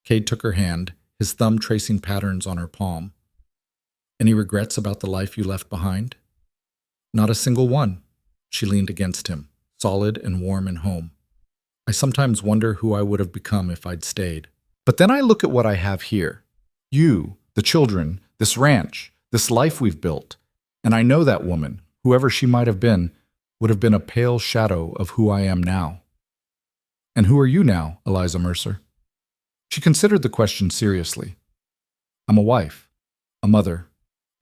Cade took her hand, his thumb tracing patterns on her palm. Any regrets about the life you left behind? Not a single one. She leaned against him, solid and warm and home. I sometimes wonder who I would have become if I'd stayed. But then I look at what I have here. You, the children, this ranch, this life we've built. And I know that woman, whoever she might have been, would have been a pale shadow of who I am now. And who are you now, Eliza Mercer? She considered the question seriously. I'm a wife, a mother,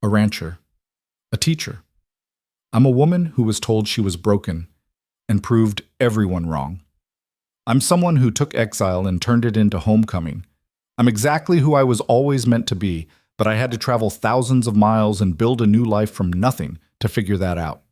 a rancher, a teacher. I'm a woman who was told she was broken and proved everyone wrong. I'm someone who took exile and turned it into homecoming. I'm exactly who I was always meant to be, but I had to travel thousands of miles and build a new life from nothing to figure that out.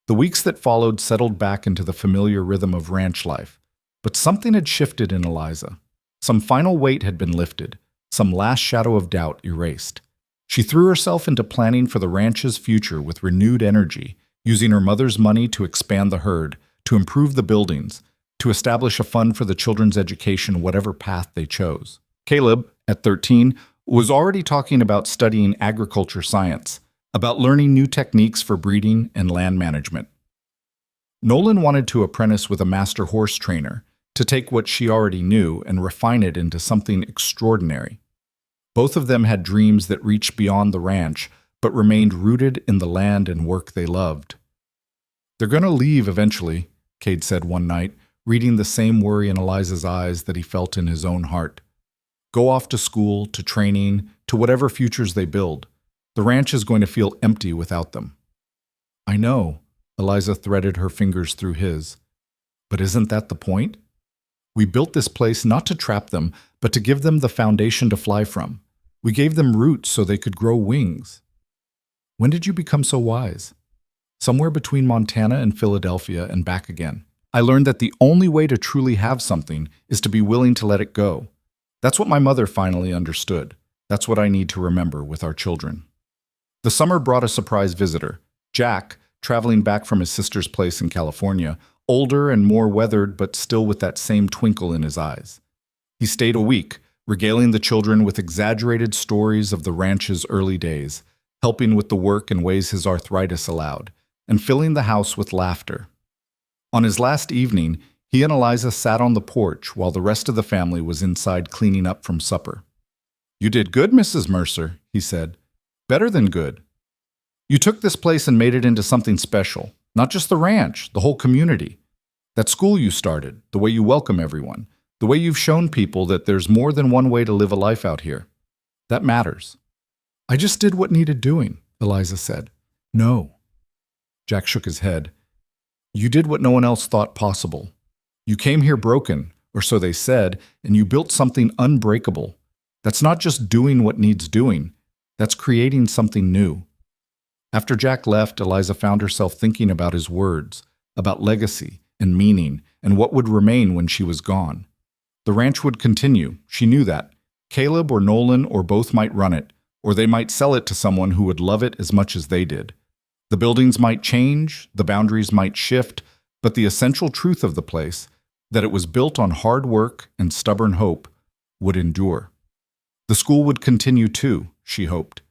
The weeks that followed settled back into the familiar rhythm of ranch life, but something had shifted in Eliza. Some final weight had been lifted, some last shadow of doubt erased. She threw herself into planning for the ranch's future with renewed energy, using her mother's money to expand the herd, to improve the buildings, to establish a fund for the children's education, whatever path they chose. Caleb, at 13, was already talking about studying agriculture science, about learning new techniques for breeding and land management. Nolan wanted to apprentice with a master horse trainer, to take what she already knew and refine it into something extraordinary. Both of them had dreams that reached beyond the ranch, but remained rooted in the land and work they loved. They're going to leave eventually, Cade said one night, reading the same worry in Eliza's eyes that he felt in his own heart. Go off to school, to training, to whatever futures they build. The ranch is going to feel empty without them. I know, Eliza threaded her fingers through his. But isn't that the point? We built this place not to trap them, but to give them the foundation to fly from. We gave them roots so they could grow wings. When did you become so wise? Somewhere between Montana and Philadelphia and back again. I learned that the only way to truly have something is to be willing to let it go. That's what my mother finally understood. That's what I need to remember with our children. The summer brought a surprise visitor. Jack, traveling back from his sister's place in California, older and more weathered, but still with that same twinkle in his eyes. He stayed a week, regaling the children with exaggerated stories of the ranch's early days, helping with the work in ways his arthritis allowed, and filling the house with laughter. On his last evening, he and Eliza sat on the porch while the rest of the family was inside cleaning up from supper. You did good, Mrs. Mercer, he said. Better than good. You took this place and made it into something special. Not just the ranch, the whole community. That school you started, the way you welcome everyone, the way you've shown people that there's more than one way to live a life out here. That matters. I just did what needed doing, Eliza said. No. Jack shook his head. You did what no one else thought possible. You came here broken, or so they said, and you built something unbreakable. That's not just doing what needs doing. That's creating something new. After Jack left, Eliza found herself thinking about his words, about legacy and meaning, and what would remain when she was gone. The ranch would continue, she knew that. Caleb or Nolan or both might run it, or they might sell it to someone who would love it as much as they did. The buildings might change, the boundaries might shift, but the essential truth of the place, that it was built on hard work and stubborn hope, would endure. The school would continue too, she hoped.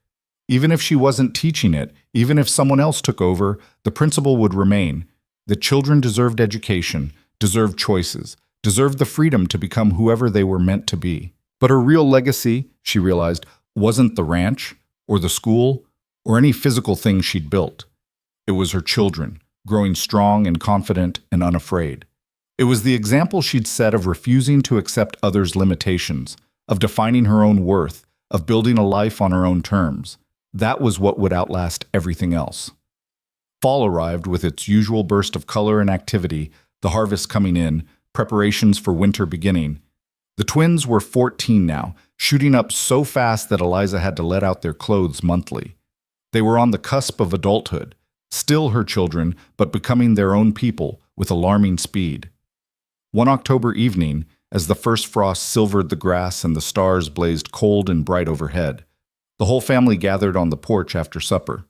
Even if she wasn't teaching it, even if someone else took over, the principle would remain that children deserved education, deserved choices, deserved the freedom to become whoever they were meant to be. But her real legacy, she realized, wasn't the ranch, or the school, or any physical thing she'd built. It was her children, growing strong and confident and unafraid. It was the example she'd set of refusing to accept others' limitations, of defining her own worth, of building a life on her own terms. That was what would outlast everything else. Fall arrived with its usual burst of color and activity, the harvest coming in, preparations for winter beginning. The twins were 14 now, shooting up so fast that Eliza had to let out their clothes monthly. They were on the cusp of adulthood, still her children, but becoming their own people with alarming speed. One October evening, as the first frost silvered the grass and the stars blazed cold and bright overhead. The whole family gathered on the porch after supper.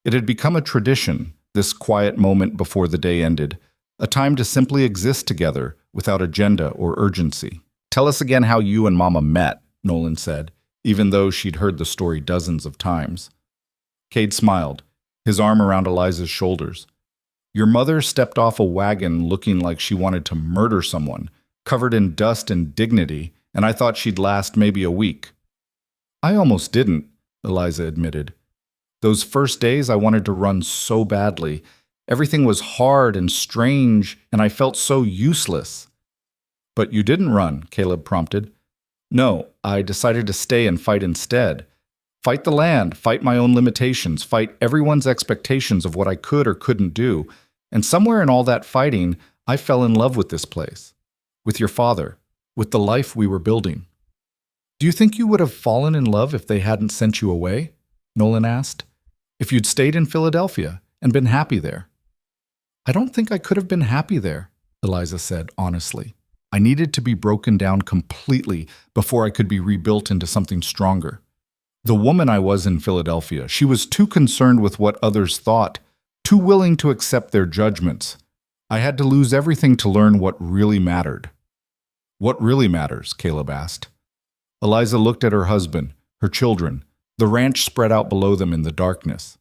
It had become a tradition, this quiet moment before the day ended, a time to simply exist together without agenda or urgency. "Tell us again how you and Mama met," Nolan said, even though she'd heard the story dozens of times. Cade smiled, his arm around Eliza's shoulders. "Your mother stepped off a wagon looking like she wanted to murder someone, covered in dust and dignity, and I thought she'd last maybe a week." "I almost didn't," Eliza admitted. "Those first days I wanted to run so badly. Everything was hard and strange, and I felt so useless." "But you didn't run," Caleb prompted. "No, I decided to stay and fight instead. Fight the land, fight my own limitations, fight everyone's expectations of what I could or couldn't do. And somewhere in all that fighting, I fell in love with this place, with your father, with the life we were building." "Do you think you would have fallen in love if they hadn't sent you away?" Nolan asked. "If you'd stayed in Philadelphia and been happy there?" "I don't think I could have been happy there," Eliza said honestly. "I needed to be broken down completely before I could be rebuilt into something stronger. The woman I was in Philadelphia, she was too concerned with what others thought, too willing to accept their judgments. I had to lose everything to learn what really mattered." "What really matters?" Caleb asked. Eliza looked at her husband, her children, the ranch spread out below them in the darkness.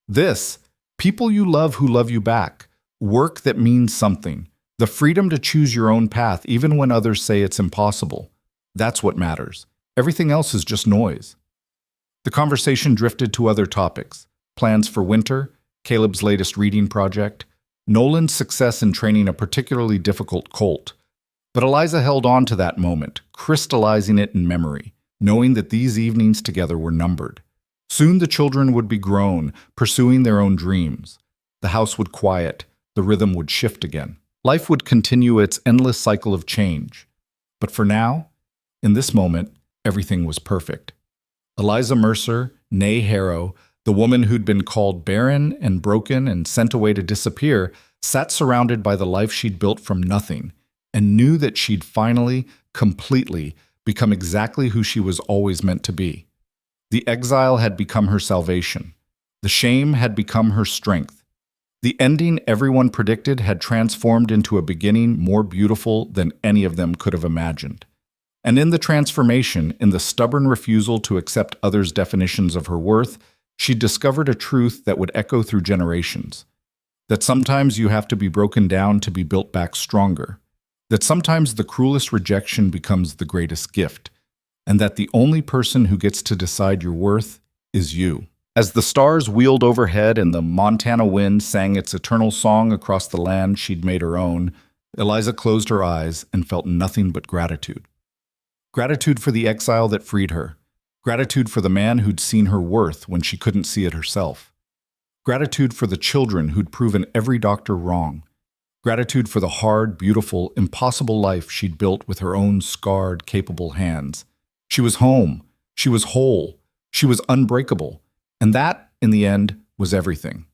"This, people you love who love you back, work that means something, the freedom to choose your own path even when others say it's impossible. That's what matters. Everything else is just noise." The conversation drifted to other topics: plans for winter, Caleb's latest reading project, Nolan's success in training a particularly difficult colt. But Eliza held on to that moment, crystallizing it in memory, knowing that these evenings together were numbered. Soon the children would be grown, pursuing their own dreams. The house would quiet, the rhythm would shift again. Life would continue its endless cycle of change. But for now, in this moment, everything was perfect. Eliza Mercer, née Harrow, the woman who'd been called barren and broken and sent away to disappear, sat surrounded by the life she'd built from nothing, and knew that she'd finally, completely, become exactly who she was always meant to be. The exile had become her salvation. The shame had become her strength. The ending everyone predicted had transformed into a beginning more beautiful than any of them could have imagined. And in the transformation, in the stubborn refusal to accept others' definitions of her worth, she discovered a truth that would echo through generations. That sometimes you have to be broken down to be built back stronger. That sometimes the cruelest rejection becomes the greatest gift. And that the only person who gets to decide your worth is you. As the stars wheeled overhead and the Montana wind sang its eternal song across the land she'd made her own, Eliza closed her eyes and felt nothing but gratitude. Gratitude for the exile that freed her. Gratitude for the man who'd seen her worth when she couldn't see it herself. Gratitude for the children who'd proven every doctor wrong. Gratitude for the hard, beautiful, impossible life she'd built with her own scarred, capable hands. She was home. She was whole. She was unbreakable. And that, in the end, was everything.